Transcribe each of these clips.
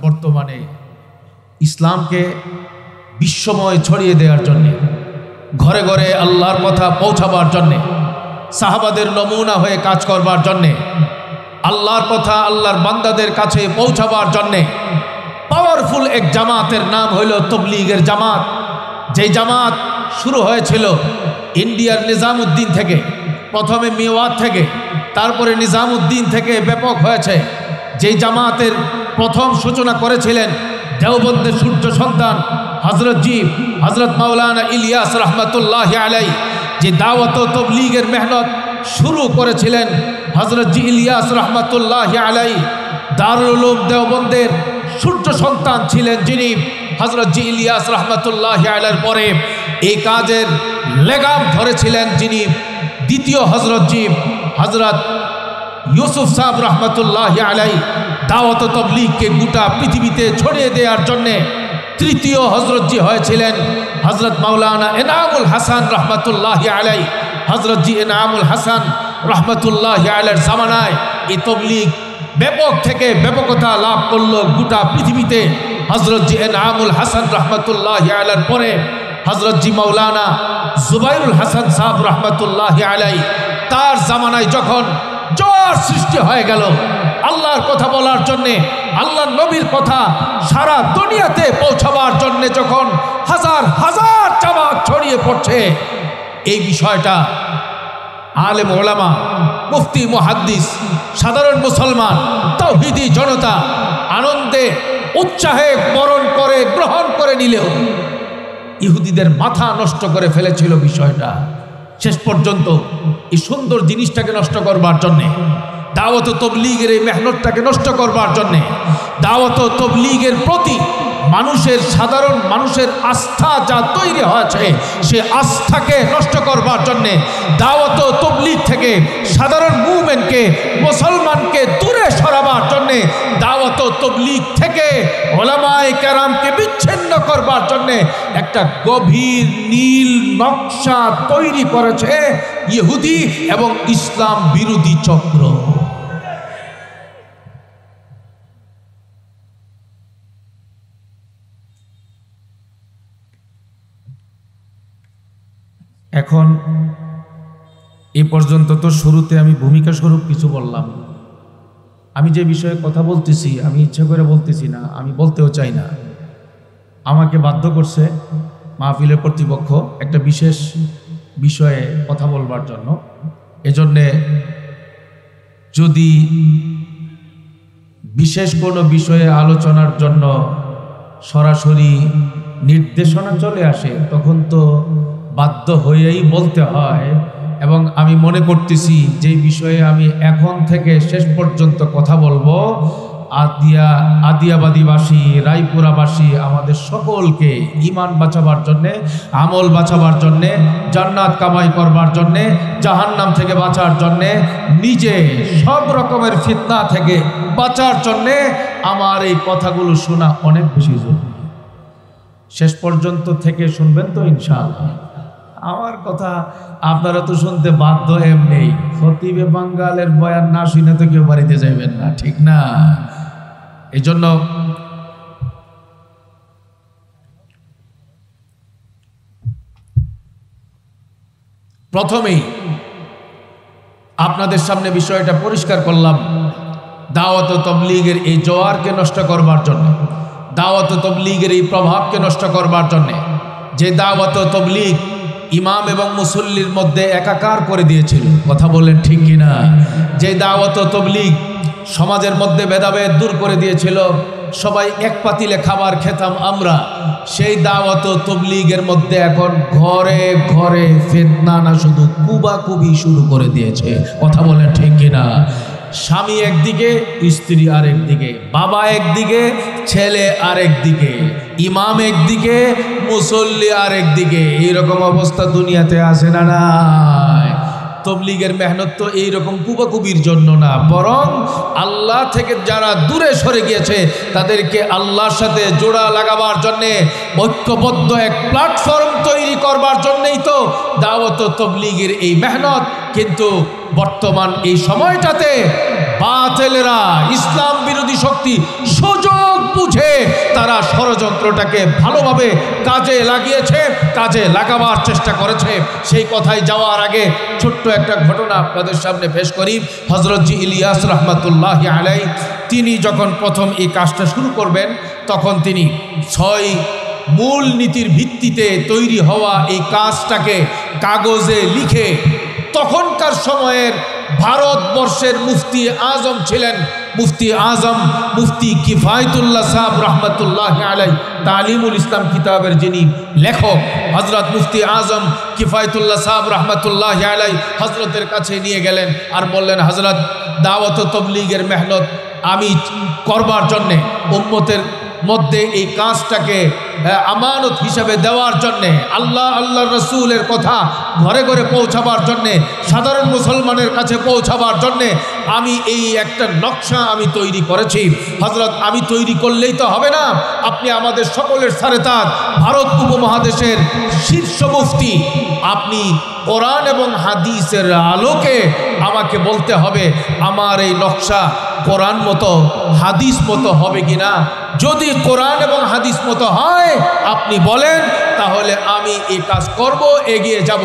বর্তমানে ইসলামকে বিশ্বময় ছড়িয়ে দেওয়ার জন্যে, ঘরে ঘরে আল্লাহর কথা পৌঁছাবার জন্যে, সাহাবাদের নমুনা হয়ে কাজ করবার জন্যে, আল্লাহর কথা আল্লাহর বান্দাদের কাছে পৌঁছাবার জন্যে পাওয়ারফুল এক জামাতের নাম হইল তবলিগের জামাত। যেই জামাত শুরু হয়েছিল ইন্ডিয়ার নিজামউদ্দিন থেকে, প্রথমে মেওয়াত থেকে, তারপরে নিজামউদ্দিন থেকে ব্যাপক হয়েছে। যেই জামাতের প্রথম সূচনা করেছিলেন দেওবন্দের সূর্য সন্তান হযরত মাওলানা ইলিয়াস রহমতুল্লাহ আলাই। যে দাওয়াত ও তবলিগের মেহনত শুরু করেছিলেন হযরত ইলিয়াস রহমতুল্লাহ আলাই। দারুল উলুম দেওবন্দের সূর্য সন্তান ছিলেন যিনি হযরত ইলিয়াস রহমতুল্লাহ আলাইর পরে এই কাজের লেগাম ধরেছিলেন যিনি দ্বিতীয় হযরত ইউসুফ সাহেব রহমতুল্লাহ আলাই। দাওয়াত ও তবলিগকে গোটা পৃথিবীতে ছড়িয়ে দেওয়ার জন্যে তৃতীয় হযরত হয়েছিলেন হযরত মাওলানা এনামুল হাসান রহমতুল্লাহ আলাই। হযরত এনামুল হাসান রহমতুল্লাহ আলাইর জামানায় এই তবলিগ ব্যাপক থেকে ব্যাপকতা লাভ করলো গোটা পৃথিবীতে। হযরত এনামুল হাসান রহমতুল্লাহ আলাইর পরে হযরত মাওলানা জুবাইরুল হাসান সাহেব রহমতুল্লাহ আলাই, তার জামানায় যখন জোয়ার সৃষ্টি হয়ে গেল আল্লাহর কথা বলার জন্যে, আল্লাহর নবীর কথা সারা দুনিয়াতে পৌঁছাবার জন্যে, যখন হাজার হাজার জামাত ছড়িয়ে পড়ছে, এই বিষয়টা আলেম ওলামা, মুফতি, মুহাদ্দিস, সাধারণ মুসলমান, তাওহীদি জনতা আনন্দে উৎসাহে বরণ করে গ্রহণ করে নিলেও ইহুদিদের মাথা নষ্ট করে ফেলেছিল বিষয়টা। শেষ পর্যন্ত এই সুন্দর জিনিসটাকে নষ্ট করবার জন্যে, দাওয়াত ও তবলিগের এই মেহনতটাকে নষ্ট করবার জন্যে, দাওয়াত ও তবলিগের প্রতি সাধারণ মানুষের আস্থা যা তৈরি হয়েছে সে আস্থাকে নষ্ট করবার জন্যে, দাওয়াত ও তবলিগ থেকে সাধারণ মুমিনকে, মুসলমানকে দূরে সরাবার জন্যে, দাওয়াত ও তবলিগ থেকে উলামায়ে কেরামকে বিচ্ছিন্ন করবার জন্যে একটা গভীর নীল নকশা তৈরি করেছে ইহুদি এবং ইসলাম বিরোধী চক্র। এখন এ পর্যন্ত তো শুরুতে আমি ভূমিকা স্বরূপ কিছু বললাম। আমি যে বিষয়ে কথা বলতেছি আমি ইচ্ছা করে বলতেছি না, আমি বলতেও চাই না। আমাকে বাধ্য করছে মাহফিলের কর্তৃপক্ষ একটা বিশেষ বিষয়ে কথা বলবার জন্য। এজন্যে যদি বিশেষ কোনো বিষয়ে আলোচনার জন্য সরাসরি নির্দেশনা চলে আসে তখন তো বাধ্য হয়েই বলতে হয়। এবং আমি মনে করতেছি যে বিষয়ে আমি এখন থেকে শেষ পর্যন্ত কথা বলবো, আদিয়াবাদীবাসী, রায়পুরাবাসী আমাদের সকলকে ঈমান বাঁচাবার জন্যে, আমল বাঁচাবার জন্যে, জান্নাত কামাই করবার জন্যে, জাহান্নাম থেকে বাঁচার জন্যে, নিজে সব রকমের ফিতনা থেকে বাঁচার জন্যে আমার এই কথাগুলো শোনা অনেক বেশি জরুরি। শেষ পর্যন্ত থেকে শুনবেন তো ইনশাআল্লাহ। আমার কথা আপনারা তো শুনতে বাধ্য এমনি। খতিবে বাঙ্গালের বয়ান না শুনে তো কেউ বাড়িতে যাইবেন না, ঠিক না? এই জন্য প্রথমেই আপনাদের সামনে বিষয়টা পরিষ্কার করলাম। দাওয়াত ও তবলিগের এই জোয়ারকে নষ্ট করবার জন্য, দাওয়াত ও তবলিগের এই প্রভাবকে নষ্ট করবার জন্যে, যে দাওয়াত ও তবলিগ ইমাম এবং মুসল্লির মধ্যে একাকার করে দিয়েছিল, কথা বলেন ঠিক কিনা? যে দাওয়াত ও তবলিগ সমাজের মধ্যে ভেদাভেদ দূর করে দিয়েছিল, সবাই এক পাতিলে খাবার খেতাম আমরা, সেই দাওয়াত ও তবলিগের মধ্যে এখন ঘরে ঘরে ফিতনা না শুধু কুবাকুবি শুরু করে দিয়েছে, কথা বলেন ঠিক কিনা? স্বামী একদিকে, স্ত্রী আরেকদিকে, বাবা একদিকে, ছেলে আরেকদিকে, ইমাম একদিকে, মুসল্লি আরেকদিকে। এইরকম অবস্থা দুনিয়াতে আছে না নাই? তবলিগের মেহনত তো এইরকম কুবাকুবির জন্য না, বরং আল্লাহ থেকে যারা দূরে সরে গিয়েছে তাদেরকে আল্লাহর সাথে জোড়া লাগাবার জন্যে, ঐক্যবদ্ধ এক প্ল্যাটফর্ম তৈরি করবার জন্যই তো দাওয়াত ও তবলিগের এই মেহনত। কিন্তু বর্তমান এই সময়টাতে বাতিলেরা, ইসলাম বিরোধী শক্তি সুযোগ বুঝে তারা ষড়যন্ত্রটাকে ভালোভাবে কাজে লাগিয়েছে, কাজে লাগাবার চেষ্টা করেছে। সেই কথায় যাওয়ার আগে ছোট্ট একটা ঘটনা আপনাদের সামনে পেশ করি। হযরত জি ইলিয়াস রহমাতুল্লাহি আলাইহি তিনি যখন প্রথম এই কাজটা শুরু করবেন, তখন তিনি 6 মূল নীতির ভিত্তিতে তৈরি হওয়া এই কাজটাকে কাগজে লিখে, তখনকার সময়ের ভারতবর্ষের মুফতি আজম ছিলেন মুফতি আজম মুফতি কিফায়তুল্লাহ সাহেব রহমতুল্লাহি আলাইহি, তালিমুল ইসলাম কিতাবের যিনি লেখক হযরত মুফতি আজম কিফায়তুল্লাহ সাহেব রহমতুল্লাহি আলাইহি হযরতের কাছে নিয়ে গেলেন আর বললেন, হযরত দাওয়াত ও তাবলীগের মেহনত আমি করবার জন্যে, উম্মতের মধ্যে এই কাজটাকে আমানত হিসাবে দেওয়ার জন্যে, আল্লাহর রসুলের কথা ঘরে ঘরে পৌঁছাবার জন্যে, সাধারণ মুসলমানের কাছে পৌঁছাবার জন্যে আমি এই একটা নকশা আমি তৈরি করেছি। হযরত আমি তৈরি করলেই তো হবে না, আপনি আমাদের সকলের সারেতাজ, ভারত উপমহাদেশের শীর্ষ মুফতি, আপনি কোরআন এবং হাদিসের আলোকে আমাকে বলতে হবে আমার এই নকশা কোরআন মতো হাদিস মতো হবে কিনা। যদি কোরআন এবং হাদিস মতো হয় আপনি বলেন, তাহলে আমি এই কাজ করব, এগিয়ে যাব।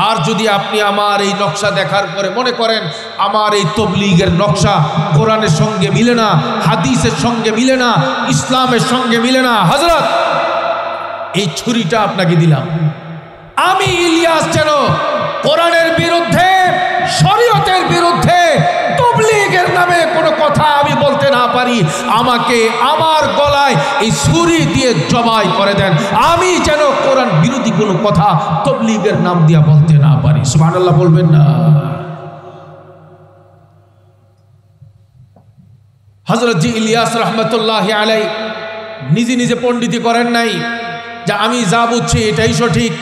আর যদি আপনি আমার এই নকশা দেখার পরে মনে করেন আমার এই তবলিগের নকশা কোরআনের সঙ্গে মিলে না, হাদিসের সঙ্গে মিলে না, ইসলামের সঙ্গে মিলে না, হযরত এই ছুরিটা আপনাকে দিলাম। আমি ইলিয়াস যেন কোরআনের বিরুদ্ধে, শরীয়তের বিরুদ্ধে, তবলীগের নামে কোনো কথা আমি বলতে না পারি, আমাকে আমার গলায় এই ছুরি দিয়ে জবাই করে দেন। আমি যেন কোরআন বিরোধী কোনো কথা তবলীগের নাম দিয়ে বলতে না পারি। সুবহানাল্লাহ বলবেন না? হযরত জি ইলিয়াস রহমতুল্লাহি আলাইহি নিজে নিজে পণ্ডিতি করেন নাই যে আমি যা বুঝছি এটাই সঠিক,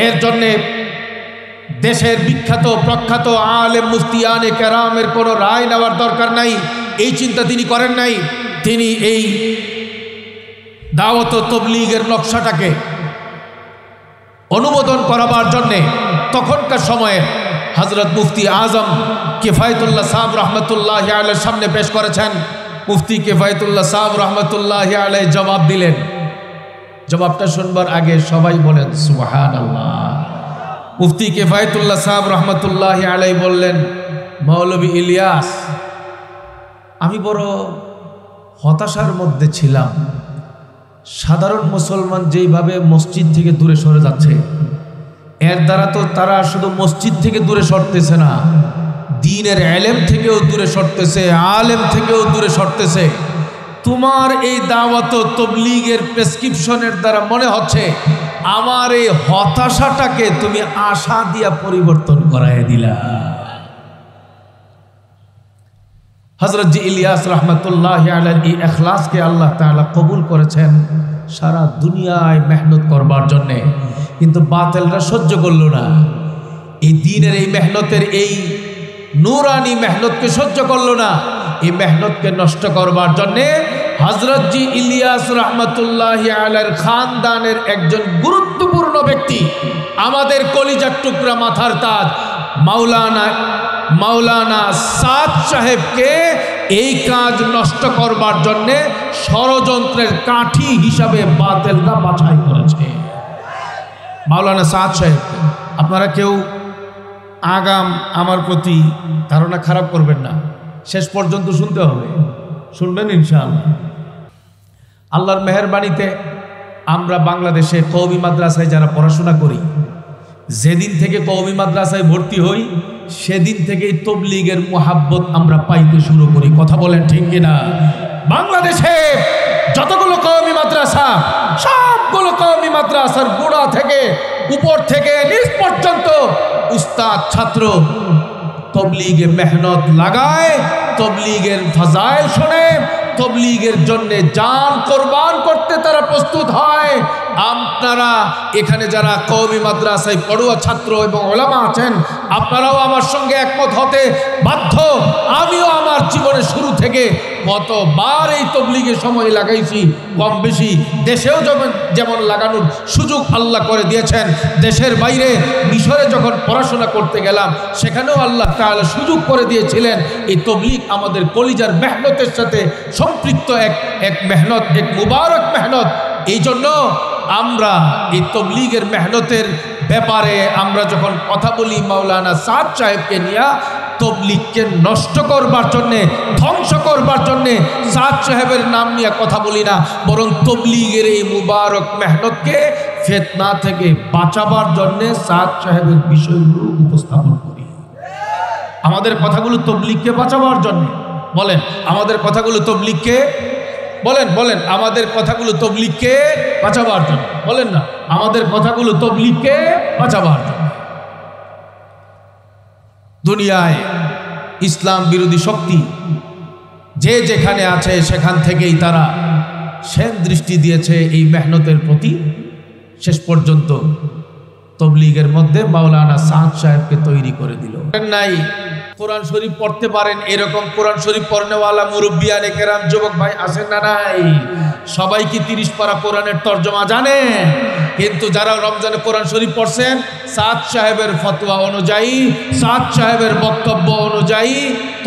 এর জন্যে দেশের বিখ্যাত প্রখ্যাত আলেম মুফতিয়ানে কেরামের কোনো রায় নেওয়ার দরকার নাই, এই চিন্তা তিনি করেন নাই। তিনি এই দাওয়াত ও তাবলীগের নকশাটাকে অনুমোদন করাবার জন্যে তখনকার সময়ে হযরত মুফতি আজম কিফায়তুল্লাহ সাহেব রহমতুল্লাহি আলাইহির সামনে পেশ করেছেন। মুফতি কিফায়তুল্লাহ সাহেব রহমতুল্লাহি আলাইহি জবাব দিলেন। জবাবটা শুনবার আগে সবাই বলেন সুবহানাল্লাহ। মুফতি কিফায়তুল্লাহ সাহেব রহমতুল্লাহি আলাইহি বললেন, মৌলভী ইলিয়াস, আমি বড় হতাশার মধ্যে ছিলাম। সাধারণ মুসলমান যেইভাবে মসজিদ থেকে দূরে সরে যাচ্ছে, এর দ্বারা তো তারা শুধু মসজিদ থেকে দূরে সরতেছে না, দ্বীনের ইলম থেকেও দূরে সরতেছে, আলেম থেকেও দূরে সরতেছে। তোমার এই দাওয়াত ও তাবলীগের প্রেসক্রিপশনের দ্বারা মনে হচ্ছে আমার এই হতাশাটাকে তুমি আশা দিয়া পরিবর্তন করায় দিলা। হযরত জি ইলিয়াস রহমতুল্লাহি আলাইহি এই ইখলাসকে আল্লাহ তাআলা কবুল করেছেন সারা দুনিয়ায় মেহনত করবার জন্যে, কিন্তু বাতিলরা সহ্য করলো না। এই দ্বীনের এই মেহনতের, এই নূরানি মেহনতকে সহ্য করলো না। এই মেহনতকে নষ্ট করবার জন্যে হযরত জি ইলিয়াস রহমতুল্লাহি আলাইহির খানদানের একজন গুরুত্বপূর্ণ ব্যক্তি, আমাদের কলিজার টুকরা মাথার তাজ মাওলানা সাদ সাহেবকে এই কাজ নষ্ট করবার জন্যে ষড়যন্ত্রের কাঠি হিসাবে বাতিলরা বাছাই করেছে। মাওলানা সাদ সাহেব, আপনারা কেউ আগাম আমার প্রতি ধারণা খারাপ করবেন না, শেষ পর্যন্ত শুনতে হবে, শুনবেন ইনশাআল্লাহ। আল্লাহর মেহেরবানিতে আমরা বাংলাদেশে কওমি মাদ্রাসায় যারা পড়াশোনা করি, যেদিন থেকে কওমি মাদ্রাসায় ভর্তি হই সেদিন থেকেই তাবলীগের মুহাব্বত আমরা পাইতে শুরু করি। কথা বলেন ঠিক কিনা? বাংলাদেশে যতগুলো কওমি মাদ্রাসা, সবগুলো কওমি মাদ্রাসার গোড়া থেকে উপর থেকে নিচ পর্যন্ত উস্তাদ ছাত্র তাবলীগে মেহনত লাগায়, তাবলীগের ফাজাইল শোনে, তাবলীগের জন্য জান কোরবান করতে তারা প্রস্তুত হয়। আপনারা এখানে যারা কওমি মাদ্রাসায় পড়ুয়া ছাত্র এবং ওলামা আছেন, আপনারাও আমার সঙ্গে একমত হতে বাধ্য। আমিও আমার জীবনের শুরু থেকে কতবার এই তবলিগে সময় লাগাইছি, কম বেশি দেশেও যেমন লাগানোর সুযোগ আল্লাহ করে দিয়েছেন। দেশের বাইরে মিশরে যখন পড়াশোনা করতে গেলাম, সেখানেও আল্লাহ তাআলা সুযোগ করে দিয়েছিলেন। এই তবলিগ আমাদের কলিজার মেহনতের সাথে সম্পৃক্ত এক মেহনত, এক মুবারক মেহনত। এই জন্য আমরা এই তবলিগের মেহনতের ব্যাপারে আমরা যখন কথা বলি মাওলানা সাদ সাহেবকে নিয়ে, তবলিগকে নষ্ট করবার জন্যে, ধ্বংস করবার জন্যে সাদ সাহেবের নাম নিয়ে কথা বলি না, বরং তবলিগের এই মুবারক মেহনতকে ফিতনা থেকে বাঁচাবার জন্যে সাদ সাহেবের বিষয়গুলো উপস্থাপন করি। আমাদের কথাগুলো তবলিগকে বাঁচাবার জন্যে। বলেন আমাদের কথাগুলো তবলিগকে, বলেন আমাদের কথাগুলো তবলিগকে বাঁচাবার জন্য। বলেন না আমাদের কথাগুলো তবলিগকে বাঁচাবার জন্য। দুনিয়ায় ইসলাম বিরোধী শক্তি যে যেখানে আছে সেখান থেকেই তারা সেন দৃষ্টি দিয়েছে এই মেহনতের প্রতি। শেষ পর্যন্ত তবলিগের মধ্যে মাওলানা সাদ সাহেবকে তৈরি করে দিল। নাই কোরআন শরীফ পড়তে পারেন, এরকম কোরআন শরীফ পড়নেওয়ালা মুরব্বিয়ানে কেরাম যুবক ভাই আছেন না নাই? সবাই কি 30 পারা কোরআনের তর্জমা জানে? কিন্তু যারা রমজানে কোরআন শরীফ পড়ছেন, সাদ সাহেবের ফতোয়া অনুযায়ী, সাদ সাহেবের বক্তব্য অনুযায়ী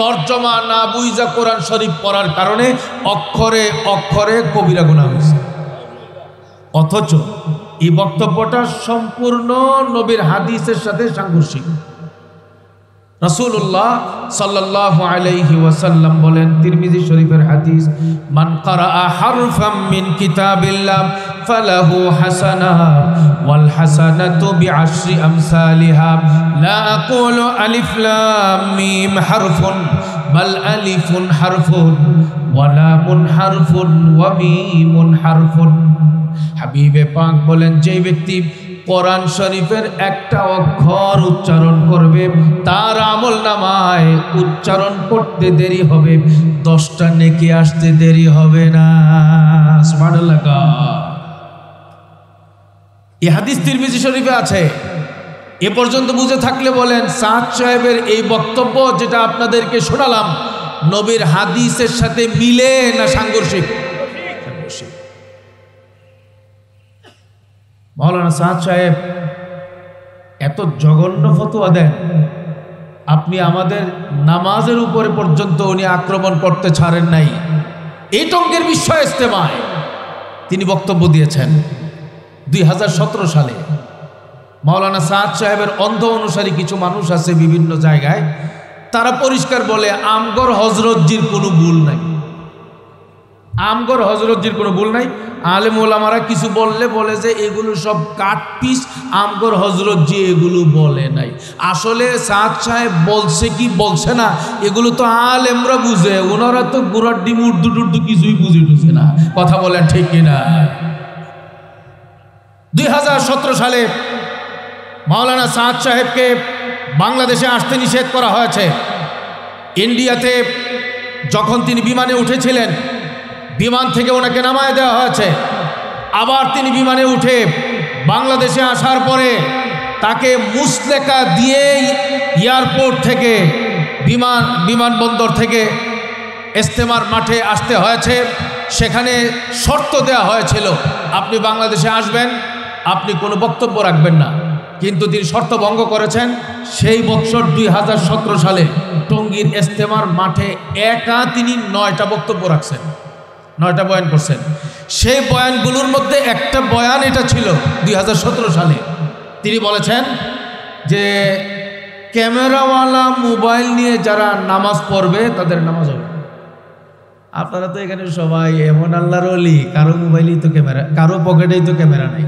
তর্জমা না বুঝা কোরআন শরীফ পড়ার কারণে অক্ষরে অক্ষরে কবিরা গুনাহ হয়েছে। অথচ এই বক্তব্যটা সম্পূর্ণ নবীর হাদিসের সাথে সাংঘর্ষিক। রাসূলুল্লাহ সাল্লাল্লাহু আলাইহি ওয়াসাল্লাম বলেন, তিরমিজি শরীফের হাদিস, মান ক্বারাআ হারফাম মিন কিতাবিল্লাহ ফালাহু হাসানাহ ওয়াল হাসানাতু বিআশরি আমসালিহা লা আকুলু আলিফ লাম মিম হারফুন বাল আলিফুন হারফুন ওয়া লামুন হারফুন ওয়া মিমুন হারফুন। হাবিবে পাক বলেন, যে ব্যক্তি কোরআন শরীফের একটা অক্ষর উচ্চারণ করবে, তার আমলনামায় উচ্চারণ করতে দেরি হবে, 10টা নেকি আসতে দেরি হবে না। সুবহানাল্লাহ। এই হাদিস তিরমিজি শরীফে আছে। এ পর্যন্ত বুঝে থাকলে বলেন, সাদ সাহেবের এই বক্তব্য যেটা আপনাদেরকে শোনালাম, নবীর হাদিসের সাথে মিলে না সাংঘর্ষিক? মাওলানা সাদ সাহেব এত জঘন্য ফতোয়া দেন, আপনি আমাদের নামাজের উপরে পর্যন্ত উনি আক্রমণ করতে ছাড়েন নাই। এই টঙ্গের বিশ্ব ইজতেমায় তিনি বক্তব্য দিয়েছেন 2017 সালে। মাওলানা সাদ সাহেবের অন্ধ অনুসারী কিছু মানুষ আছে বিভিন্ন জায়গায়, তারা পরিষ্কার বলে আমগর হজরতজির কোনো ভুল নাই, আমগর হজরতজির কোনো ভুল নাই। আলেম ওলামারা কিছু বললে বলে যে এগুলো সব কাট পিস, আমগর হজরতজি এগুলো বলে নাই। আসলে সাদ সাহেব বলছে কি বলছে না এগুলো তো আলেমরা বুঝে, ওনারা তো গুড়ার ডিম উর্দু টুর্দু কিছুই বুঝে না। কথা বলেন ঠিক কিনা? 2017 সালে মাওলানা সাদ সাহেবকে বাংলাদেশে আসতে নিষেধ করা হয়েছে। ইন্ডিয়াতে যখন তিনি বিমানে উঠেছিলেন, বিমান থেকে ওনাকে নামায় দেওয়া হয়েছে। আবার তিনি বিমানে উঠে বাংলাদেশে আসার পরে তাকে মুসলেকা দিয়ে এয়ারপোর্ট থেকে বিমানবন্দর থেকে ইজতেমার মাঠে আসতে হয়েছে। সেখানে শর্ত দেওয়া হয়েছিল, আপনি বাংলাদেশে আসবেন, আপনি কোনো বক্তব্য রাখবেন না। কিন্তু তিনি শর্ত ভঙ্গ করেছেন। সেই বছর 2017 সালে টঙ্গীর ইজতেমার মাঠে একা তিনি 9টা বক্তব্য রাখছেন, 9টা বয়ান করছেন। সেই বয়ানগুলোর মধ্যে একটা বয়ান এটা ছিল 2017 সালে। তিনি বলেছেন যে ক্যামেরাওয়ালা মোবাইল নিয়ে যারা নামাজ পড়বে তাদের নামাজ হবে। আপনারা তো এখানে সবাই এমন আল্লাহর ওলি, কারো মোবাইলেই তো ক্যামেরা, কারো পকেটেই তো ক্যামেরা নেই।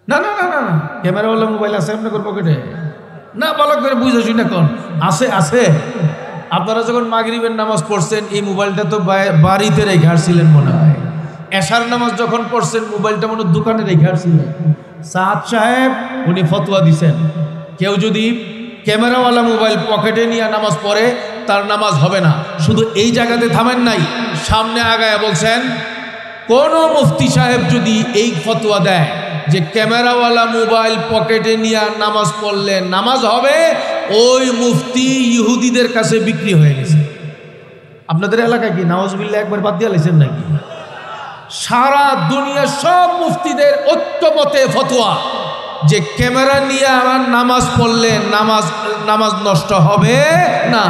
না না না না, ক্যামেরাওয়ালা মোবাইল আছে আপনাদের পকেটে? না, ভালো করে বুঝে শুনে কোন আছে আছে। আপনারা যখন মাগরিবের নামাজ পড়ছেন, এই মোবাইলটা তো বাড়িতে রেখে আসছিলেন মনে হয়। এশার নামাজ যখন পড়ছেন, মোবাইলটা মনে দোকানে রেখে আসছিলেন। সাদ সাহেব উনি ফতোয়া দিছেন, কেউ যদি ক্যামেরাওয়ালা মোবাইল পকেটে নিয়ে নামাজ পড়ে তার নামাজ হবে না। শুধু এই জায়গাতে থামেন নাই, সামনে আগায় বলছেন কোন মুফতি সাহেব যদি এই ফতোয়া দেয় যে ক্যামেরাওয়ালা মোবাইল পকেটে নিয়ে নামাজ পড়লে নামাজ হবে, ওই মুফতি ইহুদিদের কাছে বিক্রি হয়ে গেছে। আপনাদের এলাকায় কি নাউজুবিল্লাহ একবার বাদ দিয়ে লেছেন নাকি? সারা দুনিয়ার সব মুফতিদের ঐক্যমতে ফতোয়া যে ক্যামেরা নিয়ে আমার নামাজ পড়লে নামাজ নষ্ট হবে না।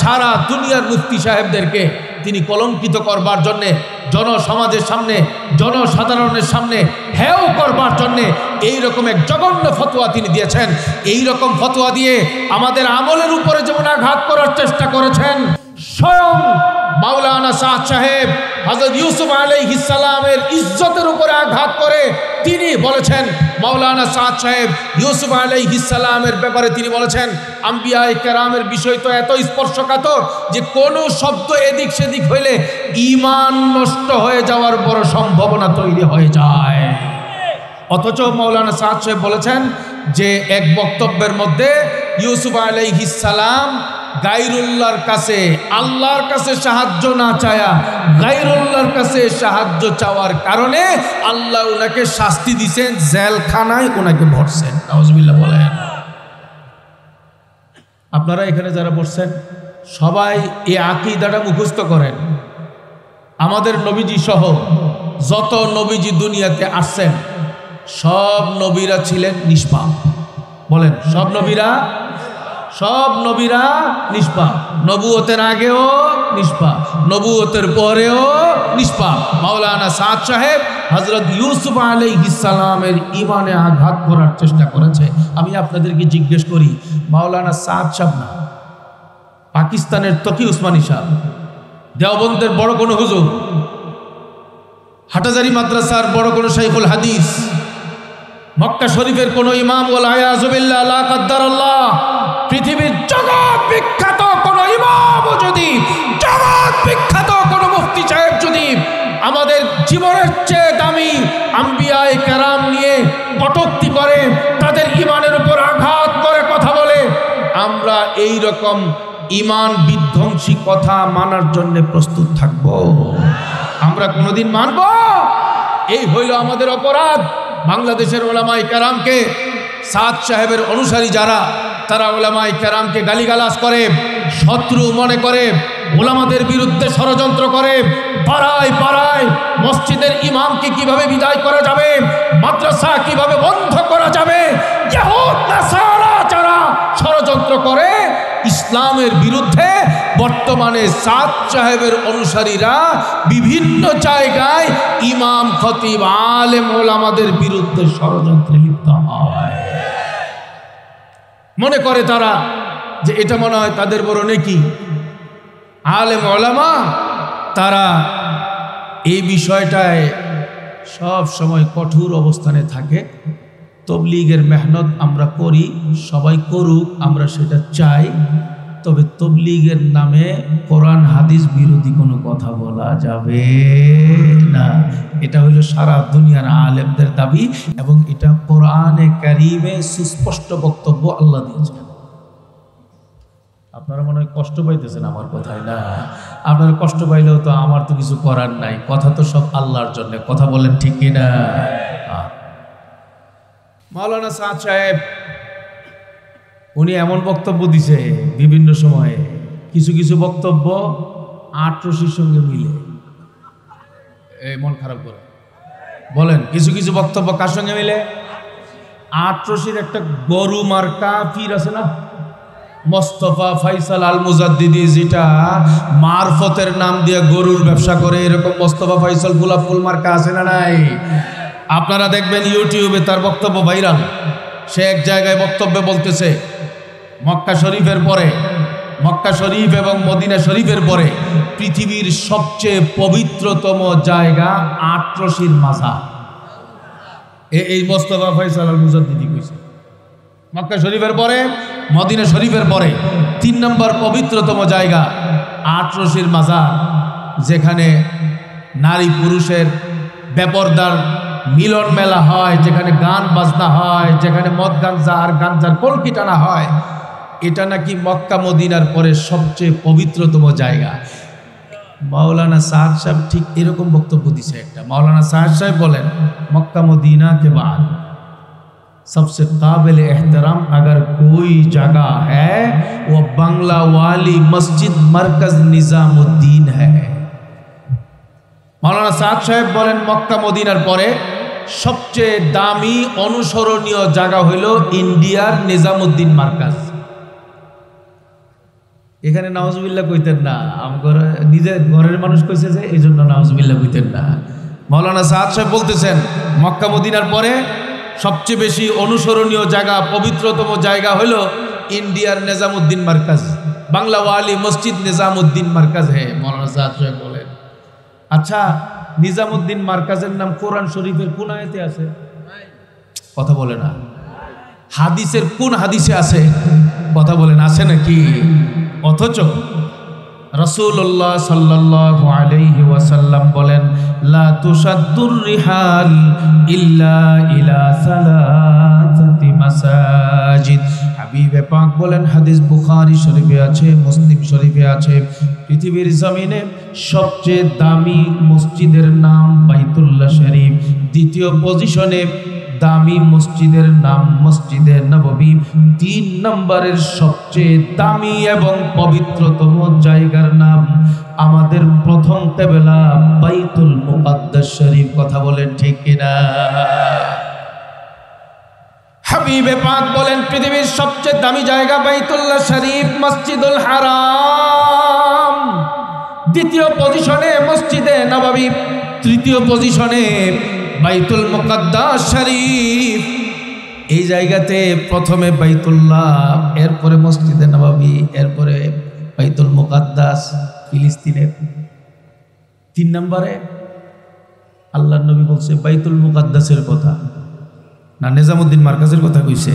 সারা দুনিয়ার মুফতি সাহেবদেরকে তিনি কলঙ্কিত করবার জন্যে, জনসমাজের সামনে, জনসাধারণের সামনে হেয় করবার জন্যে এইরকম এক জঘন্য ফতোয়া তিনি দিয়েছেন। এই রকম ফতোয়া দিয়ে আমাদের আমলের উপরে যেমন আঘাত করার চেষ্টা করেছেন, স্বয়ং মাওলানা সাদ সাহেব হযরত ইউসুফ আলাইহিস সালামের ইজ্জতের উপরে আঘাত করে তিনি বলেছেন, মাওলানা সাদ সাহেব ইউসুফ আলাইহিস সালামের ব্যাপারে তিনি বলেছেন, আম্বিয়ায়ে কেরামের বিষয় তো এত স্পর্শকাতর যে কোনো শব্দ এদিক সেদিক হইলে ঈমান নষ্ট হয়ে যাওয়ার বড় সম্ভাবনা তৈরি হয়ে যায়। অথচ মাওলানা সাদ সাহেব বলেছেন যে এক বক্তব্যের মধ্যে ইউসুফ আলাইহিস সালাম গায়রুল্লাহর কাছে, আল্লাহর কাছে সাহায্য না চায়া গায়রুল্লাহর কাছে সাহায্য চাওয়ার কারণে আল্লাহ ওনাকে শাস্তি দিয়েছেন, জেলখানায় ওনাকে ভরছেন। নাউজুবিল্লাহ বলেন। আপনারা এখানে যারা বসছেন সবাই এই আকীদাটা মুখস্থ করেন। আমাদের নবীজি সহ যত নবীজি দুনিয়াতে আসছেন সব নবীরা ছিলেন নিষ্পাপ। বলেন, সব নবীরা নিষ্পাপ। নবুয়তের আগেও নিষ্পাপ, নবুয়তের পরেও নিষ্পাপ। মাওলানা সাদ সাহেব হযরত ইউসুফ আলাইহিস সালামের ঈমানে আঘাত করার চেষ্টা করেছে। আমি আপনাদেরকে জিজ্ঞেস করি, মাওলানা সাদ সাহেব না, পাকিস্তানের তকি উসমানী সাহেব, দেওবন্দের বড় কোনো হুজুর, হাটাজারি মাদ্রাসার বড় কোনো শাইখুল হাদিস, মক্কা শরীফের কোনো ইমাম ওয়াল আয়াযু বিল্লাহ লা কাদ্দারাল্লাহ, পৃথিবীর জগৎ বিখ্যাত কোনো ইমাম যদি, জগৎ বিখ্যাত কোনো মুফতি সাহেব যদি আমাদের জীবনের চেয়ে দামি আম্বিয়ায়ে কেরাম নিয়ে কটূক্তি করে, তাদের ঈমানের উপর আঘাত করে কথা বলে, আমরা এই রকম ঈমান বিধ্বংসী কথা মানার জন্য প্রস্তুত থাকব? আমরা কোনোদিন মানব? এই হইল আমাদের অপরাধ। বাংলাদেশের উলামায়ে কেরামকে, সাদ সাহেবের অনুসারী যারা, তারা উলামায়ে কেরামকে গালিগালাজ করে, শত্রু মনে করে, উলামাদের বিরুদ্ধে ষড়যন্ত্র করে, পাড়ায় পাড়ায় মসজিদের ইমামকে কিভাবে বিদায় করা যাবে, মাদ্রাসা কিভাবে বন্ধ করা যাবে, ইহুদ নাসারা যারা ষড়যন্ত্র করে ইসলামের বিরুদ্ধে, বর্তমানে সাদ সাহেবের অনুসারীরা বিভিন্ন জায়গায় ইমাম, খতিব, আলেম, ওলামাদের বিরুদ্ধে ষড়যন্ত্রে লিপ্ত হয়। মনে করে তারা যে এটা মনে হয় তাদের বড় নেকি। আলেম ওলামা তারা এই বিষয়টায় সব সময় কঠোর অবস্থানে থাকে। তবলিগের মেহনত আমরা করি, সবাই করুক, আমরা সেটা চাই, তবে তবলিগের নামে কোরআন হাদিস বিরোধী কোনো কথা বলা যাবে না। এটা হলো সারা দুনিয়ার আলেমদের দাবি এবং এটা কোরআনে কারীমে সুস্পষ্ট বক্তব্য আল্লাহ দিয়েছেন। আপনারা মনে হয় কষ্ট পাইতেছেন আমার কথায়? না, আপনারা কষ্ট পাইলেও তো আমার তো কিছু করার নাই, কথা তো সব আল্লাহর জন্য। কথা বলেন ঠিক কিনা? মাওলানা সাদ সাহেব উনি এমন বক্তব্য দিছে বিভিন্ন সময়ে, কিছু কিছু বক্তব্য আটরশির সঙ্গে মিলে। এই মন খারাপ করে বলেন, কিছু কিছু বক্তব্য কার সঙ্গে মিলে? আটরশির একটা গরু মার্কা পীর আছে না, মোস্তফা ফাইসাল আল মুজাদ্দিদি, যেটা মারফতের নাম দিয়ে গরুর ব্যবসা করে, এরকম মোস্তফা ফাইসাল গোলাপ ফুল মার্কা আছে না নাই? আপনারা দেখবেন ইউটিউবে তার বক্তব্য ভাইরাল। সে এক জায়গায় বক্তব্যে বলতেছে, মক্কা শরীফের পরে, মক্কা শরীফ এবং মদিনা শরীফের পরে পৃথিবীর সবচেয়ে পবিত্রতম জায়গা আটরশির মাজার। এই মোস্তফা ফাইসাল আল মুজাদ্দিদি কইছে, মক্কা শরীফের পরে, মদিনা শরীফের পরে 3 নম্বর পবিত্রতম জায়গা আটরশির মাজার, যেখানে নারী পুরুষের বেপরদার মিলন মেলা হয়, যেখানে গান বাজনা হয়, যেখানে মদ গাঞ্জা আর গাঞ্জার কলকি টানা হয়। এটা নাকি মক্কা মদিনার পরে সবচেয়ে পবিত্রতম জায়গা। মাওলানা সাদ সাহেব ঠিক এরকম বক্তব্য দিছে একটা। মাওলানা সাদ সাহেব বলেন, मक्का मदीना के बाद सबसे काबिल एहतराम अगर कोई जगह है वो बांग्ला वाली मस्जिद मरकज निजामुद्दीन है। মাওলানা সাদ সাহেব বলেন, মক্কা মদিনার পরে সবচেয়ে দামি অনুসরণীয় জায়গা হইল ইন্ডিয়ার নিজামুদ্দিন মার্কাজ। এখানে নাউজুবিল্লাহ কইতেন না, আমার নিজের ঘরের মানুষ কইছে যে এই জন্য নাউজুবিল্লাহ কইতেন না। মাওলানা সাদ সাহেব বলতেছেন, মক্কা মদিনার পরে সবচেয়ে বেশি অনুসরণীয় জায়গা, পবিত্রতম জায়গা হলো ইন্ডিয়ার নিজামুদ্দিন মার্কাজ, বাংলা ওয়ালি মসজিদ নিজামুদ্দিন মার্কাজ है। মাওলানা সাদ সাহেব বলেন, আচ্ছা নিজামুদ্দিন মার্কাজের নাম কোরআন শরীফের কোন আয়াতে আছে? কথা বলে না। হাদিসের কোন হাদিসে আছে? কথা বলেন, আছে নাকি? অথচ রাসূলুল্লাহ সাল্লাল্লাহু আলাইহি ওয়াসাল্লাম বলেন, লা তুসাদ্দুর রিহাল ইল্লা ইলা সালাসাতি মাসাজিদ। হাবিবে পাক বলেন, হাদিস বুখারী শরীফে আছে, মুসলিম শরীফে আছে, পৃথিবীর জমিনে সবচেয়ে দামি মসজিদের নাম বাইতুল্লাহ শরীফ। দ্বিতীয় পজিশনে দামি মসজিদের নাম মসজিদে নববী। 3 নম্বরের সবচেয়ে দামি এবং পবিত্রতম জায়গার নাম আমাদের প্রথম কিবলা বাইতুল মুকাদ্দাস শরীফ। কথা বলেন ঠিক কিনা? হাবিবে পাক বলেন, পৃথিবীর সবচেয়ে দামি জায়গা বাইতুল্লাহ শরীফ, মসজিদুল হারাম। দ্বিতীয় পজিশনে মসজিদে নববী, তৃতীয় পজিশনে বাইতুল মুকাদ্দাস শরীফ। এই জায়গাতে প্রথমে বাইতুল্লাহ, এরপরে মসজিদে নববী, এরপরে বাইতুল মুকাদ্দাস ফিলিস্তিনের। 3 নম্বরে আল্লাহর নবী বলছে বাইতুল মুকাদ্দাসের কথা না, নিজামুদ্দিন মার্কাজের কথা কইছে।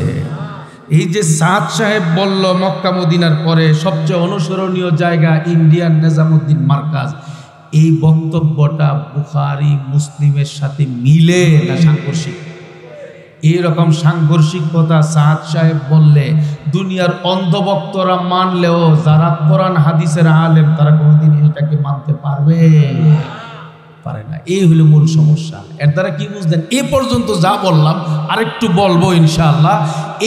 এই যে সাদ সাহেব বলল মক্কা মদিনার পরে সবচেয়ে অনুসরণীয় জায়গা ইন্ডিয়ান নিজামুদ্দিন মার্কাজ, এই বক্তব্যটা বুখারী মুসলিমের সাথে মিলে না সাংঘর্ষিক? এইরকম সাংঘর্ষিক কথা সাদ সাহেব বললে দুনিয়ার অন্ধভক্তরা মানলেও যারা কোরআন হাদিসের আলেম তারা কোনোদিন এটাকে মানতে পারবে? পারে না। এই হলো মূল সমস্যা। এর দ্বারা কি বুঝলেন? এই পর্যন্ত যা বললাম আরেকটু বলবো ইনশাআল্লাহ।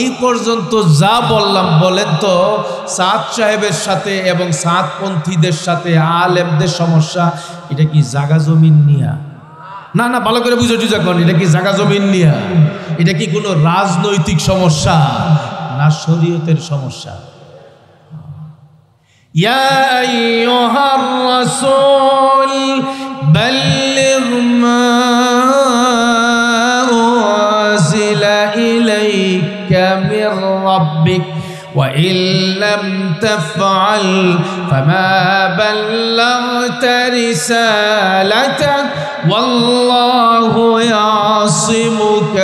এই পর্যন্ত যা বললাম, বলেন তো সাদ সাহেবের সাথে এবং সাদপন্থীদের সাথে আলেমদের সমস্যা এটা কি জায়গা জমিন নিয়া? না না, ভালো করে বুঝে টুঝা করেন, এটা কি জায়গা জমিন নিয়া? এটা কি কোনো রাজনৈতিক সমস্যা না শরীয়তের সমস্যা? ইয়া আইয়ুহার রাসূল بلغ ما أنزل إليك من ربك وإن لم تفعل فما بلغت رسالته والله يعصمك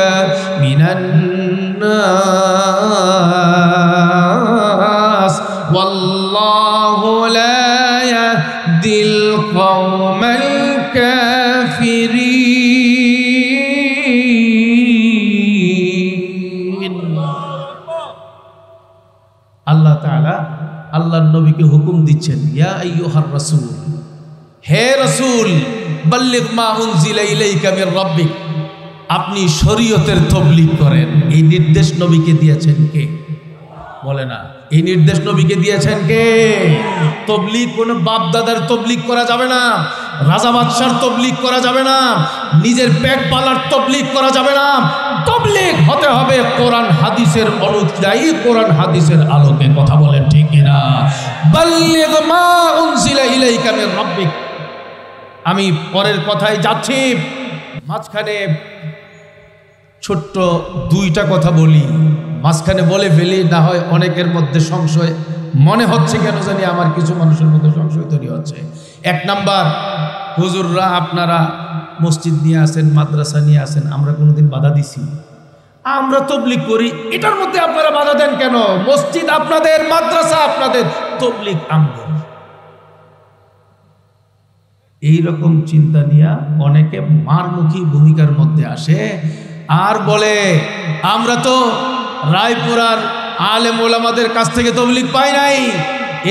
من الناس والله لا يهدي القوم আল্লাহ তাআলা আল্লাহর নবীকে হুকুম দিচ্ছেন, ইয়া আইয়ুহার রাসূল, হে রাসূল, বাল্লিগ মা উনজিলা ইলাইকা মির রাব্বিক, আপনি শরীয়তের তাবলীগ করেন। এই নির্দেশ নবীকে দিয়েছেন কে? বলে না। এই নির্দেশ নবীকে দিয়েছেন কে? তাবলীগ কোনো বাপ দাদার তাবলীগ করা যাবে না, রাজা বাদশার তাবলীগ করা যাবে না, নিজের পেট পালার তাবলীগ করা যাবে না। তাবলীগ হতে হবে কোরআন হাদিসের অনুযায়ী, কোরআন হাদিসের আলোকে। কথা বলেন ঠিক কিনা? বাল্লিগ মা উনজিলা ইলাইকা মির রাব্বিক। আমি পরের কথায় যাচ্ছি, মাঝখানে ছোট্ট 2টা কথা বলি, মাঝখানে বলে ফেলি, না হয় অনেকের মধ্যে সংশয় মনে হচ্ছে, কেন জানি আমার কিছু মানুষের মধ্যে সংশয় তৈরি হচ্ছে। 1 নাম্বার, হুজুররা আপনারা মসজিদ নিয়ে আসেন, মাদ্রাসা নিয়ে আসেন, আমরা কোনোদিন বাধা দিছি? আমরা তাবলীগ করি, এটার মধ্যে আপনারা বাধা দেন কেন? মসজিদ আপনাদের, মাদ্রাসা আপনাদের, তাবলীগ আমরা। এইরকম চিন্তা নিয়ে অনেকে মারমুখী ভূমিকার মধ্যে আসে আর বলে আমরা তো রায়পুরার আলেম ওলামাদের কাছ থেকে তাবলীগ পাই নাই।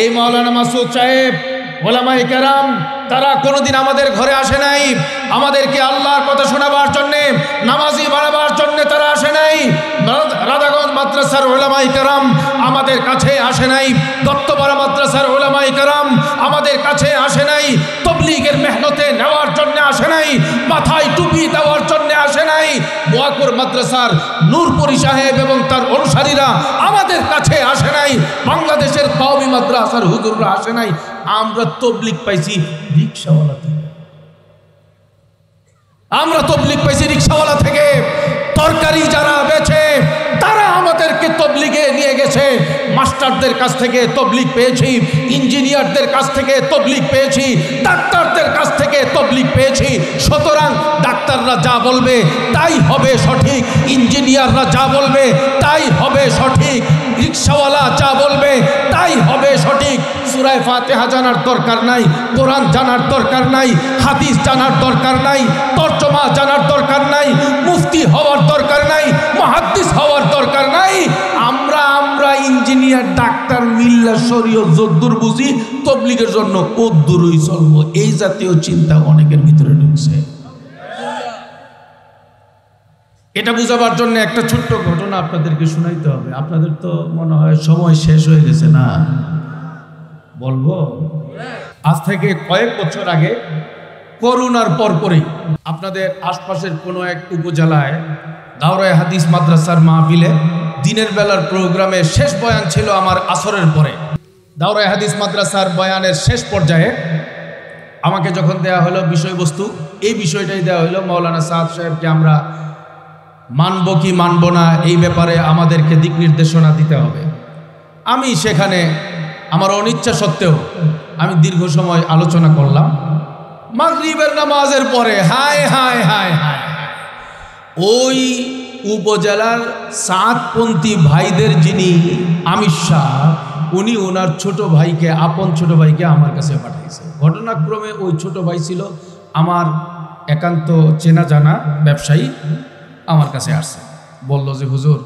এই মাওলানা মাসুদ সাহেব ওলামায়ে কেরাম তারা কোনোদিন আমাদের ঘরে আসে নাই, আমাদেরকে আল্লাহর কথা শোনাবার জন্যে, নামাজি বানাবার জন্যে তারা আসে নাই। রাধাগঞ্জ মাদ্রাসার ওলামায়ে কেরাম আমাদের কাছে আসে নাই, দত্তপাড়া মাদ্রাসার ওলামায়ে কেরাম আমাদের কাছে আসে নাই, তবলিগের মেহনতে নেওয়ার জন্য আসে নাই, মাথায় টুপি দেওয়ার জন্য আসে নাই। বোয়াকুর মাদ্রাসার নূরপুরি সাহেব এবং তার অনুসারীরা আমাদের কাছে আসে নাই, বাংলাদেশের কওমি মাদ্রাসার হুজুররা আসে নাই। আমরা তবলিগ পাইছি রিকশাওয়ালা থেকে, আমরা তবলিগ পাইছি রিকশাওয়ালা থেকে। তরকারি যারা বেচে তারা আমাদেরকে তবলিগে নিয়ে গেছে। মাস্টারদের কাছ থেকে তবলিগ পেয়েছি, ইঞ্জিনিয়ারদের কাছ থেকে তবলিগ পেয়েছি, ডাক্তারদের কাছ থেকে তবলিগ পেয়েছি। সুতরাং ডাক্তাররা যা বলবে তাই হবে সঠিক, ইঞ্জিনিয়াররা যা বলবে তাই হবে সঠিক, রিকশাওয়ালা যা বলবে তাই হবে সঠিক। সূরা ফাতিহা জানার দরকার নাই, কোরআন জানার দরকার নাই, হাদিস জানার দরকার নাই, তরজমা জানার দরকার নাই, মুফতি হওয়ার দরকার নাই, মুহাদ্দিস হওয়ার দরকার নাই। আমরা ইঞ্জিনিয়ার, ডাক্তার, মিল্লা, শরীয়ত যদ্দুর বুঝি তবলিগের জন্য ওদ্দুরই চলবো, এই জাতীয় চিন্তা অনেকের ভিতরে ঢুকছে। এটা বুঝাবার জন্য একটা ছোট্ট ঘটনা আপনাদেরকে শোনাইতে হবে। আপনাদের তো মনে হয় সময় শেষ হয়ে গেছে না, বলবো? আজ থেকে কয়েক বছর আগে করোনার পরপরই আপনাদের আশপাশের কোনো এক উপজেলায় দাওরায়ে হাদিস মাদ্রাসার মাহফিলে দিনের বেলার প্রোগ্রামে শেষ বয়ান ছিল আমার আসরের পরে। দাওরায়ে হাদিস মাদ্রাসার বয়ানের শেষ পর্যায়ে আমাকে যখন দেয়া হলো বিষয়বস্তু, এই বিষয়টাই দেওয়া হলো মাওলানা সাদ সাহেবকে আমরা মানব কি মানব না এই ব্যাপারে আমাদেরকে দিক নির্দেশনা দিতে হবে। আমি সেখানে আমার অনিচ্ছা সত্ত্বেও আমি দীর্ঘ সময় আলোচনা করলাম। মাগরিবের নামাজের পরে হায় হায় হায় হায় ওই উপজেলার সাতপন্থী ভাইদের যিনি আমির শাহ, উনি ওনার ছোট ভাইকে, আপন ছোট ভাইকে আমার কাছে পাঠাইছে। ঘটনাক্রমে ওই ছোট ভাই ছিল আমার একান্ত চেনা জানা ব্যবসায়ী। আমার কাছে আসছে, বলল যে হুজুর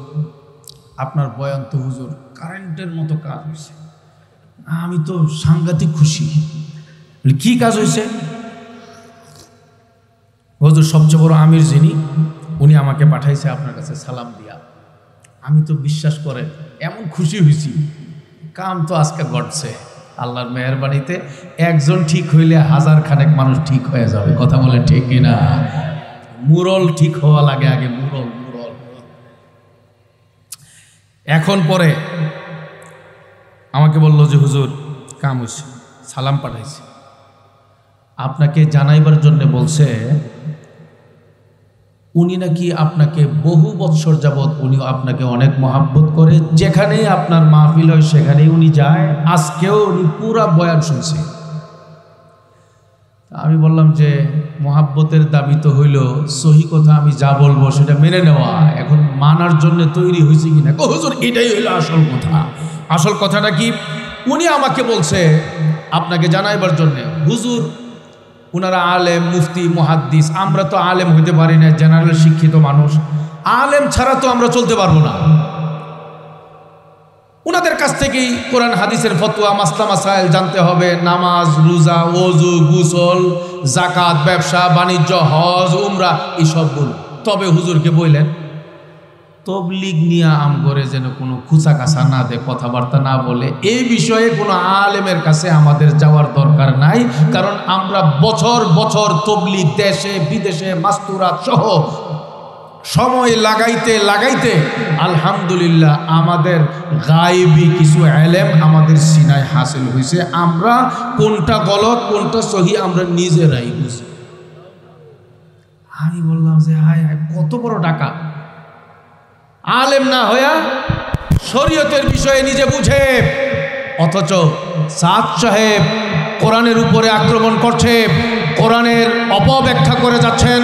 আপনার বয়ান তো হুজুর কারেন্টের মতো কাজ হয়েছে। আমি তো সাংঘাতিক খুশি। কি কাজ হয়েছে? হুজুর সবচেয়ে বড় আমির যিনি, উনি আমাকে পাঠাইছে আপনার কাছে সালাম দিয়া। আমি তো বিশ্বাস করে এমন খুশি হয়েছি, কাম তো আজকে ঘটছে আল্লাহর মেহেরবানিতে। একজন ঠিক হইলে হাজার খানেক মানুষ ঠিক হয়ে যাবে, কথা বলে ঠিক কিনা? মুরল ঠিক হওয়া লাগে আগে, মুরল মুরল। এখন পরে আমাকে বলল যে হুজুর কাম হয়েছে, সালাম পাঠাইছে, আপনাকে জানাইবার জন্য বলছে। উনি নাকি আপনাকে বহু বৎসর যাবৎ উনি আপনাকে অনেক মহাব্বত করে, যেখানেই আপনার মাহফিল হয় সেখানেই উনি যায়। আজকেও উনি পুরা বয়ান শুনছে। আমি বললাম যে মহাব্বতের দাবি তো হইল সহি কথা, আমি যা বলবো সেটা মেনে নেওয়া, এখন মানার জন্য তৈরি হয়েছে কিনা। হুজুর এটাই হইল আসল কথা। আসল কথাটা কি? উনি আমাকে বলছে আপনাকে জানাইবার জন্য, হুজুর ওনারা আলেম, মুফতি, মুহাদ্দিস, আমরা তো আলেম হইতে পারি না, জেনারেল শিক্ষিত মানুষ, আলেম ছাড়া তো আমরা চলতে পারবো না। ওনাদের কাছ থেকেই কোরআন হাদিসের ফতোয়া, মাসলা মাসাইল জানতে হবে, নামাজ, রোজা, ওযু, গোসল, যাকাত, ব্যবসা বাণিজ্য, হজ, উমরা, এই সবগুলো। তবে হুজুরকে বললেন তবলিগ নিয়ে আম করে যেন কোনো খুচা কাছা না দে, কথাবার্তা না বলে। এই বিষয়ে কোনো আলেমের কাছে আমাদের যাওয়ার দরকার নাই, কারণ আমরা বছর বছর তবলিগ দেশে বিদেশে মাস্তুরাত সহ সময় লাগাইতে লাগাইতে আলহামদুলিল্লাহ আমাদের গায়েবী কিছু ইলম আমাদের সিনায় হাসিল হয়েছে। আমরা কোনটা গলত কোনটা সহি আমরা নিজেরাই বুঝি। আমি বললাম যে হায় হায়, কত বড় টাকা! আলেম না হইয়া শরীয়তের বিষয়ে নিজে বুঝে, অথচ সাদ সাহেব কোরআনের উপরে আক্রমণ করছে, কোরআনের অপব্যাখ্যা করে যাচ্ছেন,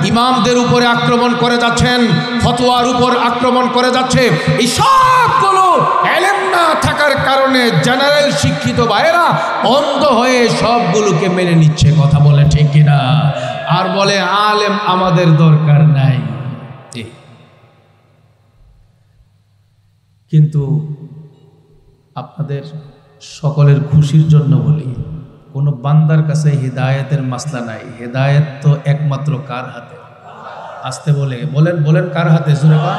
ইমামদের উপরে আক্রমণ করে যাচ্ছেন, ফতোয়ার উপর আক্রমণ করে যাচ্ছে। এই সবগুলো ইলম না থাকার কারণে জেনারেল শিক্ষিত ভাইয়েরা অন্ধ হয়ে সবগুলোকে মেনে নিচ্ছে, কথা বলে ঠিক কিনা? আর বলে আলেম আমাদের দরকার নাই। কিন্তু আপনাদের সকলের খুশির জন্য বলি, কোনো বান্দার কাছে হিদায়াতের মাসলা নাই। হিদায়াত তো একমাত্র কার হাতে? আসতে বলেন কার হাতে? জোরে কর,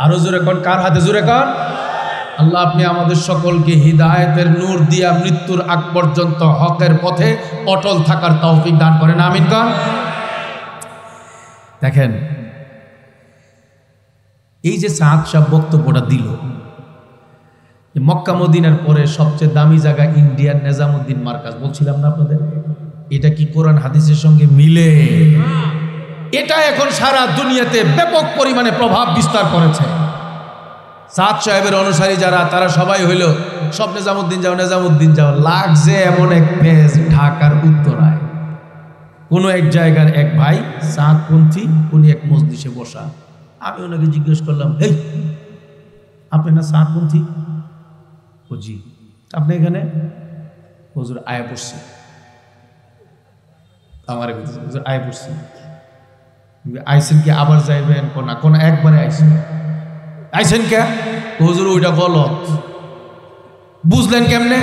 আরো জোরে কর, কার হাতে? জোরে কর। আল্লাহ আপনি আমাদের সকলকে হিদায়াতের নূর দিয়া মৃত্যুর আগ পর্যন্ত হকের পথে অটল থাকার তৌফিক দান করেন, আমিন কর। দেখেন, এই যে সাদ সাহেব বক্তব্যটা দিল, মক্কা মদিনার পরে সবচেয়ে দামি জায়গা ইন্ডিয়ার নিজামুদ্দিন মার্কাজ, বলছিলাম না আপনাদের? এটা কি কোরআন হাদিসের সঙ্গে মিলে? এটা এখন সারা দুনিয়াতে ব্যাপক পরিমাণে প্রভাব বিস্তার করেছে। সাদ সাহেবের অনুসারী যারা, তারা সবাই হইল সব নিজামুদ্দিন যাও লাগছে এমন এক পেজ ঢাকার উত্তরায়। কোনো এক জায়গার এক ভাই সাদপন্থী, উনি এক মজলিসে বসা। আমি ওনাকে জিজ্ঞেস করলাম, এই আপনি না সাদপন্থী? ও জি। আপনি এখানে? হুজুর আয়া পড়ছি। আমার হুজুর আয়া পড়ছি। আইসেন কি আবার যাইবেন? কোন একবারে আইসেন কে? হুজুর ওইটা গলত। বুঝলেন কেমনে?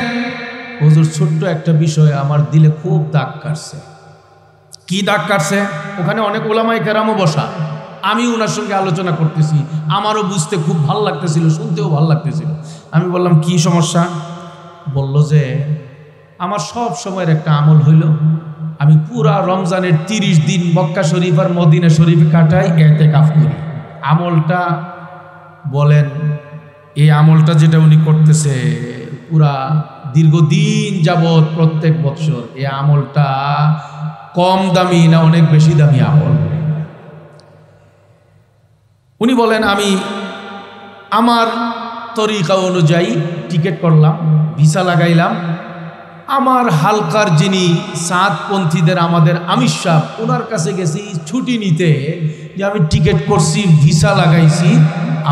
হুজুর ছোট্ট একটা বিষয় আমার দিলে খুব দাগ কাটছে। কি দাগ কাটছে? ওখানে অনেক ওলামায়ে কেরামও বসা, আমি ওনার সঙ্গে আলোচনা করতেছি, আমারও বুঝতে খুব ভালো লাগতেছিল, শুনতেও ভালো লাগতেছিল। আমি বললাম কি সমস্যা? বলল যে আমার সব সময়ের একটা আমল হইল, আমি পুরা রমজানের 30 দিন মক্কা শরীফ আর মদিনা শরীফ কাটাই, ইতিকাফ করি। আমলটা বলেন, এই আমলটা যেটা উনি করতেছে পুরা দীর্ঘদিন যাবৎ প্রত্যেক বছর, এই আমলটা কম দামি না অনেক বেশি দামি আমল? উনি বলেন আমি আমার তরিকা অনুযায়ী টিকিট করলাম, ভিসা লাগাইলাম। আমার হালকার যিনি সাদপন্থীদের আমাদের আমির সাহেব, ওনার কাছে গেছি ছুটি নিতে, যে আমি টিকিট করছি, ভিসা লাগাইছি,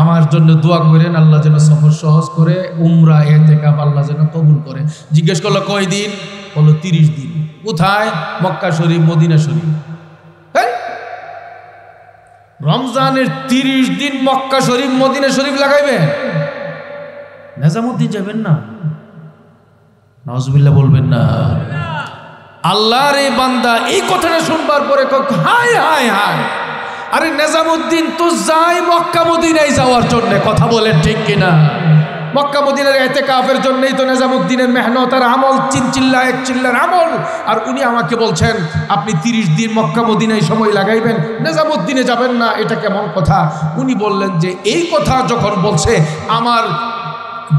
আমার জন্য দোয়া করেন, আল্লাহ যেন সফর সহজ করে, উমরা ইতিকাফ আল্লাহ যেন কবুল করে। জিজ্ঞেস করলো কয়দিন? বললো 30 দিন। কোথায়? মক্কা শরীফ মদিনা শরীফ। রমজানের 30 দিন মক্কা শরীফ মদিনা শরীফ লাগাইবেন? নিজামুদ্দিন যাবেন না? নাউজুবিল্লাহ বলবেন না। আল্লাহর এই বান্দা এই কথাটা শুনবার পরে হায় হায় হায়, আরে নিজামুদ্দিন তো যায় মক্কা মদিনায় যাওয়ার জন্য, কথা বলেন ঠিক কিনা? মক্কা মদিনার ইতিকাফের জন্যই তো নিজামুদ্দিনের মেহনত আর আমল, এক চিল্লার আমল। আর উনি আমাকে বলছেন আপনি 30 দিন মক্কা মদিনায় সময় লাগাইবেন, নিজামুদ্দিনে যাবেন না, এটা কেমন কথা? উনি বললেন যে এই কথা যখন বলছে আমার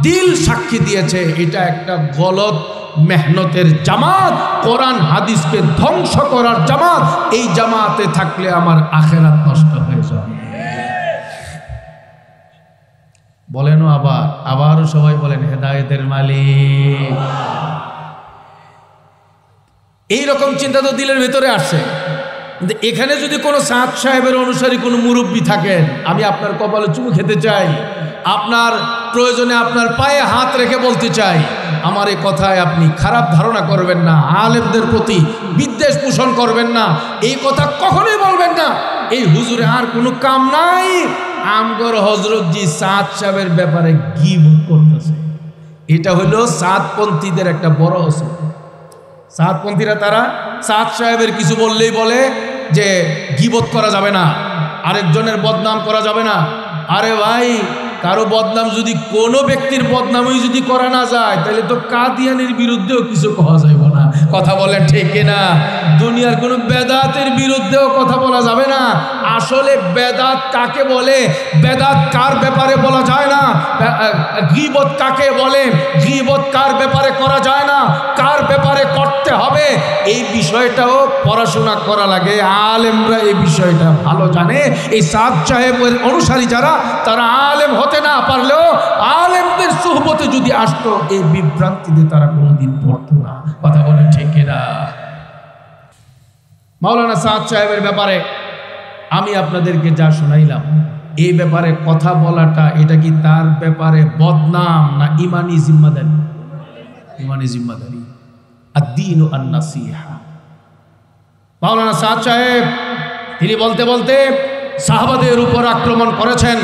দিল সাক্ষী দিয়েছে এটা একটা গলত মেহনতের জামাত, কোরআন হাদিসকে ধ্বংস করার জামাত। এই জামাতে থাকলে আমার আখিরাত নষ্ট হয়ে যাবে। বলেন আবারও সবাই বলেন হেদায়েতের মালিক। এইরকম চিন্তা তো দিলের ভেতরে আসছে। কিন্তু এখানে যদি কোনো সাদ সাহেবের অনুসারী কোনো মুরব্বী থাকেন, আমি আপনার কপালে চুমু খেতে চাই, আপনার প্রয়োজনে আপনার পায়ে হাত রেখে বলতে চাই, আমার এই কথায় আপনি খারাপ ধারণা করবেন না, আলেমদের প্রতি বিদ্বেষ পোষণ করবেন না, এই কথা কখনোই বলবেন না। এই হুজুরে আর কোনো কাম নাই, আমগর হযরতজি সাদ সাহেবের ব্যাপারে গীবত করতেছে। এটা হলো সাদপন্থীদের একটা বড় অসুখ। সাদপন্থীরা তারা সাদ সাহেবের কিছু বললেই বলে যে গীবত করা যাবে না, আরেকজনের বদনাম করা যাবে না। আরে ভাই, কারো বদনাম যদি কোনো ব্যক্তির বদনামই যদি করা না যায়, তাহলে তো কাদিয়ানির বিরুদ্ধেও কিছু কওয়া যাবে না, কথা বলেন ঠিক কিনা? দুনিয়ার কোনো বেদাতের বিরুদ্ধেও কথা বলা যাবে না। আসলে বেদাত কাকে বলে, বেদাত কার ব্যাপারে বলা যায় না, গীবত কাকে বলে, গীবত কার ব্যাপারে করা যায় না, কার ব্যাপারে করতে হবে, এই বিষয়টাও পড়াশোনা করা লাগে। আলেমরা এই বিষয়টা ভালো জানে। এই সাদ সাহেবের অনুসারী যারা, তারা আলেম হতে না পারলেও আলেমদের সুহবতে যদি আসতো, এই বিভ্রান্তিতে তারা কোনোদিন পড়তো না, কথা বলে ঠিক না? মাওলানা সাদ সাহেবের ব্যাপারে আমি আপনাদেরকে যা শোনাইলাম, এই ব্যাপারে কথা বলাটা এটা কি তার ব্যাপারে বদনাম না ইমানি জিম্মাদারি? ইমানি জিম্মাদারি। আদ-দীনু আন-নাসিহা। মাওলানা সাদ সাহেব তিনি বলতে বলতে সাহাবাদের উপর আক্রমণ করেছেন।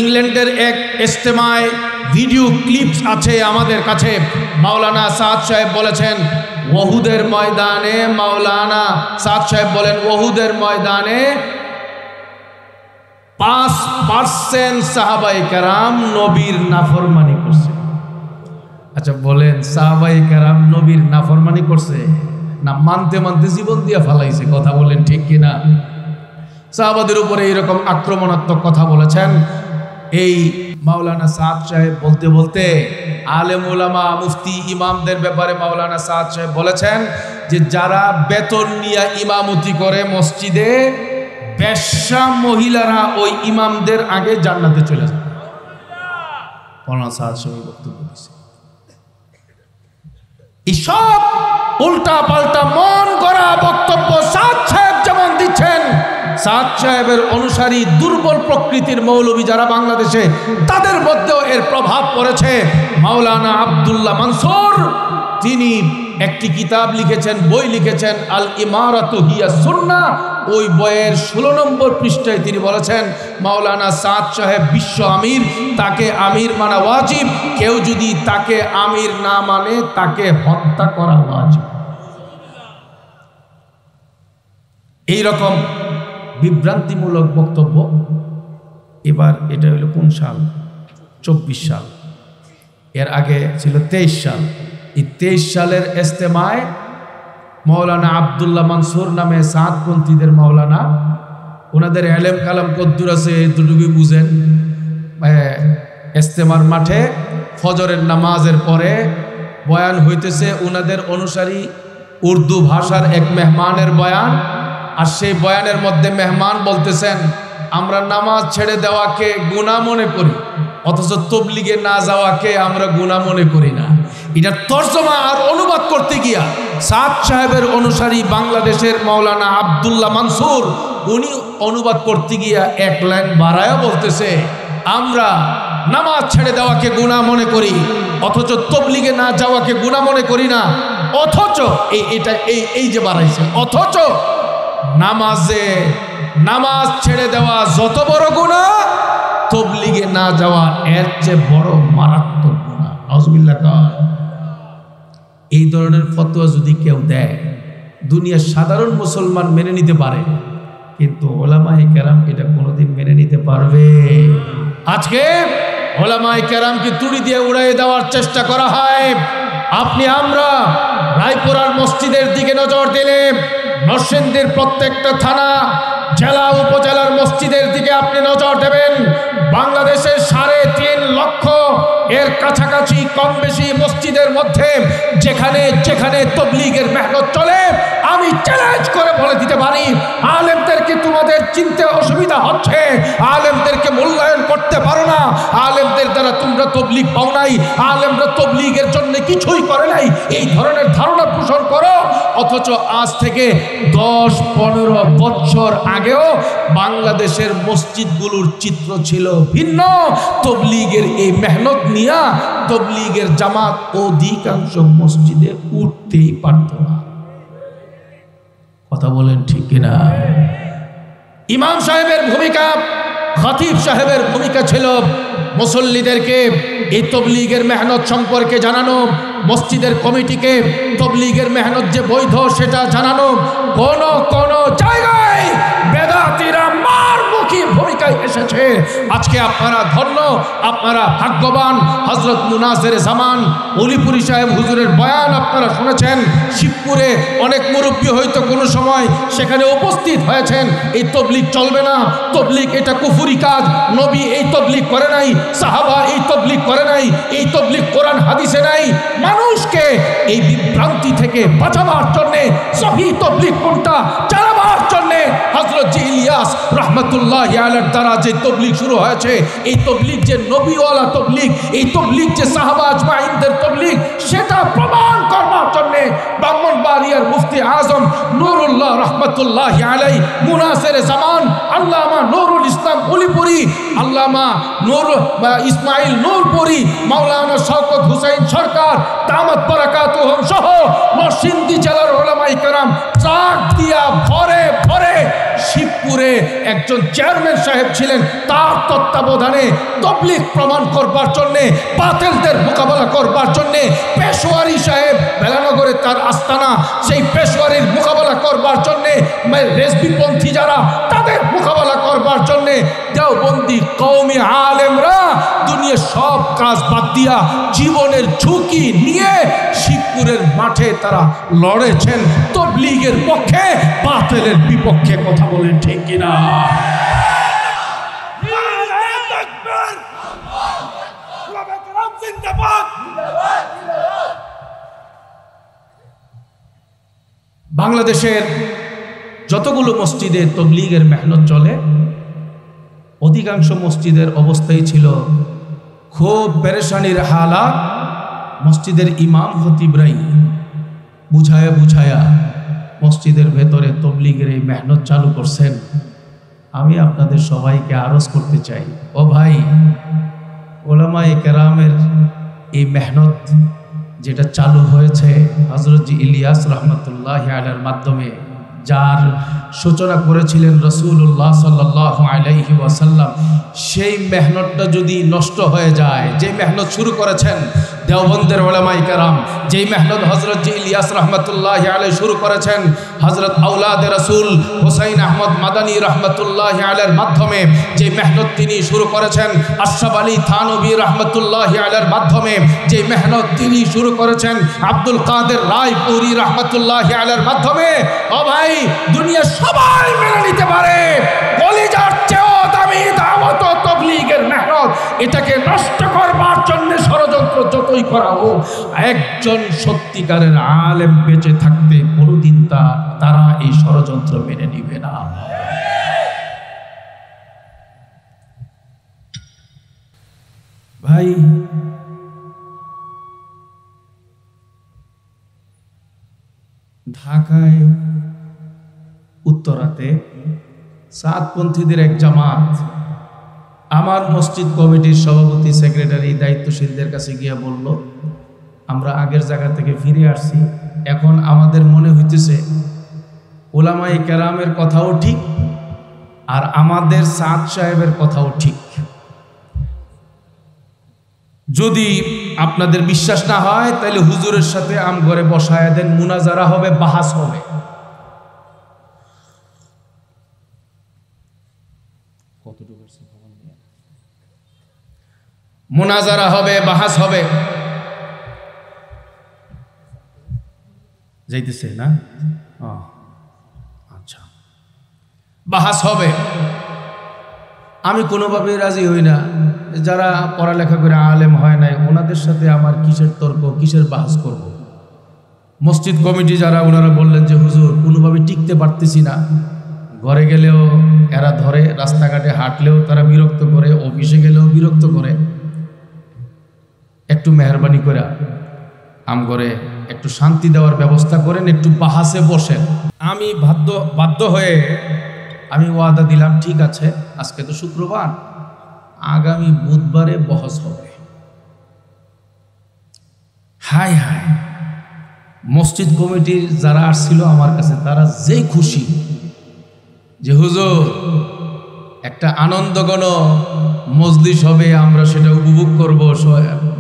ইংল্যান্ডের এক ইজতেমায় ভিডিও ক্লিপস আছে আমাদের কাছে। মাওলানা সাদ সাহেব বলেছেন, ওহুদের ময়দানে মাওলানা সাদ সাহেব বলেন ওহুদের ময়দানে 5% সাহাবায়ে কেরাম নবীর নাফরমানি করছে। আচ্ছা বলেন, সাহাবায়ে কেরাম নবীর নাফরমানি করছে না মানতে মানতে জীবন দিয়ে ফালাইছে? কথা বলেন ঠিক কিনা? সাহাবাদের উপরে এইরকম আক্রমণাত্মক কথা বলেছেন এই মাওলানা সাদ সাহেব। বলতে বলতে আলেম উলামা মুফতি ইমামদের ব্যাপারে মাওলানা সাদ সাহেব বলেছেন যে যারা বেতন নিয়ে ইমামতি করে মসজিদে, বেশ্যা মহিলারা ওই ইমামদের আগে জান্নাতে চলে যায়। মাওলানা সাদ সাহেব বক্তব্য দিয়েছে। এইসব উল্টা পাল্টা মন গড়া বক্তব্য সাদ সাহেব যেমন দিচ্ছেন, সাদ সাহেবের অনুসারী দুর্বল প্রকৃতির মৌলবী যারা বাংলাদেশে, তাদের মধ্যেও এর প্রভাব পড়েছে। মাওলানা আব্দুল্লাহ মানসুর তিনি একটি কিতাব লিখেছেন, বই লিখেছেন, আল ইমারাতু হিয়া সুন্নাহ। ওই বইয়ের 16 নম্বর পৃষ্ঠায় তিনি বলেছেন মাওলানা সাদ সাহেব বিশ্ব আমির, তাকে আমির মানা ওয়াজিব, কেউ যদি তাকে আমির না মানে তাকে হত্যা করা ওয়াজিব। এইরকম বিভ্রান্তিমূলক বক্তব্য। এবার এটা হলো কোন সাল? 24 সাল। এর আগে ছিল 23 সাল। এই 23 সালের ইজতেমায় মাওলানা আব্দুল্লাহ মানসুর নামে সাদপন্থীদের মাওলানা, ওনাদের এলেম কালাম কদ্দুর আছে এতটুকুই বুঝেন। ইজতেমার মাঠে ফজরের নামাজের পরে বয়ান হইতেছে, ওনাদের অনুসারী উর্দু ভাষার এক মেহমানের বয়ান। আর সেই বয়ানের মধ্যে মেহমান বলতেছেন আমরা নামাজ ছেড়ে দেওয়াকে গুনাহ মনে করি, অথচ তবলিগে না যাওয়াকে আমরা গুনাহ মনে করি না। এটা তর্জমা আর অনুবাদ করতে গিয়া সাদ সাহেবের অনুসারী বাংলাদেশের মাওলানা আব্দুল্লাহ মানসুর, উনি অনুবাদ করতে গিয়া এক লাইন বাড়ায়া বলতেছে আমরা নামাজ ছেড়ে দেওয়াকে গুনাহ মনে করি, অথচ তবলিগে না যাওয়াকে গুনাহ মনে করি না। অথচ এই যে বাড়াইছে, অথচ নামাজ ছেড়ে দেওয়া যত বড় গুনাহ, তবলিগে না যাওয়া এর চেয়ে বড় মারাত্মক গুনাহ। আউযুবিল্লাহ। এই ধরনের ফতোয়া যদি কেউ দেয়, দুনিয়ার সাধারণ মুসলমান মেনে নিতে পারে, কিন্তু ওলামায়ে কেরাম এটা কোনোদিন মেনে নিতে পারবে? আজকে ওলামায়ে কেরামকে তুড়ি দিয়ে উড়িয়ে দেওয়ার চেষ্টা করা হয়। আপনি আমরা রায়পুরার মসজিদের দিকে নজর দিলে, নরসিংদীর প্রত্যেকটা থানা, জেলা উপজেলার মসজিদের দিকে আপনি নজর দেবেন, বাংলাদেশের 3.5 লক্ষ এর কাছাকাছি কম বেশি মসজিদের মধ্যে যেখানে যেখানে তবলিগের মেহনত চলে, আমি চ্যালেঞ্জ করে বলে দিতে পারি আলেমদেরকে তোমাদের চিনতে অসুবিধা হচ্ছে, আলেমদেরকে মূল্যায়ন করতে পারো না, আলেমদের দ্বারা তোমরা তবলিগ পাও নাই, আলেমরা তবলিগের জন্য কিছুই করে নাই, এই ধরনের ধারণা পোষণ করো। অথচ আজ থেকে 10-15 বছর আগেও বাংলাদেশের মসজিদগুলোর চিত্র ছিল ভিন্ন। তবলিগের এই মেহনত নিয়া তবলিগের জামাত অধিকাংশ মসজিদে উঠতেই পারত না। কথা বলেন ঠিক কিনা? ইমাম সাহেবের ভূমিকা, খতিব সাহেবের ভূমিকা ছিল মুসল্লিদেরকে এই তবলিগের মেহনত সম্পর্কে জানানো, মসজিদের কমিটিকে তবলিগের মেহনত যে বৈধ সেটা জানানো। কোন কোন জায়গায় বেদাতীরা মারমুখী ভূমিকায় এসেছে। আজকে আপনারা ধন্য, আপনারা ভাগ্যবান। হযরত মুনাসির জামান উলিপুরি সাহেব হুজুরের বয়ান আপনারা শুনেছেন। শিবপুরে অনেক মুরব্বী হয়তো কোনো সময় সেখানে উপস্থিত হয়েছেন। এই তবলিগ চলবে না, তবলিগ এটা কুফরি কাজ, নবী এই তবলিগ করে নাই, সাহাবা এই তবলিগ করে নাই, এই তবলিগ কোরআন হাদিসে নাই। মানুষকে এই বিভ্রান্তি থেকে বাঁচাবার জন্যে, সহি তবলিগ কোনটা জানাবার জন্যে হযরত জি ইলিয়াস রহমতুল্লাহি আলাইহির দ্বারা যে তবলিগ শুরু হয়েছে, এই তবলিগ যে নবীওয়ালা তবলিগ, এই তবলিগ যে সাহাবা আজমাইনদের তবলিগ, সেটা প্রমাণ করবার জন্যে ব্রাহ্মণবাড়িয়ার মুফতি আজম নুরুল্লাহ রহমতুল্লাহি আলাইহি, মুনাসির জামান আল্লামা নুরুল ইসলাম উলিপুরি, আল্লামা নূর ইসমাইল নূরপুরি, মাওলানা শওকত হুসাইন সরকার দামাত বারাকাতুহুম সহ নরসিংদী জেলার উলামায়ে কেরাম ট্রাক দিয়া ভরে ভরে শিবপুরে একজন চেয়ারম্যান সাহেব ছিলেন, তার তত্ত্বাবধানে তবলিগ প্রমাণ করবার জন্যে, বাতিলদের মোকাবেলা করবার জন্যে পেশোয়ারি সাহেব বেলানগরে তার আস্তানা, সেই পেশোয়ারির মোকাবেলা করবার জন্যে রেজবিপন্থী যারা, তাদের মোকাবেলা করবার জন্যে দেওবন্দি কওমি আলেমরা দুনিয়ার সব কাজ বাদ দিয়া জীবনের ঝুঁকি নিয়ে শিবপুরের মাঠে তারা লড়েছেন তবলিগের পক্ষে, বাতিলের বিপক্ষে। কথা বলেন ঠিক কিনা? বাংলাদেশের যতগুলো মসজিদে তবলিগের মেহনত চলে, অধিকাংশ মসজিদের অবস্থাই ছিল খুব পেরেশানির হালাত। মসজিদের ইমাম খতিবরাই বুঝায়া বুঝায়া মসজিদের ভেতরে তবলিগের এই মেহনত চালু করছেন। আমি আপনাদের সবাইকে আরজ করতে চাই, ও ভাই, ওলামায়ে কেরামের এই মেহনত যেটা চালু হয়েছে হযরত ইলিয়াস রহমতুল্লাহ আলাইহির মাধ্যমে, যার সূচনা করেছিলেন রাসূলুল্লাহ সাল্লাল্লাহু আলাইহি ওয়াসাল্লাম, সেই মেহনতটা যদি নষ্ট হয়ে যায়, যে মেহনত শুরু করেছেন দেওবন্দের উলামায়ে কেরাম, যেই মেহনত হযরত ইলিয়াস রহমতুল্লাহ আলাইহি শুরু করেছেন হযরত আওলাদে রাসূল হুসাইন আহমদ মাদানী রহমতুল্লাহ আলাইহির মাধ্যমে, যে মেহনত তিনি শুরু করেছেন আশরাফ আলী থানভী রহমতুল্লাহ আলাইহির মাধ্যমে, যে মেহনত তিনি শুরু করেছেন আব্দুল কাদের রায়পুরি রহমতুল্লাহ আলাইহির মাধ্যমে, ও ভাই, দুনিয়া সবাই মেনে নিতে পারে কলিজার চেয়েও দামি দাওয়াত ও তবলিগের মেহনত। এটাকে নষ্ট করবার জন্য ষড়যন্ত্র যতই করা হোক, একজন সত্যিকারের আলেম বেঁচে থাকতে কোনোদিন তারা এই ষড়যন্ত্র মেনে নিবে না। ভাই, ঢাকায় উত্তরাতে সাতপন্থীদের এক জামাত আমার মসজিদ কমিটির সভাপতি, সেক্রেটারি, দায়িত্বশীলদের কাছে গিয়ে বলল, আমরা আগের জায়গা থেকে ফিরে আসছি, এখন আমাদের মনে হইতেছে ওলামায়ে কেরামের কথাও ঠিক আর আমাদের সাদ সাহেবের কথাও ঠিক। যদি আপনাদের বিশ্বাস না হয় তাহলে হুজুরের সাথে আমঘরে বসায়া দেন, মুনাজারা হবে, বাহাস হবে। মুনাজারা হবে, বাহাস হবে। যাইতেছে না? আচ্ছা, বাহাস হবে। আমি কোনোভাবেই রাজি হই না। যারা পড়ালেখা করে আলেম হয় নাই, ওনাদের সাথে আমার কিসের তর্ক, কিসের বাহাস করব? মসজিদ কমিটি যারা, ওনারা বললেন যে হুজুর কোনোভাবে টিকতে পারতেছি না, ঘরে গেলেও এরা ধরে, রাস্তাঘাটে হাঁটলেও তারা বিরক্ত করে, অফিসে গেলেও বিরক্ত করে, একটু মেহরবানি করে আমগরে একটু শান্তি দেওয়ার ব্যবস্থা করেন, একটু বাহাসে বসেন। আমি বাধ্য হয়ে আমি ওয়াদা দিলাম, ঠিক আছে, আজকে তো শুক্রবার, আগামী বুধবারে বহস হবে। হায় হায়, মসজিদ কমিটির যারা আসছিল আমার কাছে, তারা যেই খুশি যে হুজুর একটা আনন্দঘন মজলিস হবে, আমরা সেটা উপভোগ করব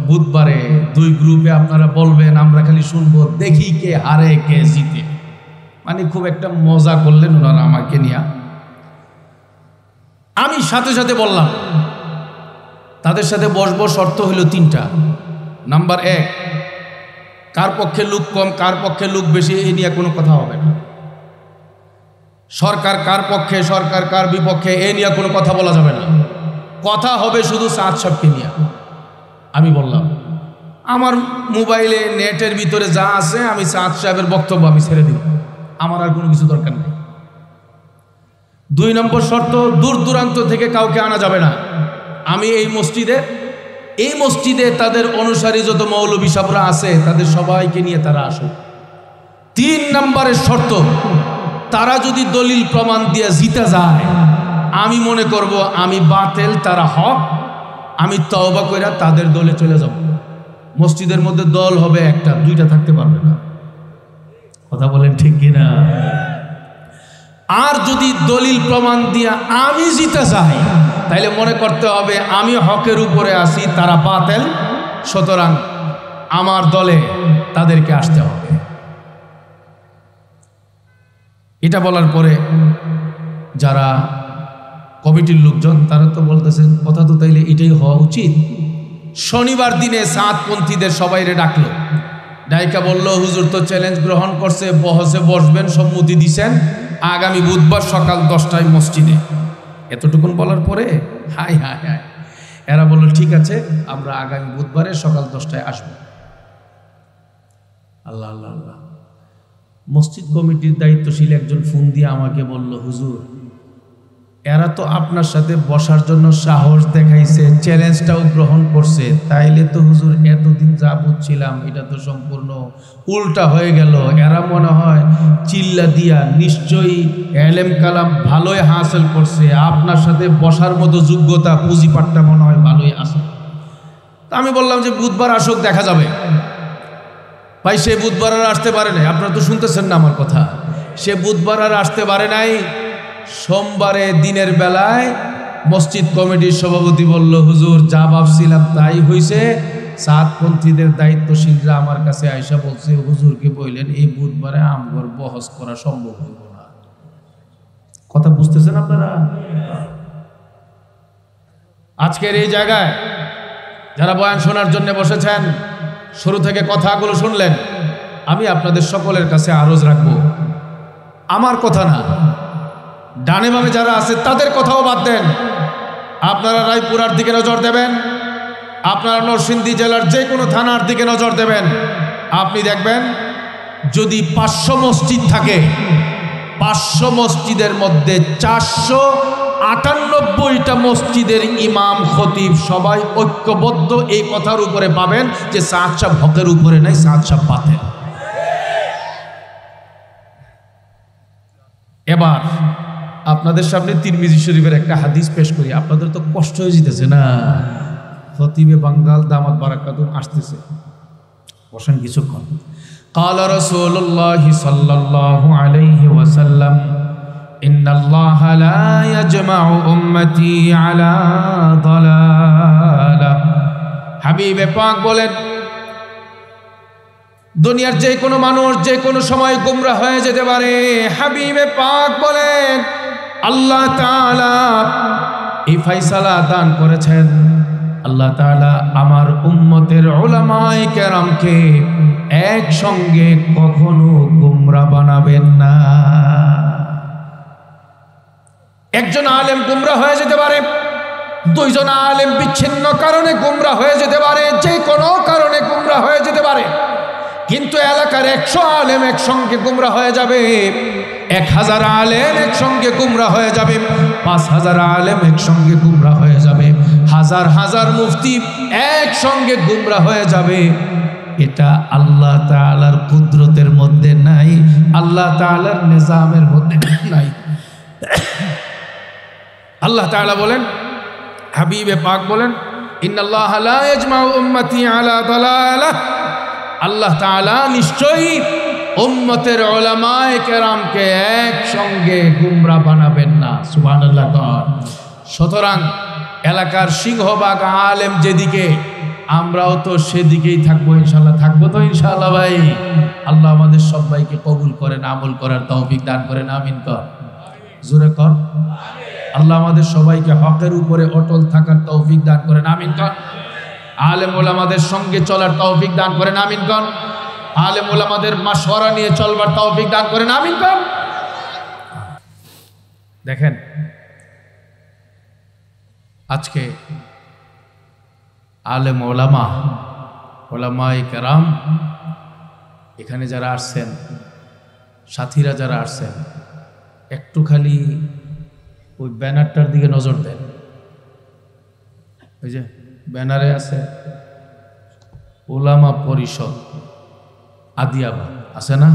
বুধবারে। 2 গ্রুপে আপনারা বলবেন, আমরা খালি শুনবো, দেখি কে হারে কে জিতে। মানে খুব একটা মজা করলেন ওনারা আমাকে নিয়ে। আমি সাথে সাথে বললাম তাদের সাথে বসবো, শর্ত হইল 3টা। নাম্বার 1, কার পক্ষে লোক কম, কার পক্ষে লোক বেশি, এই নিয়ে কোনো কথা হবে না। সরকার কার পক্ষে, সরকার কার বিপক্ষে, এই নিয়ে কোনো কথা বলা যাবে না। কথা হবে শুধু সাদ সাহেবকে নিয়ে। আমি বললাম, আমার মোবাইলে নেটের ভিতরে যা আছে আমি সাদ সাহেবের বক্তব্য আমি ছেড়ে দিব, আমার আর কোনো কিছু দরকার নেই। 2 নম্বর শর্ত, দূর দূরান্ত থেকে কাউকে আনা যাবে না। আমি এই মসজিদে তাদের অনুসারী যত মৌলবী সাহেবরা আছে তাদের সবাইকে নিয়ে তারা আসুক। 3 নম্বরের শর্ত, তারা যদি দলিল প্রমাণ দিয়ে জিতে যায়, আমি মনে করব আমি বাতিল, তারা হক, আমি তওবা কইরা তাদের দলে চলে যাব। মসজিদের মধ্যে দল হবে 1টা, 2টা থাকতে পারবে না। কথা বলেন ঠিক কিনা? আর যদি দলিল প্রমাণ দিয়া আমি জিতে যাই, তাইলে মনে করতে হবে আমি হকের উপরে আছি, তারা বাতিল, সুতরাং আমার দলে তাদেরকে আসতে হবে। এটা বলার পরে যারা কমিটির লোকজন তারা তো বলতেছেন কথা তো তাইলে এটাই হওয়া উচিত। শনিবার দিনে সাতপন্থীদের সবাইরে ডাকলো, ডাইকা বলল হুজুর তো চ্যালেঞ্জ গ্রহণ করছে, বহসে বসবেন, সম্মতি দিছেন, আগামী বুধবার সকাল 10টায় মসজিদে। এতটুকুন বলার পরে হাই হাই হাই, এরা বলল ঠিক আছে, আমরা আগামী বুধবারে সকাল 10টায় আসব। আল্লাহ আল্লাহ আল্লাহ। মসজিদ কমিটির দায়িত্বশীল একজন ফোন দিয়ে আমাকে বলল, হুজুর এরা তো আপনার সাথে বসার জন্য সাহস দেখাইছে, চ্যালেঞ্জটাও গ্রহণ করছে, তাইলে তো হুজুর এতদিন যা বুঝছিলাম এটা তো সম্পূর্ণ উল্টা হয়ে গেল। এরা মনে হয় চিল্লা দিয়া নিশ্চয়ই এলেম কালাম ভালোই হাসিল করছে, আপনার সাথে বসার মতো যোগ্যতা পুঁজিপাটটা মনে হয় ভালোই আছে। তা আমি বললাম যে বুধবার আসুক, দেখা যাবে। ভাই সে বুধবার আর আসতে পারে নাই, আপনারা তো শুনতেছেন না আমার কথা। সে বুধবার আর আসতে পারে নাই। সোমবারে দিনের বেলায় মসজিদ কমিটির সভাপতি বলল, হুজুর যা ভাবছিলাম তাই হয়েছে, সাতপন্থীদের দায়িত্বশীলরা আমার কাছে আইসা বলছে হুজুরকে বললেন এই বুধবারে আমগর বহস করা সম্ভব হইব না। কথা বুঝতেছেন আপনারা? আজকের এই জায়গায় যারা বয়ান শোনার জন্য বসেছেন, শুরু থেকে কথাগুলো শুনলেন, আমি আপনাদের সকলের কাছে আরজ রাখবো, আমার কথা না, ডানে বামে যারা আছে তাদের কথাও বাদ দেন। আপনারা রায়পুরার দিকে নজর দেবেন, আপনারা নরসিংদী জেলার যে কোনো থানার দিকে নজর দেবেন। আপনি দেখবেন যদি 500 মসজিদ থাকে, 500 মসজিদের মধ্যে 498টা মসজিদের ইমাম খতিব সবাই ঐক্যবদ্ধ এই কথার উপরে পাবেন যে সাদ সাহেব হকের উপরে নাই, সাদ সাহেব বাতিল। এবার আপনাদের সামনে তিরমিজি শরীফের একটা হাদিস পেশ করি। আপনাদের তো কষ্ট হয়ে যেতেছে না, খতিবে বাঙ্গাল দামাত বারাকাতুম আসতেছে, বসেন কিছুক্ষণ। قال رسول الله صلى الله عليه وسلم إن الله لا يجمع أمتي على ضلالة। হাবিবে পাক বলেন দুনিয়ার যে কোনো মানুষ যে কোনো সময় গোমরাহ হয়ে যেতে পারে। হাবিবে পাক বলেন আল্লাহ তাআলা এই ফয়সালা দান করেছেন, আল্লাহ তাআলা আমার উম্মতের উলামায়ে কেরামকে একসঙ্গে কখনো গোমরাহ বানাবেন না। একজন আলেম গোমরাহ হয়ে যেতে পারে, দুইজন আলেম বিচ্ছিন্ন কারণে গোমরাহ হয়ে যেতে পারে, যে কোনো কারণে গোমরাহ হয়ে যেতে পারে, কিন্তু এলাকার 100 আলেম একসঙ্গে গোমরাহ হয়ে যাবে, 1000 আলেম একসঙ্গে গোমরাহ হয়ে যাবে, 5000 আলেম একসঙ্গে গোমরাহ হয়ে যাবে, হাজার হাজার মুফতি একসঙ্গে গোমরাহ হয়ে যাবে। এটা আল্লাহ তাআলার কুদরতের মধ্যে নাই, আল্লাহ তাআলার নিজামের মধ্যে নাই। আল্লাহ তাআলা বলেন, হাবিবে পাক বলেন ইন্নাল্লাহা লা ইয়াজমাউ উম্মতি আলা দালালাহ। আল্লাহ তাআলা নিশ্চয়ই উম্মতের উলামায়ে কেরামকে একসঙ্গে গোমরাহ বানাবেন না। সুবহানাল্লাহ। সুতরাং এলাকার সিংহভাগ আলেম যেদিকে, আমরাও তো সেদিকেই থাকবো ইনশাআল্লাহ। থাকবো তো ইনশাআল্লাহ ভাই। আল্লাহ আমাদের সবাইকে কবুল করেন, আমল করার তৌফিক দান করেন। আমিন কর, জোরে কর। আল্লাহ আমাদের সবাইকে হকের উপরে অটল থাকার তৌফিক দান করেন। আমিন কর। আলেম ওলামাদের সঙ্গে চলার তৌফিক দান করেন। আমিন কর। আলেম ওলামাদের মাশওয়ারা নিয়ে চলবার তৌফিক দান করেন। আমিন কর। দেখেন আজকে আলেম ওলামা, ওলামায়ে কেরাম এখানে যারা আসছেন, সাথীরা যারা আসছেন, একটু খালি ওই ব্যানারটার দিকে নজর দেন। ওই যে ব্যানারে আছে ওলামা পরিষদ আদিয়াবাদ, আছে না?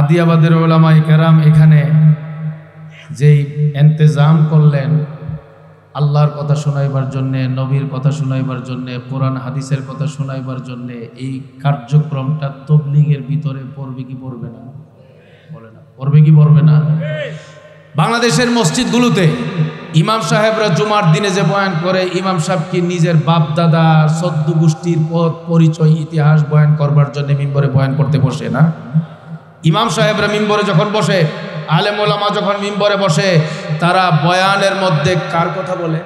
আদিয়াবাদের ওলামায়ে কেরাম এখানে যেই ইন্তজাম করলেন আল্লাহর কথা শোনাইবার জন্যে, নবীর কথা শোনাইবার জন্যে, কোরআন হাদিসের কথা শোনাইবার জন্যে, এই কার্যক্রমটা তবলিগের ভিতরে পড়বে কি পড়বে না? বলে না। পড়বে কি পড়বে না? বাংলাদেশের মসজিদগুলোতে ইমাম সাহেবরা জুমার দিনে যে বয়ান করে, ইমাম সাহেব কি নিজের বাপ দাদা সদ্য গোষ্ঠীর পথ পরিচয় ইতিহাস বয়ান করবার জন্য মিম্বরে বয়ান করতে বসে না? ইমাম সাহেবরা মিম্বরে যখন বসে, আলেম ওলামা যখন মিম্বরে বসে, তারা বয়ানের মধ্যে কার কথা বলে?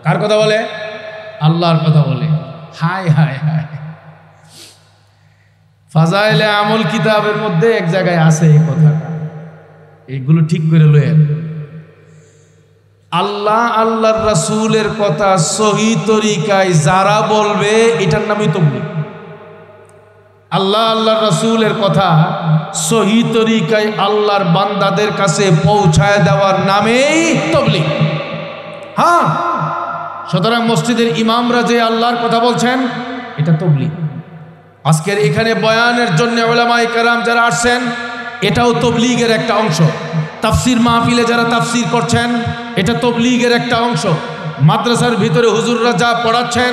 কার কথা বলে? আল্লাহর কথা বলে। হায় হায় হায়, ফাজাইলে আমল কিতাবের মধ্যে এক জায়গায় আছে এই কথাটা, এইগুলো ঠিক করে লয়েন। আল্লাহ আল্লাহর রাসূলের কথা সহি তরিকায় যারা বলবে, এটার নামই তাবলীগ। আল্লাহ আল্লাহর রাসূলের কথা সহি তরিকায় আল্লাহর বান্দাদের কাছে পৌঁছায় দেওয়ার নামেই তাবলীগ। হ্যাঁ, সুতরাং মসজিদের ইমামরা যে আল্লাহর কথা বলছেন, এটা তাবলীগ। আজকের এখানে বয়ানের জন্য উলামায়ে কেরাম যারা আসছেন, এটাও তাবলীগের একটা অংশ। তাফসির মাহফিলে যারা তাফসির করছেন, এটা তাবলীগের একটা অংশ। মাদ্রাসার ভিতরে হুজুররা যা পড়াচ্ছেন,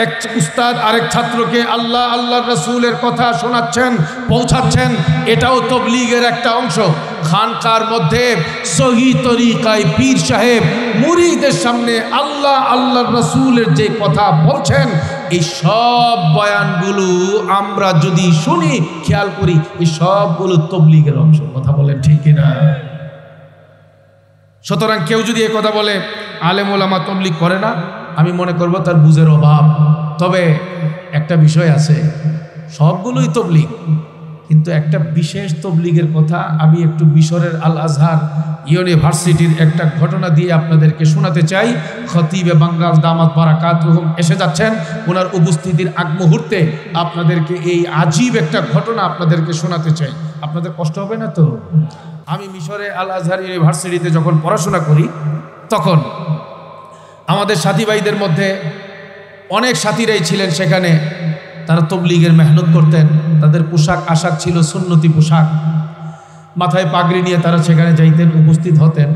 এক উস্তাদ আরেক ছাত্রকে আল্লাহ আল্লাহর রাসূলের কথা শোনাচ্ছেন, পৌঁছাচ্ছেন, এটাও তাবলীগের একটা অংশ। খানকার মধ্যে সহি তরিকায় পীর সাহেব মুরিদের সামনে আল্লাহ আল্লাহর রাসূলের যে কথা বলছেন, এই সব বয়ানগুলো আমরা যদি শুনি, খেয়াল করি, এই সবগুলো তাবলীগের অংশ। কথা বলেন ঠিক কিনা? সুতরাং কেউ যদি এই কথা বলে আলেম ওলামা তাবলীগ করে না, আমি মনে করব তার বুঝের অভাব। তবে একটা বিষয় আছে, সবগুলোই তাবলীগ, কিন্তু একটা বিশেষ তাবলীগের কথা আমি একটু মিশরের আল আজহার ইউনিভার্সিটির একটা ঘটনা দিয়ে আপনাদেরকে শোনাতে চাই। খতিবে বাঙ্গাল দামাত বারাকাতুহুম এসে যাচ্ছেন, ওনার উপস্থিতির আগ মুহূর্তে আপনাদেরকে এই আজীব একটা ঘটনা আপনাদেরকে শোনাতে চাই। আপনাদের কষ্ট হবে না তো? আমি মিশরে আল আজহার ইউনিভার্সিটিতে যখন পড়াশোনা করি, তখন আমাদের সাথী ভাইদের মধ্যে অনেক সাথীরাই ছিলেন সেখানে, তারা তাবলীগের মেহনত করতেন। তাদের পোশাক আশাক ছিল সুন্নতি পোশাক, মাথায় পাগড়ি নিয়ে তারা সেখানে যাইতেন, উপস্থিত হতেন।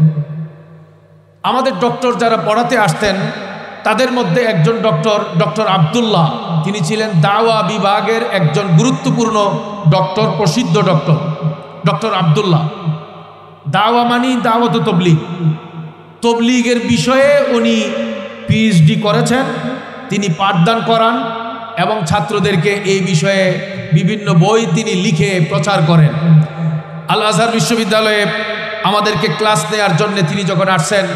আমাদের ডক্টর যারা পড়াতে আসতেন, তাদের মধ্যে একজন ডক্টর আব্দুল্লাহ, তিনি ছিলেন দাওয়া বিভাগের একজন গুরুত্বপূর্ণ ডক্টর, প্রসিদ্ধ ডক্টর আব্দুল্লাহ। দাওয়া মানি দাওয়াত তাবলীগ, তাবলীগের বিষয়ে উনি পিএইচডি করেছেন, তিনি পাঠদান করান এবং ছাত্রদেরকে এই বিষয়ে বিভিন্ন বই তিনি লিখে প্রচার করেন। আল আজহার বিশ্ববিদ্যালয়ে আমাদেরকে ক্লাস নেওয়ার জন্য তিনি যখন আসছেন,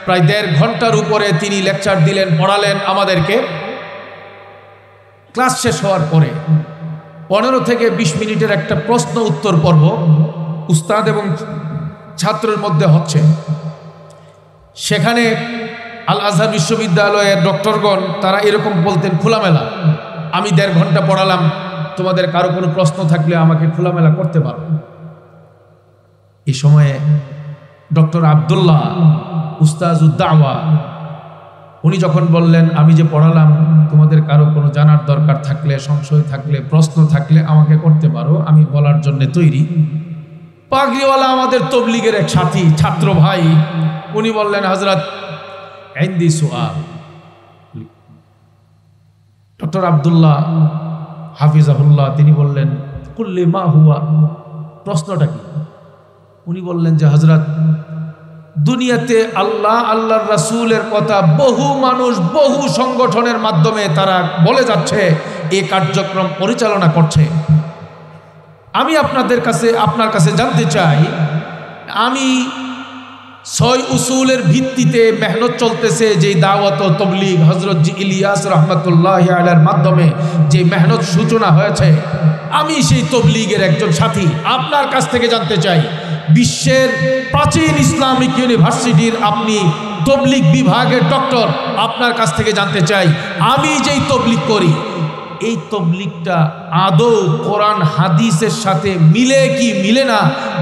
প্রায় 1.5 ঘন্টার উপরে তিনি লেকচার দিলেন, পড়ালেন আমাদেরকে। ক্লাস শেষ হওয়ার পরে 15 থেকে 20 মিনিটের একটা প্রশ্ন উত্তর পর্ব উস্তাদ এবং ছাত্রের মধ্যে হচ্ছে। সেখানে আল আজহার বিশ্ববিদ্যালয়ের ডক্টরগণ তারা এরকম বলতেন খোলামেলা, আমি 1.5 ঘন্টা পড়ালাম, তোমাদের কারো কোনো প্রশ্ন থাকলে আমাকে খোলামেলা করতে পারো। এই সময়ে ডক্টর আব্দুল্লাহ উস্তাজুদ্দাওয়া উনি যখন বললেন, আমি যে পড়ালাম, তোমাদের কারো কোনো জানার দরকার থাকলে, সংশয় থাকলে, প্রশ্ন থাকলে আমাকে করতে পারো, আমি বলার জন্য তৈরি। পাগড়িওয়ালা আমাদের তাবলীগের এক সাথী ছাত্র ভাই, উনি বললেন, হযরত ইনদি সুআল। ডক্টর আব্দুল্লাহ হাফিজাহুল্লাহ তিনি বললেন, কুল্লি মা হুয়া, প্রশ্নটা কি? উনি বললেন যে হযরত, দুনিয়াতে আল্লাহ আল্লাহর রাসূলের কথা বহু মানুষ বহু সংগঠনের মাধ্যমে তারা বলে যাচ্ছে, এই কার্যক্রম পরিচালনা করছে। আমি আপনার কাছে জানতে চাই, আমি 6 উসুলের ভিত্তিতে মেহনত চলতেছে যে দাওয়াত ও তাবলীগ, হযরত জি ইলিয়াস রাহমাতুল্লাহি আলাইহির মাধ্যমে যে মেহনত সূচনা হয়েছে, আমি সেই তাবলীগের একজন সাথী। আপনার কাছ থেকে জানতে চাই, বিশ্বের প্রাচীন ইসলামিক ইউনিভার্সিটির আপনি তাবলীগ বিভাগের ডক্টর, আপনার কাছ থেকে জানতে চাই, আমি যেই তাবলীগ করি, এই তাবলীগটা আদৌ কোরআন হাদিসের সাথে মিলে কি মিলে না?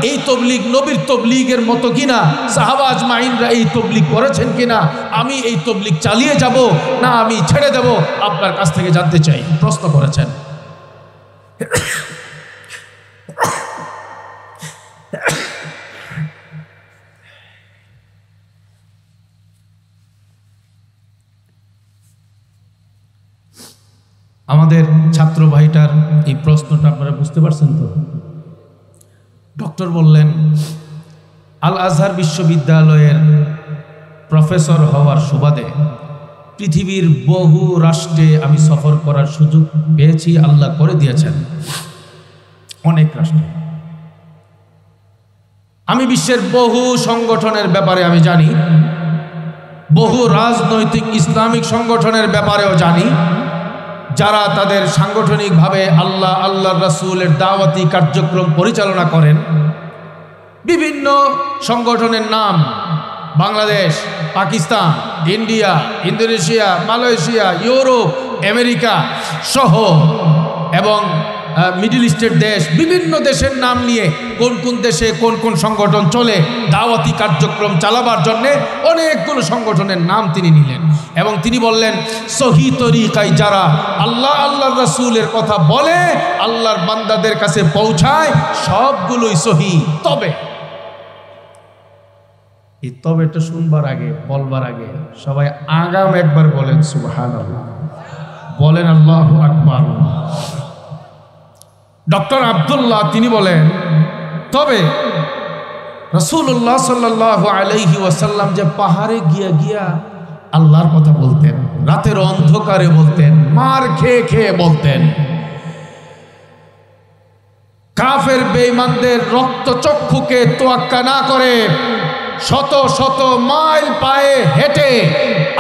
এই তাবলীগ নবীর তাবলীগের মতো কিনা? সাহাবা আজমাইনরা এই তাবলীগ করেছেন কিনা? আমি এই তাবলীগ চালিয়ে যাব না আমি ছেড়ে দেব? আপনার কাছ থেকে জানতে চাই। প্রশ্ন করেছেন। আমাদের ছাত্র ভাইটার এই প্রশ্নটা আপনারা বুঝতে পারছেন তো? ডক্টর বললেন, আল আজহার বিশ্ববিদ্যালয়ের প্রফেসর হওয়ার সুবাদে পৃথিবীর বহু রাষ্ট্রে আমি সফর করার সুযোগ পেয়েছি, আল্লাহ করে দিয়েছেন অনেক রাষ্ট্রে। আমি বিশ্বের বহু সংগঠনের ব্যাপারে আমি জানি, বহু রাজনৈতিক ইসলামিক সংগঠনের ব্যাপারেও জানি, যারা তাদের সাংগঠনিকভাবে আল্লাহর রাসূলের দাওয়াতি কার্যক্রম পরিচালনা করেন। বিভিন্ন সংগঠনের নাম Bangladesh, Pakistan, India, Indonesia, Malaysia, Europe, America সহ এবং মিডল ইস্টের দেশ, বিভিন্ন দেশের নাম নিয়ে কোন কোন দেশে কোন কোন সংগঠন চলে দাওয়াতি কার্যক্রম চালাবার জন্যে অনেকগুলো সংগঠনের নাম তিনি নিলেন এবং তিনি বললেন, সহি তরিকায় যারা আল্লাহর রাসূলের কথা বলে, আল্লাহর বান্দাদের কাছে পৌঁছায়, সবগুলোই সহি। তবে এই তবেটা শুনবার আগে, বলবার আগে সবাই আগাম একবার বলেন সুবহানাল্লাহ, বলেন আল্লাহু আকবার। ডক্টর আব্দুল্লাহ তিনি বলেন, তবে রাসূলুল্লাহ সাল্লাল্লাহু আলাইহি ওয়াসাল্লাম যে পাহাড়ে গিয়া গিয়া আল্লাহর কথা বলতেন, রাতের অন্ধকারে বলতেন, মার খেয়ে খেয়ে বলতেন, কাফের বেঈমানদের রক্তচক্ষুকে তোয়াক্কা না করে শত শত মাইল পায়ে হেঁটে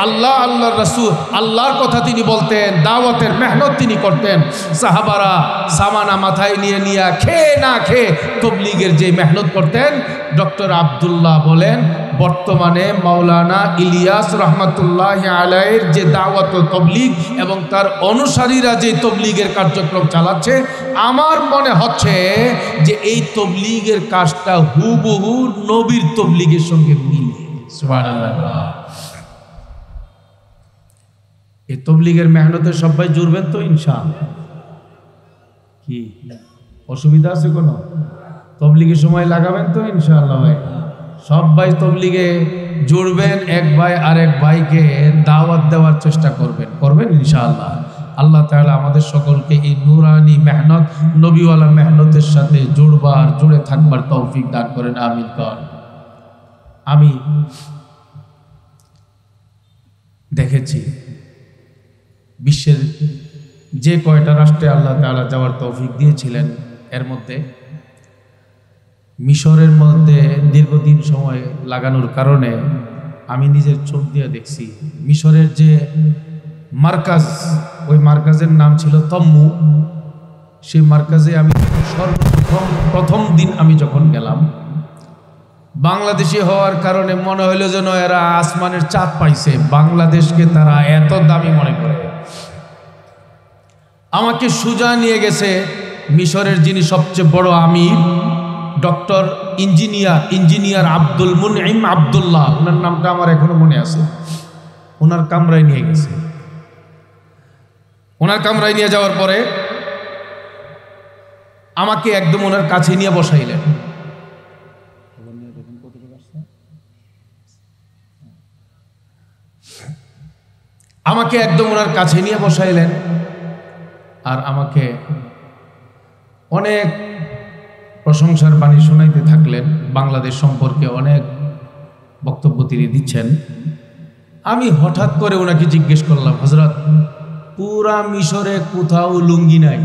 আল্লাহর রাসূল আল্লাহর কথা তিনি বলতেন, দাওয়াতের মেহনত তিনি করতেন। সাহাবারা সামানা মাথায় নিয়ে নিয়ে খেয়ে না খেয়ে তবলিগের যে মেহনত করতেন, ডক্টর আব্দুল্লাহ বলেন, বর্তমানে মাওলানা ইলিয়াস রহমাতুল্লাহ আলাইহির যে দাওয়াত ও তবলিগ এবং তার অনুসারীরা যে তবলিগের কার্যক্রম চালাচ্ছে, আমার মনে হচ্ছে যে এই তবলিগের কাজটা হুবহু নবীর তবলিগের সঙ্গে মিলে। সুবহানাল্লাহ। এই তবলিগের মেহনতে সবাই জুড়বেন তো ইনশাআল্লাহ? কি অসুবিধা আছে কোনো? তবলিগের সময় লাগাবেন তো ইনশাআল্লাহ? ভাই সবাই তবলিগে জুড়বেন, এক ভাই আরেক ভাইকে দাওয়াত দেওয়ার চেষ্টা করবেন ইনশাআল্লাহ। আল্লাহ তাআলা আমাদের সকলকে এই নূরানি মেহনত, নবীওয়ালা মেহনতের সাথে জুড়বার, জুড়ে থাকবার তৌফিক দান করেন, আমিন কর। আমি দেখেছি বিশ্বের যে কয়টা রাষ্ট্রে আল্লাহ তাআলা যাওয়ার তৌফিক দিয়েছিলেন, এর মধ্যে মিশরের মধ্যে দীর্ঘদিন সময় লাগানোর কারণে আমি নিজের চোখ দিয়ে দেখছি, মিশরের যে মার্কাজ, ওই মার্কাজের নাম ছিল তম্মু। সেই মার্কাজে আমি প্রথম দিন আমি যখন গেলাম, বাংলাদেশি হওয়ার কারণে মনে হইল যেন এরা আসমানের চাঁদ পাইছে, বাংলাদেশকে তারা এত দামি মনে করে। আমাকে সোজা নিয়ে গেছে মিশরের যিনি সবচেয়ে বড় আমির, ডক্টর ইঞ্জিনিয়ার আব্দুল মুনঈম আব্দুল্লাহ, ওনার নামটা আমার এখনো মনে আছে। ওনার কামরায় নিয়ে গেছে। ওনার কামরায় নিয়ে যাওয়ার পরে আমাকে একদম ওনার কাছে নিয়ে বসাইলেন। আমাকে একদম ওনার কাছে নিয়ে বসাইলেন আর আমাকে অনেক প্রশংসার বাণী শোনাইতে থাকলেন। বাংলাদেশ সম্পর্কে অনেক বক্তব্য তিনি দিচ্ছেন। আমি হঠাৎ করে ওনাকে জিজ্ঞেস করলাম, হযরত, পুরা মিশরে কোথাও লুঙ্গি নাই,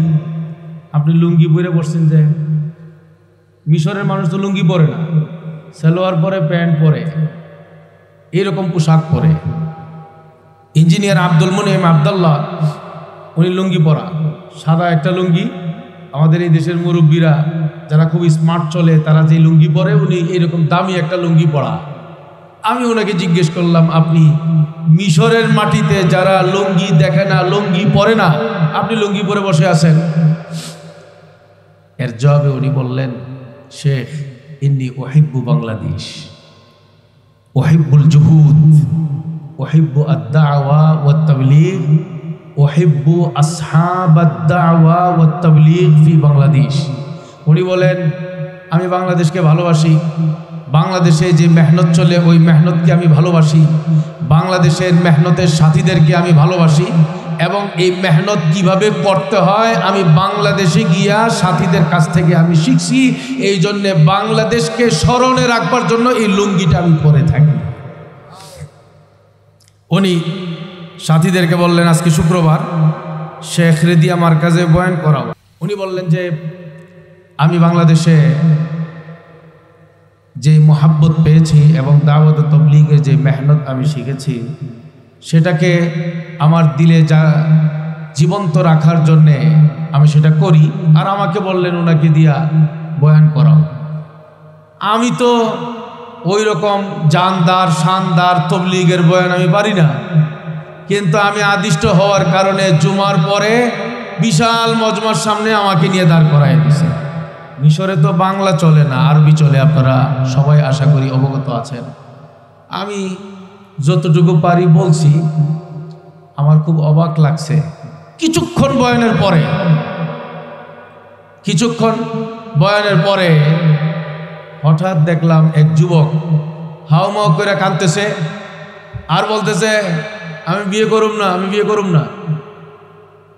আপনি লুঙ্গি পরে বসছেন যে? মিশরের মানুষ তো লুঙ্গি পরে না, সালোয়ার পরে, প্যান্ট পরে, এরকম পোশাক পরে। ইঞ্জিনিয়ার আব্দুল মুনঈম আব্দুল্লাহ উনি লুঙ্গি পরা, সাদা একটা লুঙ্গি। আমাদের এই দেশের মুরব্বীরা যারা খুব স্মার্ট চলে, তারা যে লুঙ্গি পরে, উনি এরকম দামি একটা লুঙ্গি পরা। আমি ওনাকে জিজ্ঞেস করলাম, আপনি মিশরের মাটিতে যারা লুঙ্গি দেখে না, লুঙ্গি পরে না, আপনি লুঙ্গি পরে বসে আছেন? এর জবাবে উনি বললেন, শেখ, ইন্নী উহিব্বু বাংলাদেশ, উহিব্বুল জুহুদ, উহিব্বু আদ-দাওয়া ওয়াত তাবলীগ, উহিব্বু আসহাবাদ দাওয়া ওয়াত তাবলীগ ফি বাংলাদেশ। উনি বলেন, আমি বাংলাদেশকে ভালোবাসি, বাংলাদেশে যে মেহনত চলে ওই মেহনতকে আমি ভালোবাসি, বাংলাদেশের মেহনতের সাথীদেরকে আমি ভালোবাসি, এবং এই মেহনত কিভাবে করতে হয় আমি বাংলাদেশে গিয়া সাথীদের কাছ থেকে আমি শিখছি। এই জন্যে বাংলাদেশকে স্মরণে রাখবার জন্য এই লুঙ্গিটা আমি পরে থাকি। উনি সাথীদেরকে বললেন আজকে শুক্রবার শেখ রেদিয়া মার্কাজে বয়ান করাও। উনি বললেন যে আমি বাংলাদেশে যে মোহাব্বত পেয়েছি এবং দাওয়াত তবলিগের যে মেহনত আমি শিখেছি সেটাকে আমার দিলে যা জীবন্ত রাখার জন্যে আমি সেটা করি। আর আমাকে বললেন ওনাকে দিয়া বয়ান করাও। আমি তো ওই রকম জানদার শানদার তবলিগের বয়ান আমি পারি না, কিন্তু আমি আদিষ্ট হওয়ার কারণে জুমার পরে বিশাল মজমার সামনে আমাকে নিয়ে দাঁড় করায় দিয়েছে। মিশরে তো বাংলা চলে না, আরবি চলে, আপনারা সবাই আশা করি অবগত আছেন। আমি যতটুকু পারি বলছি। আমার খুব অবাক লাগছে। কিছুক্ষণ বয়ানের পরে হঠাৎ দেখলাম এক যুবক হাউমাউ করে কাঁদতেছে আর বলতেছে আমি বিয়ে করুম না।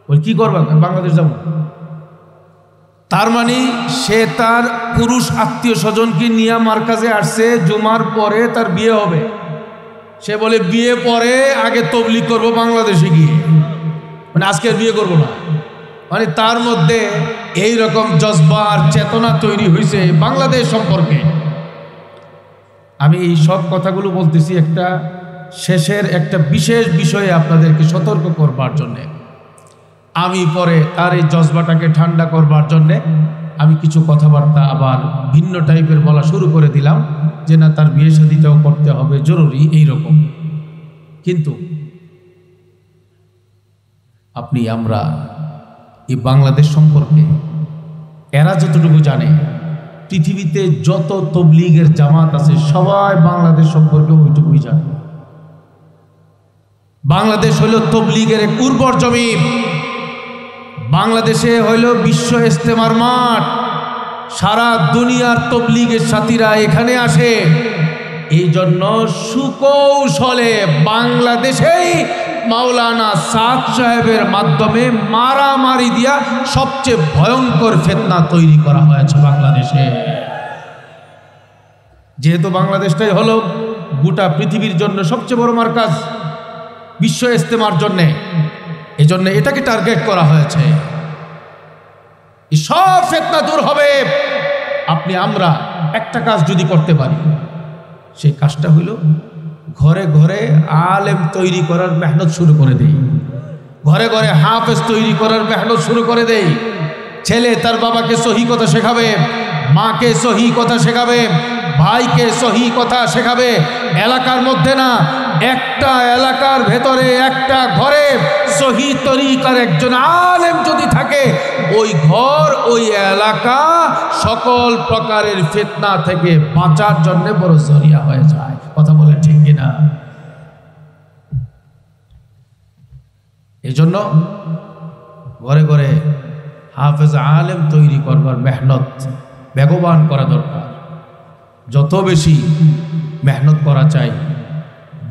ওই কি করবা? বাংলাদেশ যাব। তার মানে সে তার পুরুষ আত্মীয় স্বজনকে নিয়ে মার্কাজে আসছে, জুমার পরে তার বিয়ে হবে। সে বলে বিয়ে পরে আগে তবলিগ করব বাংলাদেশে গিয়ে, মানে আজকে বিয়ে করব না। মানে তার মধ্যে এই রকম জজবা আর চেতনা তৈরি হয়েছে বাংলাদেশ সম্পর্কে। আমি এই সব কথাগুলো বলতেছি একটা শেষের একটা বিশেষ বিষয়ে আপনাদেরকে সতর্ক করবার জন্যে। আমি পরে তার এই জজবাটাকে ঠান্ডা করবার জন্যে আমি কিছু কথাবার্তা আবার ভিন্ন টাইপের বলা শুরু করে দিলাম যে না, তার বিয়ে শাদীটাও করতে হবে জরুরি এই রকম। কিন্তু আমরা এই বাংলাদেশ সম্পর্কে এরা যতটুকু জানে, পৃথিবীতে যত তবলিগের জামাত আছে সবাই বাংলাদেশ সম্পর্কে ওইটুকুই জানে। বাংলাদেশ হইল তবলিগের এক উর্বর জমিন। বাংলাদেশে হইল বিশ্ব ইজতেমার মাঠ। সারা দুনিয়ার তবলিগের সাথীরা এখানে আসে। এই জন্য সুকৌশলে বাংলাদেশেই মাওলানা সাদ সাহেবের মাধ্যমে মারামারি দিয়া সবচেয়ে ভয়ঙ্কর ফিতনা তৈরি করা হয়েছে বাংলাদেশে। যেহেতু বাংলাদেশটাই হলো গোটা পৃথিবীর জন্য সবচেয়ে বড় মার্কাজ বিশ্ব ইজতেমার জন্য, এই জন্য এটাকে টার্গেট করা হয়েছে। এই সব ফিতনা দূর হবে আমরা একটা কাজ যদি করতে পারি, সেই কাজটা হইল ঘরে ঘরে আলেম তৈরি করার মেহনত শুরু করে দেই, ঘরে ঘরে হাফেজ তৈরি করার মেহনত শুরু করে দেই। ছেলে তার বাবাকে সহি কথা শেখাবে, মাকে সহি কথা শেখাবে, ভাইকে সহি কথা শেখাবে। এলাকার মধ্যে না, একটা এলাকার ভেতরে একটা ঘরে সহি তরিকার একজন আলেম যদি থাকে, ওই ঘর ওই এলাকা সকল প্রকারের ফিতনা থেকে বাঁচার জন্য বড় জরিয়া হয়ে যায়। কথা বলে ঠিক কিনা? এই জন্য ঘরে ঘরে হাফেজ আলেম তৈরি করবার মেহনত বেগবান করা দরকার। যত বেশি মেহনত করা চাই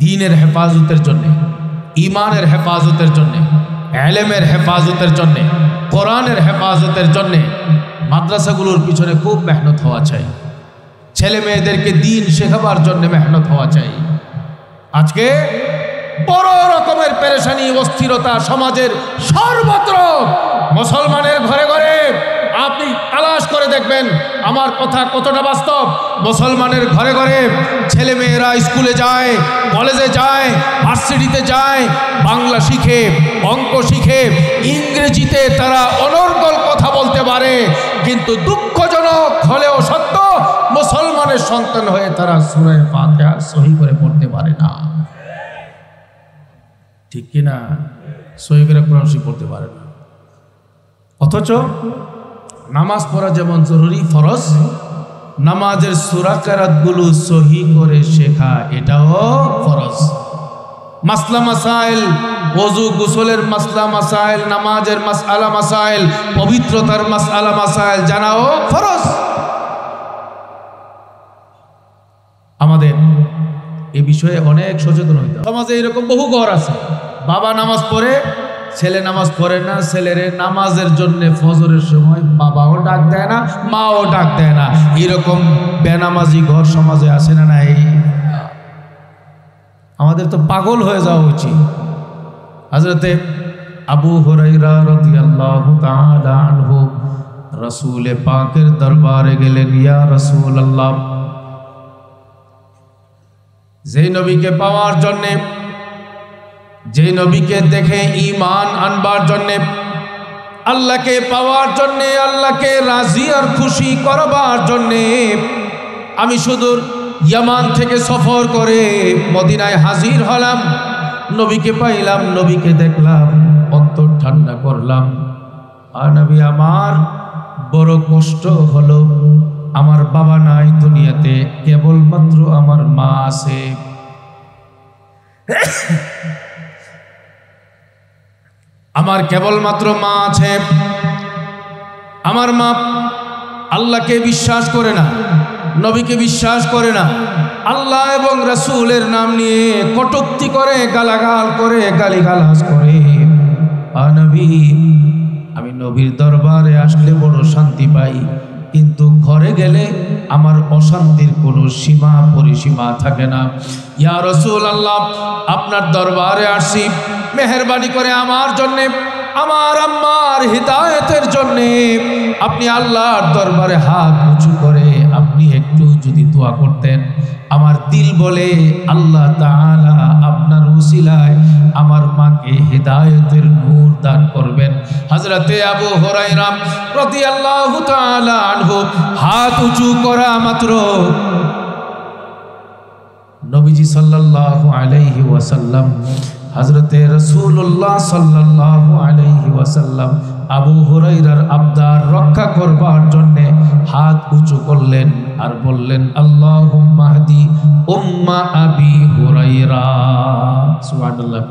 দ্বীনের হেফাজতের জন্যে, ইমানের হেফাজতের জন্যে, এলেমের হেফাজতের জন্যে, কোরআনের হেফাজতের জন্যে মাদ্রাসাগুলোর পিছনে খুব মেহনত হওয়া চাই। ছেলে মেয়েদেরকে দ্বীন শেখাবার জন্য মেহনত হওয়া চাই। আজকে বড় রকমের পেরেশানি অস্থিরতা সমাজের সর্বত্র। মুসলমানের ঘরে ঘরে আপনি তালাশ করে দেখবেন আমার কথা কতটা বাস্তব। মুসলমানের ঘরে ঘরে ছেলে মেয়েরা স্কুলে যায়, কলেজে যায়, ভার্সিটিতে যায়, বাংলা শিখে, অঙ্ক শিখে, ইংরেজিতে তারা অনর্গল কথা বলতে পারে। কিন্তু দুঃখজনক হলেও সত্য, মুসলমানের সন্তান হয়ে তারা সূরা ফাতিহা সহি করে পড়তে পারে না। ঠিক কিনা? সহি করে কোরআন শরীফ পড়তে পারে না। অথচ নামাজ পড়া যেমন জরুরি ফরজ, নামাজের সূরা কেরাতগুলো সহি করে শেখা এটাও ফরজ। মাসলা মাসাইল, ওযু গোসলের মাসলা মাসাইল, নামাজের মাসআলা মাসাইল, পবিত্রতার মাসআলা মাসাইল জানাও ফরজ। আমাদের এই বিষয়ে অনেক সচেতন হইতে হবে। সমাজে এরকম বহু ঘর আছে, বাবা নামাজ পড়ে, ছেলে নামাজ পড়ে না, ছেলের নামাজের জন্য ফজরের সময় বাবাও ডাক দেয় না, মাও ডাক দেয় না। এরকম বেনামাজি ঘর সমাজে আসে না নাই? আমাদের তো পাগল হয়ে যাওয়া উচিত। হযরতে আবু হুরায়রা রাদিয়াল্লাহু তাআলা আনহু রাসূল পাকের দরবারে গেলেন। ইয়া রাসূলুল্লাহ, যেই নবীকে পাওয়ার জন্যে, যেই নবীকে দেখে ঈমান আনবার জন্যে, আল্লাহকে পাওয়ার জন্যে, আল্লাহকে রাজি আর খুশি করবার জন্যে আমি সুদূর ইয়ামান থেকে সফর করে মদিনায় হাজির হলাম। নবীকে পাইলাম, নবীকে দেখলাম, অন্তর ঠান্ডা করলাম। আর নবী, আমার বড় কষ্ট হলো, আমার বাবা নাই দুনিয়াতে, কেবলমাত্র আমার মা আছে। আমার কেবলমাত্র মা আছে। আমার মা আল্লাহকে বিশ্বাস করে না, নবীকে বিশ্বাস করে না, আল্লাহ এবং রাসূলের নাম নিয়ে কটূক্তি করে, গালাগাল করে, গালিগালাজ করে। নবী, আমি নবীর দরবারে আসলে বড় শান্তি পাই, কিন্তু ঘরে গেলে আমার অশান্তির কোনো সীমা পরিসীমা থাকে না। ইয়া রাসূলুল্লাহ, আপনার দরবারে আসি, মেহেরবানি করে আমার জন্যে, আমার আম্মার হিদায়াতের জন্যে আপনি আল্লাহর দরবারে হাত উঁচু করে আপনি একটু যদি দোয়া করতেন, আমার দিল বলে আল্লাহ তাআলা আপনার উসিলায় আমার মাকে হিদায়াতের নূর দান করবেন। হযরতে আবু হুরায়রা রাদিয়াল্লাহু তাআলা আনহু হাত উঁচু করা মাত্র নবীজি সাল্লাল্লাহু আলাইহি ওয়াসাল্লাম, হযরতে রাসূলুল্লাহ সাল্লাল্লাহু আলাইহি ওয়াসাল্লাম আবু হুরায়রার আবদার রক্ষা করবার জন্য হাত উঁচু করলেন আর বললেন, আল্লাহুম্মা হাদি উম্মা আবি হুরায়রা। সুবহানাল্লাহ।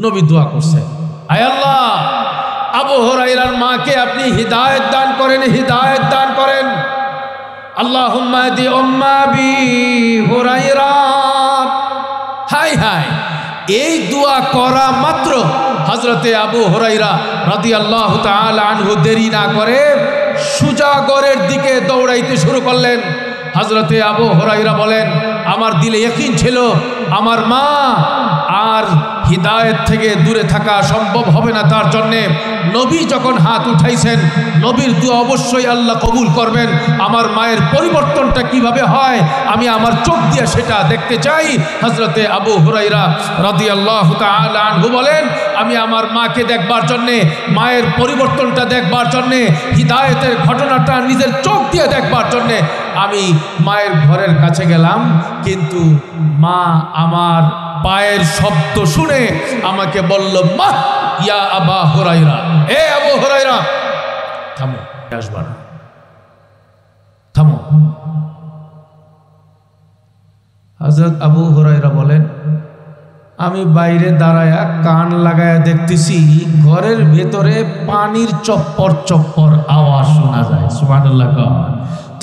নবী দোয়া করছেন, আয় আল্লাহ, আবু হুরায়রার মাকে আপনি হিদায়াত দান করেন, হিদায়াত দান করেন। আল্লাহুম্মা হাদি উম্মা আবি হুরায়রা। হায় হায়, এই দোয়া করা মাত্র হযরতে আবু হুরায়রা রাদিয়াল্লাহু তাআলা আনহু দেরি না করে সুজাগরের দিকে দৌড়াইতে শুরু করলেন। হযরতে আবু হুরায়রা বলেন, আমার দিলে ইয়াকিন ছিল আমার মা আর হিদায়াত থেকে দূরে থাকা সম্ভব হবে না, তার জন্যে নবী যখন হাত উঠাইছেন, নবীর দোয়া অবশ্যই আল্লাহ কবুল করবেন। আমার মায়ের পরিবর্তনটা কিভাবে হয় আমি আমার চোখ দিয়ে সেটা দেখতে চাই। হযরতে আবু হুরায়রা রাদিয়াল্লাহু তাআলা আনহু বলেন, আমি আমার মাকে দেখবার জন্যে, মায়ের পরিবর্তনটা দেখবার জন্যে, হিদায়াতের ঘটনাটা নিজের চোখ দিয়ে দেখবার জন্যে আমি মায়ের ঘরের কাছে গেলাম, কিন্তু মা আমার পায়ের শব্দ শুনে আমাকে বলল, মা ইয়া আবা হুরায়রা, এ আবু হুরায়রা, থামো, আসবা না, থামো। হযরত আবু হুরায়রা বলেন, আমি বাইরে দাঁড়ায়া কান লাগায়া দেখতেছি ঘরের ভেতরে পানির চপ্পর চপ্পর আওয়াজ শোনা যায়। সুবহানাল্লাহ।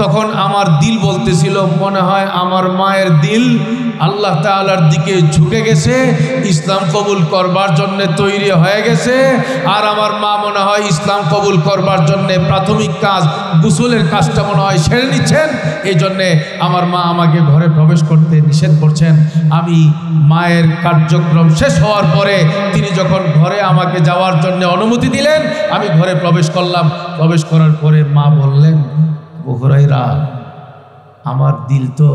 তখন আমার দিল বলতেছিল, মনে হয় আমার মায়ের দিল আল্লাহ তাআলার দিকে ঝুঁকে গেছে, ইসলাম কবুল করবার জন্য তৈরি হয়ে গেছে। আর আমার মা মনে হয় ইসলাম কবুল করবার জন্য প্রাথমিক কাজ, গোসলের কাজটা মনে হয় সেরে নিচ্ছেন। এই জন্যে আমার মা আমাকে ঘরে প্রবেশ করতে নিষেধ করছেন। আমি মায়ের কার্যক্রম শেষ হওয়ার পরে তিনি যখন ঘরে আমাকে যাওয়ার জন্য অনুমতি দিলেন, আমি ঘরে প্রবেশ করলাম। প্রবেশ করার পরে মা বললেন, আবু হুরায়রা, আমার দিল তো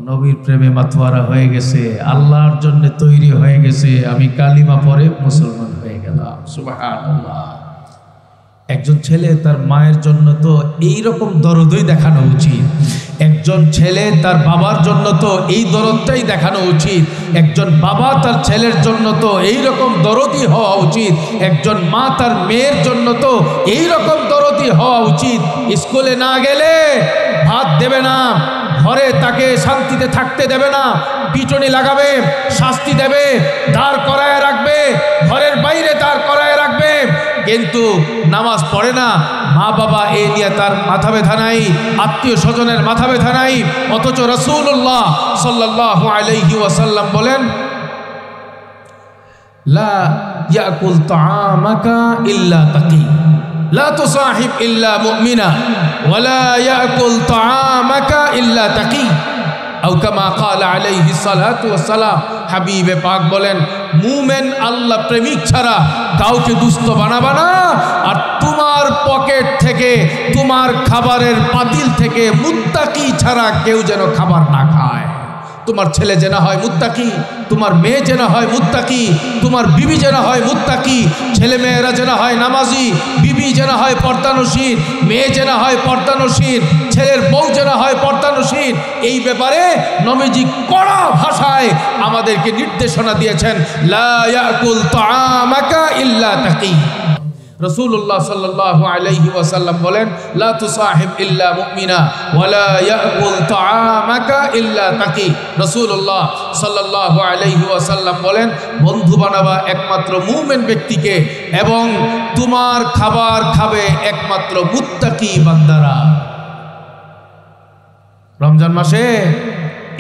নবীর প্রেমে মাতোয়ারা হয়ে গেছে, আল্লাহর জন্য তৈরি হয়ে গেছে, আমি কালিমা পড়ে মুসলমান হয়ে গেলাম। সুবহানাল্লাহ। একজন ছেলে তার মায়ের জন্য তো এই রকম দরদই দেখানো উচিত। একজন ছেলে তার বাবার জন্য তো এই দরদটাই দেখানো উচিত। একজন বাবা তার ছেলের জন্য তো এই রকম দরদি হওয়া উচিত। একজন মা তার মেয়ের জন্য তো এই রকম দরদি হওয়া উচিত। স্কুলে না গেলে ভাত দেবে না, ঘরে তাকে শান্তিতে থাকতে দেবে না, পিটনি লাগাবে, শাস্তি দেবে, দাঁড় করায় রাখবে, ঘরের বাইরে দাঁড় করায় রাখবে, কিন্তু নামাজ পড়ে না। মা বাবা এ নিয়ে তার মাথা ব্যথা নাই, আত্মীয় স্বজনের মাথা ব্যথা নাই। অথচ রাসূলুল্লাহ সাল্লাল্লাহু আলাইহি ওয়াসাল্লাম বলেন, লা ইয়াকুল তাআমাকা ইল্লা তাকি লা তুসাহিব ইল্লা মুমিনা ওয়ালা ইয়াকুল তাআমাকা ইল্লা তাকি আও কামা ক্বালা আলাইহিস সালাতু ওয়াস সালাম। হাবিবে পাক বলেন, মুমিন আল্লাহ প্রেমিক ছাড়া কাউকে দুস্থ বানাবা না, আর তোমার পকেট থেকে, তোমার খাবারের পাতিল থেকে মুত্তাকি ছাড়া কেউ যেন খাবার না খায়। তোমার ছেলে যেন হয় মুত্তাকি, তোমার মেয়ে যেন হয় মুত্তাকি, তোমার বিবি যেন হয় মুত্তাকি, ছেলে মেয়েরা যেন হয় নামাজি, বিবি যেন হয় পর্দানসীন, মেয়ে যেন হয় পর্দানসীন, ছেলের বউ যেন হয় পর্দানসীন। এই ব্যাপারে নবীজি কড়া ভাষায় আমাদেরকে নির্দেশনা দিয়েছেন, লা ইয়াকুল তাআমাকা ইল্লা তাকি। রাসূলুল্লাহ সাল্লাল্লাহু আলাইহি ওয়াসাল্লাম বলেন, লা তুসাহিব ইল্লা মুমিনা ওয়ালা ইয়াকুল তাআমাকা ইল্লা তাকি। রাসূলুল্লাহ সাল্লাল্লাহু আলাইহি ওয়াসাল্লাম বলেন, বন্ধু বানাবা একমাত্র মুমিন ব্যক্তিকে, এবং তোমার খাবার খাবে একমাত্র মুত্তাকি বান্দারা। রমজান মাসে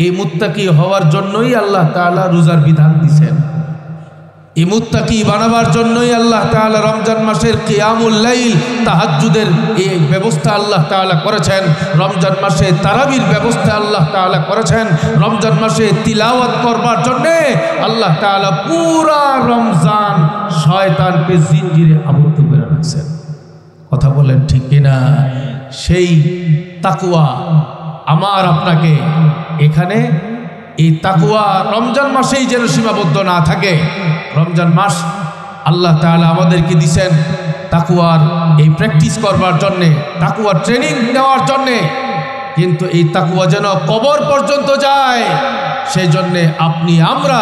এই মুত্তাকি হওয়ার জন্যই আল্লাহ তাআলা রোজার বিধান দিয়েছেন। এই মুত্তাকি বানাবার জন্যই আল্লাহ তাআলা রমজান মাসের কিয়ামুল লাইল, তাহাজ্জুদের এই ব্যবস্থা আল্লাহ তাআলা করেছেন। রমজান মাসে তারাবির ব্যবস্থা আল্লাহ তাআলা করেছেন। রমজান মাসে তিলাওয়াত করবার জন্যে আল্লাহ তাআলা পুরা রমজান শয়তানকে জিঞ্জিরে আবদ্ধ করে রাখছেন। কথা বলেন ঠিক কিনা? সেই তাকওয়া আমার আপনাকে এখানে, এই তাকওয়া রমজান মাসেই যেন সীমাবদ্ধ না থাকে। রমজান মাস আল্লাহ তাআলা আমাদেরকে দিয়েছেন তাকওয়ার এই প্র্যাকটিস করবার জন্যে, তাকওয়ার ট্রেনিং নেওয়ার জন্যে, কিন্তু এই তাকওয়া যেন কবর পর্যন্ত যায়, সেই জন্যে আপনি আমরা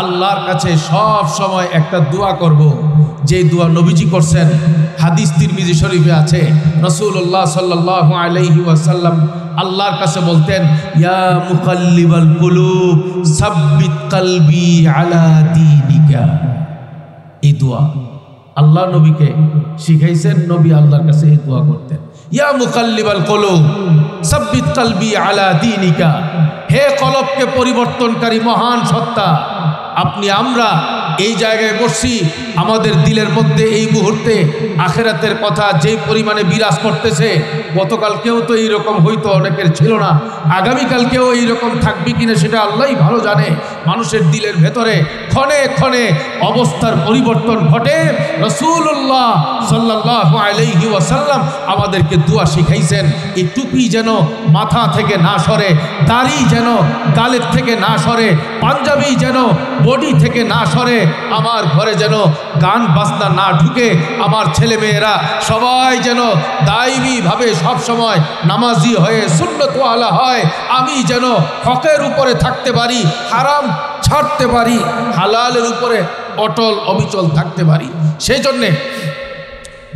আল্লাহর কাছে সব সময় একটা দোয়া করব, যে দোয়া নবীজি করছেন, হাদিস তিরমিজি শরীফে আছে। রাসূলুল্লাহ সাল্লাল্লাহু আলাইহি ওয়াসাল্লাম আল্লাহর কাছে বলতেন, ইয়া মুকাল্লিবাল কুলুব সাব্বিত কলবি আলা দীনিকা। এই দোয়া আল্লাহ নবীকে শিখাইছেন, নবী আল্লাহর কাছে এই দোয়া করতেন, ইয়া মুকাল্লিবাল কুলুব সাব্বিত কলবি আলা দীনিকা। হে কলবকে পরিবর্তনকারী মহান সত্তা, আপনি আমরা এই জায়গায় বসছি, আমাদের দিলের মধ্যে এই মুহূর্তে আখিরাতের কথা যেই পরিমাণে বিরাজ করতেছে, গতকালকেও তো এইরকম হয়তো অনেকের ছিল না, আগামীকালকেও এইরকম থাকবে কিনা সেটা আল্লাহই ভালো জানে। মানুষের দিলের ভেতরে ক্ষণে ক্ষণে অবস্থার পরিবর্তন ঘটে। রাসূলুল্লাহ সাল্লাল্লাহু আলাইহি ওয়াসাল্লাম আমাদেরকে দোয়া শিখাইছেন, এই টুপি যেন মাথা থেকে না সরে, দাড়ি যেন গালের থেকে না সরে, পাঞ্জাবি যেন বডি থেকে না সরে, আমার ঘরে যেন গান বাজনা না ঢুকে, আমার ছেলে মেয়েরা সবাই যেন দায়ী ভাবে সব সময় নামাজি হয়ে সুন্নতওয়ালা হয়, আমি যেন হকের উপরে থাকতে পারি, হারাম ছাড়তে পারি, হালালের উপরে অটল অবিচল থাকতে পারি। সেই জন্যে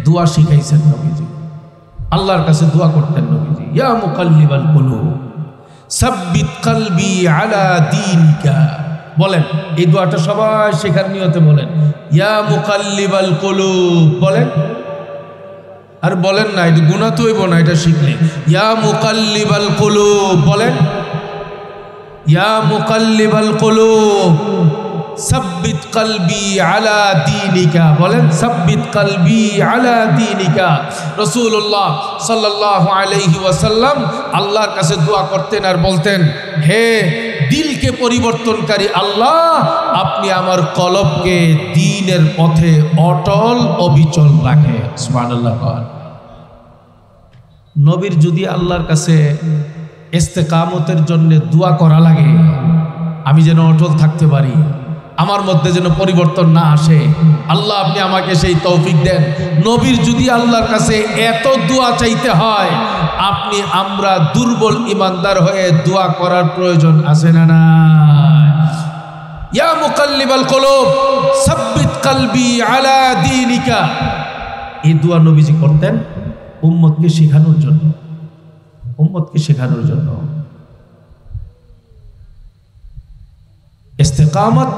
দোয়া শিখাইছেন নবীজি, আল্লাহর কাছে দোয়া করতেন নবীজি, ইয়া মুকাল্লিবাল কুলুব সাব্বিত কলবি আলা দীনিকা। বলেন এই দোয়াটা সবাই শেখার নিয়তে বলেন, ইয়া মুকাল্লিবাল কুলুব বলেন। আর বলেন না, এটা গুনাহ তো হইব না, এটা শিখলে। ইয়া মুকাল্লিবাল কুলুব বলেন, ইয়া মুকাল্লিবাল কুলুব সাব্বিত কলবি আলা দীনিকা বলেন, সাব্বিত কলবি আলা দীনিকা। রাসূলুল্লাহ সাল্লাল্লাহু আলাইহি ওয়াসাল্লাম আল্লাহর কাছে দোয়া করতেন আর বলতেন, হে দিলকে পরিবর্তনকারী আল্লাহ, আপনি আমার কলবকে দ্বীনের পথে অটল অবিচল রাখে। সুবহানাল্লাহ। নবীর যদি আল্লাহর কাছে ইস্তেকামতের জন্য দোয়া করা লাগে, আমি যেন অটল থাকতে পারি, আমার মধ্যে যেন পরিবর্তন না আসে, আল্লাহ আপনি আমাকে সেই তৌফিক দেন। নবীর যদি আল্লাহর কাছে এত দোয়া চাইতে হয়, আপনি আমরা দুর্বল ইমানদার হয়ে দোয়া করার প্রয়োজন আছে না? না। ইয়া মুকাল্লিবাল কুলুব সাব্বিত কলবি আলা দীনিকা, এই দোয়া নবীজি করতেন উম্মতকে শেখানোর জন্য, উম্মতকে শেখানোর জন্য। ইস্তেকামত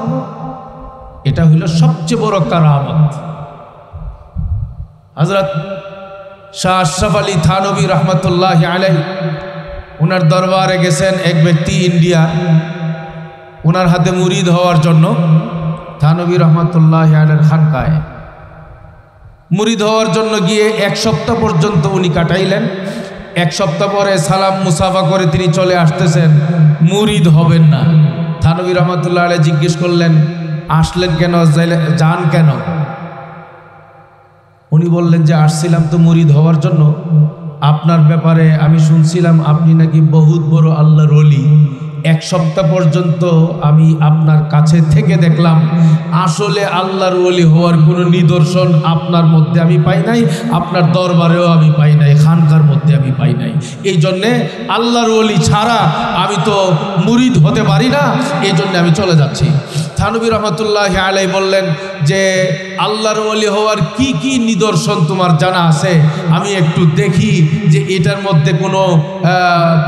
এটা হইল সবচেয়ে বড় কারামত। হযরত শাহ আশরাফ আলী থানভী রহমতুল্লাহি আলাইহি, ওনার দরবারে গেছেন এক ব্যক্তি ইন্ডিয়া, ওনার হাতে মুরিদ হওয়ার জন্য। থানবী রহমতুল্লাহি আলাইহির খানকায় মুরিদ হওয়ার জন্য গিয়ে 1 সপ্তাহ পর্যন্ত উনি কাটাইলেন। 1 সপ্তাহ পরে সালাম মুসাফা করে তিনি চলে আসতেছেন, মুরিদ হবেন না। থানবী রহমতুল্লাহ আলাইহি জিজ্ঞেস করলেন, আসলেন কেন, যান কেন? উনি বললেন যে আসছিলাম তো মুরিদ হওয়ার জন্য। আপনার ব্যাপারে আমি শুনছিলাম আপনি নাকি বহুত বড় আল্লাহর ওলি। 1 সপ্তাহ পর্যন্ত আমি আপনার কাছে থেকে দেখলাম আসলে আল্লাহর ওলি হওয়ার কোনো নিদর্শন আপনার মধ্যে আমি পাই নাই, আপনার দরবারেও আমি পাই নাই, খানকার মধ্যে আমি পাই নাই। এই জন্যে আল্লাহর ওলি ছাড়া আমি তো মুরিদ হতে পারি না, এই জন্য আমি চলে যাচ্ছি। থানবী রহমতুল্লাহি আলাইহি বললেন যে আল্লাহর ওলি হওয়ার কি কি নিদর্শন তোমার জানা আছে, আমি একটু দেখি যে এটার মধ্যে কোনো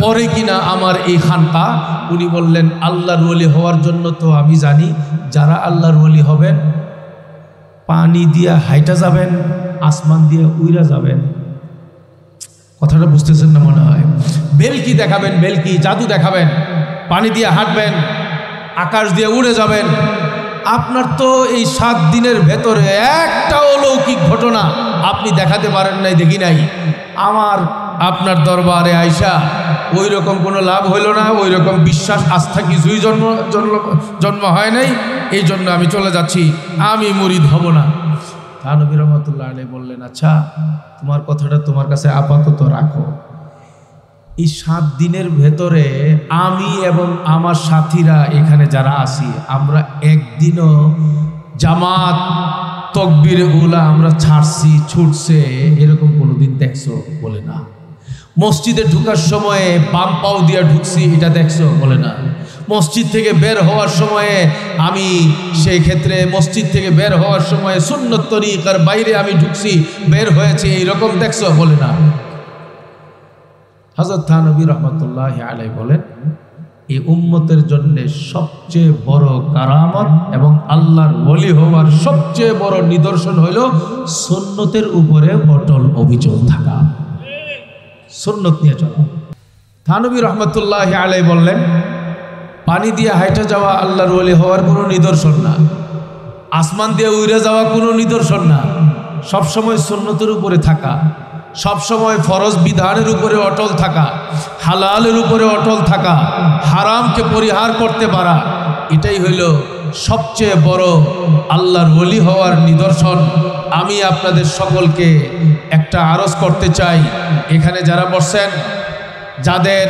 পড়ে কিনা আমার এই খানকা। উনি বললেন আল্লাহর ওলি হওয়ার জন্য তো আমি জানি যারা আল্লাহর ওলি হবেন পানি দিয়া হাইটা যাবেন, আসমান দিয়ে উইরা যাবেন। কথাটা বুঝতেছেন না মনে হয়। বেলকি দেখাবেন, বেলকি জাদু দেখাবেন, পানি দিয়ে হাঁটবেন, আকাশ দিয়ে উড়ে যাবেন। আপনার তো এই 7 দিনের ভেতরে একটা অলৌকিক ঘটনা আপনি দেখাতে পারেন নাই, দেখি নাই। আমার আপনার দরবারে আইসা ওই রকম কোনো লাভ হইল না, ওই রকম বিশ্বাস আস্থা কিছুই জন্ম হয় নাই, এই জন্য আমি চলে যাচ্ছি, আমি মুরিদ হব না। থানবী রহমতুল্লাহ আলাইহি বললেন, আচ্ছা তোমার কথাটা তোমার কাছে আপাতত রাখো। এই 7 দিনের ভেতরে আমি এবং আমার সাথীরা এখানে যারা আছি আমরা একদিনও জামাত তকবীর উলা আমরা ছাড়ছি, ছুটছে, এরকম কোনোদিন দেখছো? বলে না। মসজিদে ঢুকার সময়ে বাম পাও দিয়ে ঢুকছি, এটা দেখছো? বলে না। মসজিদ থেকে বের হওয়ার সময়ে আমি সেই ক্ষেত্রে মসজিদ থেকে বের হওয়ার সময়ে সুন্নত তরিকার বাইরে আমি ঢুকছি, বের হয়েছে, এইরকম দেখছো? বলে না। হযরত থানবী রহমতুল্লাহি আলাইহি বলেন এই উম্মতের জন্য সবচেয়ে বড় কারামত এবং আল্লাহর ওলি হওয়ার সবচেয়ে বড় নিদর্শন হইল সুন্নতের উপরে অটল অবিচল থাকা, সুন্নত নিয়ে চলা। থানবী রহমতুল্লাহি আলাইহি বললেন পানি দিয়ে হাইটা যাওয়া আল্লাহর ওলি হওয়ার কোনো নিদর্শন না, আসমান দিয়ে উড়ে যাওয়া কোনো নিদর্শন না। সবসময় সুন্নতের উপরে থাকা, সবসময় ফরজ বিধানের উপরে অটল থাকা, হালালের উপরে অটল থাকা, হারামকে পরিহার করতে পারা, এটাই হইল সবচেয়ে বড় আল্লাহর ওলি হওয়ার নিদর্শন। আমি আপনাদের সকলকে একটা আরজ করতে চাই, এখানে যারা বসছেন, যাদের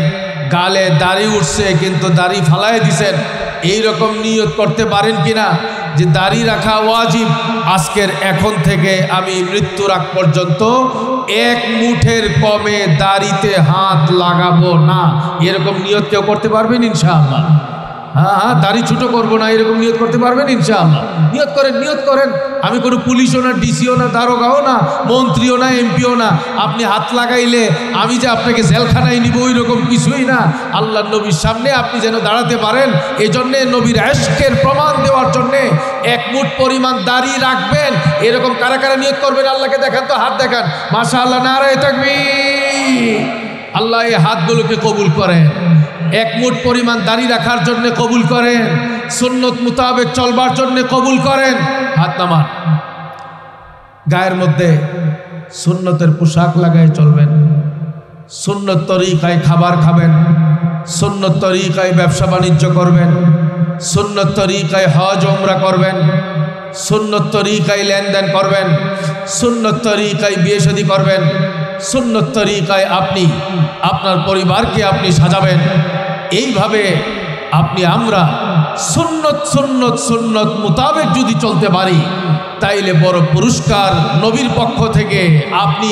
গালে দাড়ি উঠছে কিন্তু দাড়ি ফালায় দিছেন, এই রকম নিয়ত করতে পারেন কিনা যে দাড়ি রাখা ওয়াজিব, আজকের এখন থেকে আমি মৃত্যুর আগ পর্যন্ত 1 মুঠের কমে দাড়িতে হাত লাগাবো না, এরকম নিয়ত কেউ করতে পারবেন ইনশাআল্লাহ? হ্যাঁ, দাড়ি ছোটো করবো না, এরকম নিয়ত করতে পারবেন ইনশাআল্লাহ? নিয়ত করেন, নিয়ত করেন। আমি কোনো পুলিশও না, ডিসিও না, দারোগাও না, মন্ত্রীও না, এমপিও না। আপনি হাত লাগাইলে আমি যে আপনাকে জেলখানায় নিব ওই রকম কিছুই না। আল্লাহ নবীর সামনে আপনি যেন দাঁড়াতে পারেন, এই জন্যে নবীর ইশকের প্রমাণ দেওয়ার জন্যে 1 মুঠ পরিমাণ দাড়ি রাখবেন, এরকম কারা কারা নিয়ত করবেন আল্লাহকে দেখান তো, হাত দেখান। মাশাআল্লাহ, নারায়ে তাকবীর। আল্লাহ এই হাতগুলোকে কবুল করেন, 1 মুঠ পরিমাণ দাড়ি রাখার জন্য কবুল করেন, সুন্নত মোতাবেক চলবার জন্য কবুল করেন। হাত নামান। গায়ের মধ্যে সুন্নতের পোশাক লাগায় চলবেন, সুন্নত তরিকায় খাবার খাবেন, সুন্নত তরিকায় ব্যবসা বাণিজ্য করবেন, সুন্নত তরিকায় হজ ওমরা করবেন, সুন্নত তরিকায় লেনদেন করবেন, সুন্নত তরিকায় বিয়ে শাদী করবেন, সুন্নত তরিকায় আপনি আপনার পরিবারকে আপনি সাজাবেন। এইভাবে আমরা সুন্নত সুন্নত সুন্নত মোতাবেক যদি চলতে পারি তাইলে বড় পুরস্কার নবীর পক্ষ থেকে আপনি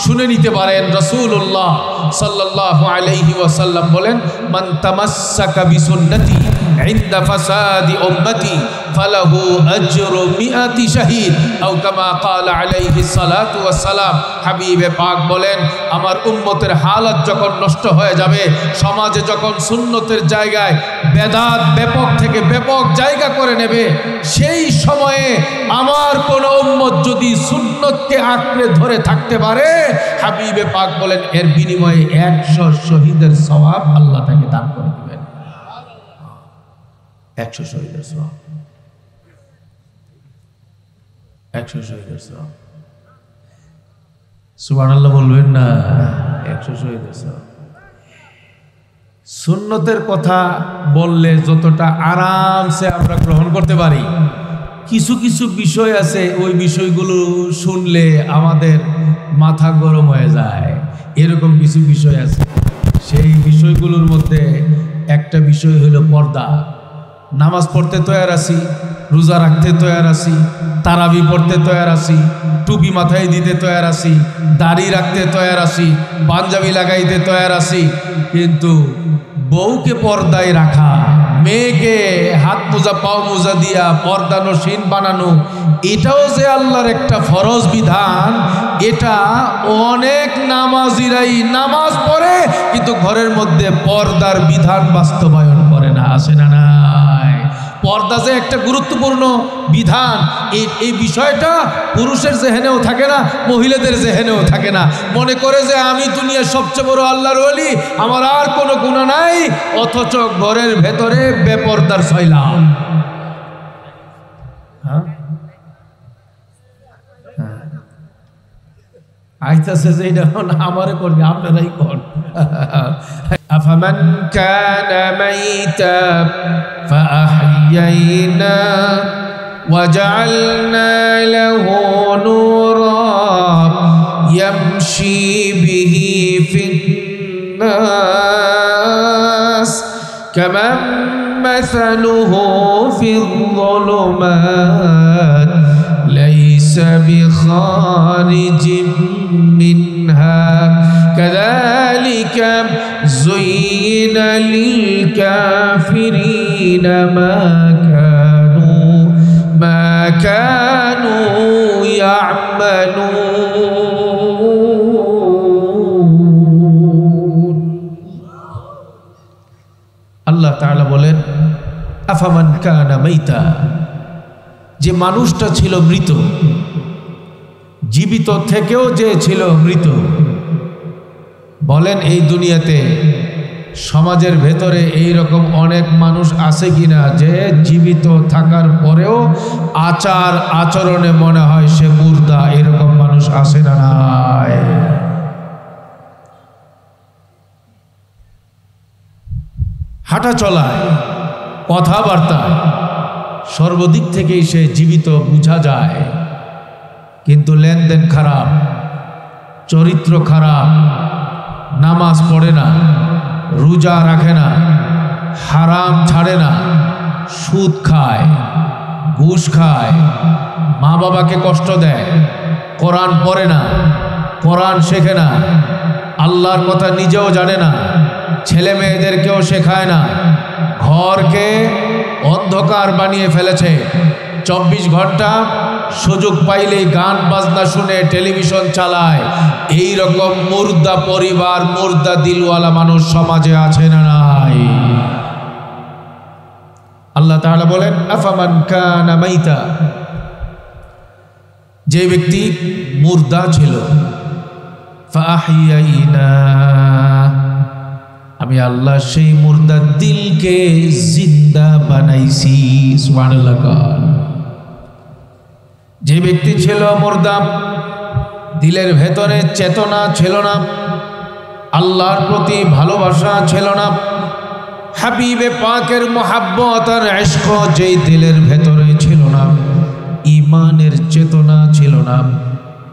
শুনে নিতে পারেন। রাসূলুল্লাহ সাল্লাল্লাহু আলাইহি ওয়াসাল্লাম বলেন, মান তামাসসাকা বিসুন্নতি ইনদা ফাসাদি উম্মতি ফালাহু আজরু 100 শাহীদ আও কামা ক্বালা আলাইহিস সালাতু ওয়াস সালাম। হাবিবে পাক বলেন, আমার উম্মতের হালত যখন নষ্ট হয়ে যাবে, সমাজে যখন সুন্নতের জায়গায় বেদাত ব্যাপক থেকে ব্যাপক জায়গা করে নেবে, সেই সময়ে আমার কোন উম্মত যদি সুন্নতকে আঁকড়ে ধরে থাকতে পারে, হাবিবে পাক বলেন এর বিনিময়ে 100 শহীদের সওয়াব আল্লাহ তাকে দান করে দিবেন। 100 শহীদের সওয়াব। 100 শহীদের সওয়াব। সুবহানাল্লাহ বলবেন না? 100 শহীদের সওয়াব। সুন্নতের কথা বললে যতটা আরামসে আমরা গ্রহণ করতে পারি, কিছু কিছু বিষয় আছে ওই বিষয়গুলো শুনলে আমাদের মাথা গরম হয়ে যায়। এরকম কিছু বিষয় আছে, সেই বিষয়গুলোর মধ্যে একটা বিষয় হলো পর্দা। নামাজ পড়তে তৈয়ার আছি, রোজা রাখতে তৈয়ার আছি, তারাবি পড়তে তৈয়ার আছি, টুপি মাথায় দিতে তৈয়ার আছি, দাড়ি রাখতে তৈয়ার আছি, পাঞ্জাবি লাগাইতে তৈয়ার আছি, কিন্তু বউকে পর্দায় রাখা, মেয়েকে হাত মোজা পাও মোজা দিয়া পর্দানসীন বানানো, এটাও যে আল্লাহর একটা ফরজ বিধান। এটা অনেক নামাজিরাই নামাজ পড়ে কিন্তু ঘরের মধ্যে পর্দার বিধান বাস্তবায়ন করে না। আসে না নাই? পর্দা যে একটা গুরুত্বপূর্ণ বিধান, এই বিষয়টা পুরুষের জেহেনেও থাকে না, মহিলাদের জেহেনেও থাকে না। মনে করে যে আমি দুনিয়ার সবচেয়ে বড় আল্লাহর ওলি, আমার আর কোনো গুনাহ নাই, অথচ ঘরের ভেতরে বেপর্দার সয়লাব। আইতাছে যে এটা আমারে করবে, আপনারাই কর। আফামান কানা মাইতা ফাআহইয়াইনা ওয়াজআলনা লাহু নূরান ইয়ামশি বিহি ফিন-নাস কামান মাসালুহু ফিল-যুলুমাত লাইসা বিখারিজিম মিনহা কাযালিকা যুয়িনা লিল-কাফিরিনা মা কানু ইয়া'মালুন। আল্লাহ তাআলা বলেন, আফামান কানা মাইতা, যে মানুষটা ছিল মৃত, জীবিত থেকেও যে ছিল মৃত। বলেন এই দুনিয়াতে সমাজের ভেতরে এই রকম অনেক মানুষ আছে কিনা যে জীবিত থাকার পরেও আচার আচরণে মনে হয় সে মুর্দা? এরকম মানুষ আছে না নাই? হাঁটা চলায়, কথাবার্তায়, সর্বদিক থেকেই সে জীবিত বোঝা যায়, কিন্তু লেনদেন খারাপ, চরিত্র খারাপ, নামাজ পড়ে না, রোজা রাখে না, হারাম ছাড়ে না, সুদ খায়, ঘুষ খায়, মা বাবাকে কষ্ট দেয়, কোরআন পড়ে না, কোরআন শেখে না, আল্লাহর কথা নিজেও জানে না, ছেলে মেয়েদেরকেও শেখায় না, ঘরকে অন্ধকার বানিয়ে ফেলেছে। 24 ঘন্টা সুযোগ পাইলেই গান বাজনা শুনে টেলিভিশন চালায়। এই রকম মুর্দা পরিবার, মুর্দা দিলওয়ালা মানুষ সমাজে আছে না নাই? আল্লাহ তাআলা বলেন, আফামান কানা মাইতা, যে ব্যক্তি মুর্দা ছিল, ফাআহইয়াইনা, আমি আল্লাহ সেই মুর্দার দিলকে জিন্দা বানাইছি। সুবহানাল্লাহ। যে ব্যক্তি ছিল মুর্দা, দিলের ভেতরে চেতনা ছিল না, আল্লাহর প্রতি ভালোবাসা ছিল না, হাবিবে পাকের মোহাব্বত আর ইশক যেই দিলের ভেতরে ছিল না, ঈমানের চেতনা ছিল না,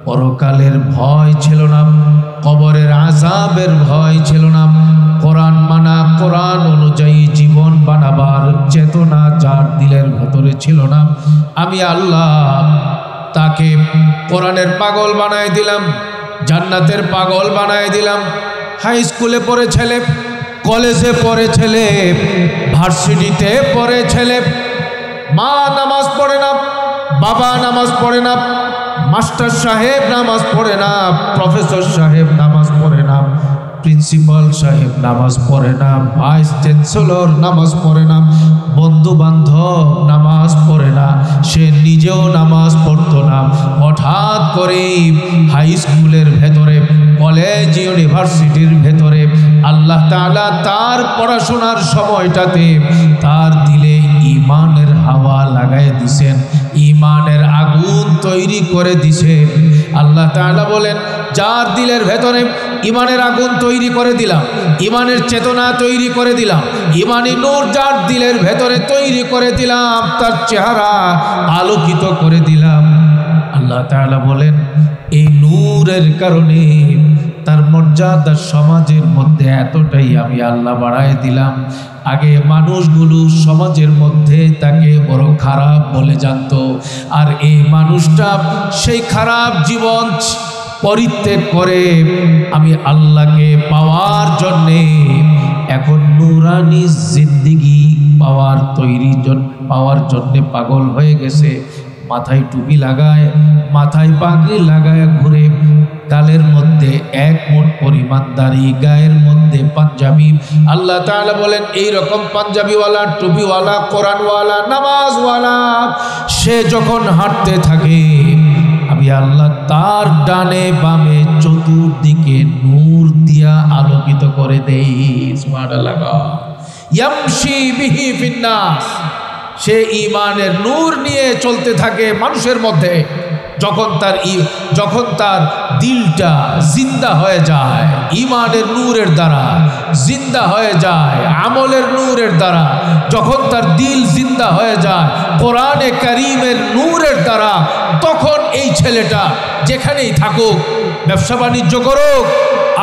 পরকালের ভয় ছিল না, কবরের আযাবের ভয় ছিল না, কোরআন মানা, কোরআন অনুযায়ী জীবন বানাবার চেতনা যার দিলের ভেতরে ছিল না, আমি আল্লাহ তাকে কোরআনের পাগল বানায় দিলাম, জান্নাতের পাগল বানায় দিলাম। হাই স্কুলে পড়ে ছেলে, কলেজে পড়ে ছেলে, ভার্সিটিতে পড়ে ছেলে, মা নামাজ পড়ে না, বাবা নামাজ পড়ে না, মাস্টার সাহেব নামাজ পড়ে না, প্রফেসর সাহেব নামাজ পড়ে না, প্রিন্সিপাল সাহেব নামাজ পড়ে না, ভাইস চ্যান্সেলর নামাজ পড়ে না, বন্ধু বান্ধব নামাজ পড়ে না, সে নিজেও নামাজ পড়তো না। হঠাৎ করেই হাই স্কুলের ভেতরে, কলেজ ইউনিভার্সিটির ভেতরে আল্লাহ তাআলা তার পড়াশোনার সময়টাতে তার দিলে ঈমানের হাওয়া লাগাই দিছেন, ঈমানের আগুন তৈরি করে দিছে। আল্লাহ তাআলা বলেন, যার দিলের ভেতরে ইমানের আগুন তৈরি করে দিলাম, ইমানের চেতনা তৈরি করে দিলাম, ইমানি নূর যার দিলের ভেতরে তৈরি করে দিলাম, তার চেহারা আলোকিত করে দিলাম। আল্লাহ তাআলা বলেন, এই নূরের কারণে তার মর্যাদা সমাজের মধ্যে এতটাই আমি আল্লাহ বাড়ায় দিলাম। আগে মানুষগুলো সমাজের মধ্যে তাকে বড় খারাপ বলে জানতো, আর এই মানুষটা সেই খারাপ জীবন পরিত্যাগ করে আমি আল্লাহকে পাওয়ার জন্যে এখন নুরানি জিন্দেগি পাওয়ার জন্যে পাগল হয়ে গেছে। মাথায় টুপি লাগায়, মাথায় পাগড়ি লাগায় ঘুরে, গালের মধ্যে এক মুঠ পরিমাণ দাড়ি, গায়ের মধ্যে পাঞ্জাবি। আল্লাহ তাআলা বলেন, এই রকম পাঞ্জাবিওয়ালা, টুপিওয়ালা, কোরআনওয়ালা, নামাজওয়ালা সে যখন হাঁটতে থাকে, আমি আল্লাহ তার ডানে বামে চতুর্দিকে নূর দিয়া আলোকিত করে দেই। সুবহানাল্লাহ। ইয়ামশি বিহি ফিন্নাস, সে ঈমানের নূর নিয়ে চলতে থাকে মানুষের মধ্যে। যখন তার দিলটা জিন্দা হয়ে যায়, ঈমানের নূরের দ্বারা জিন্দা হয়ে যায়, আমলের নূরের দ্বারা যখন তার দিল জিন্দা হয়ে যায় কোরআনে কারীমের নূরের দ্বারা, তখন এই ছেলেটা যেখানেই থাকুক, ব্যবসা বাণিজ্য করুক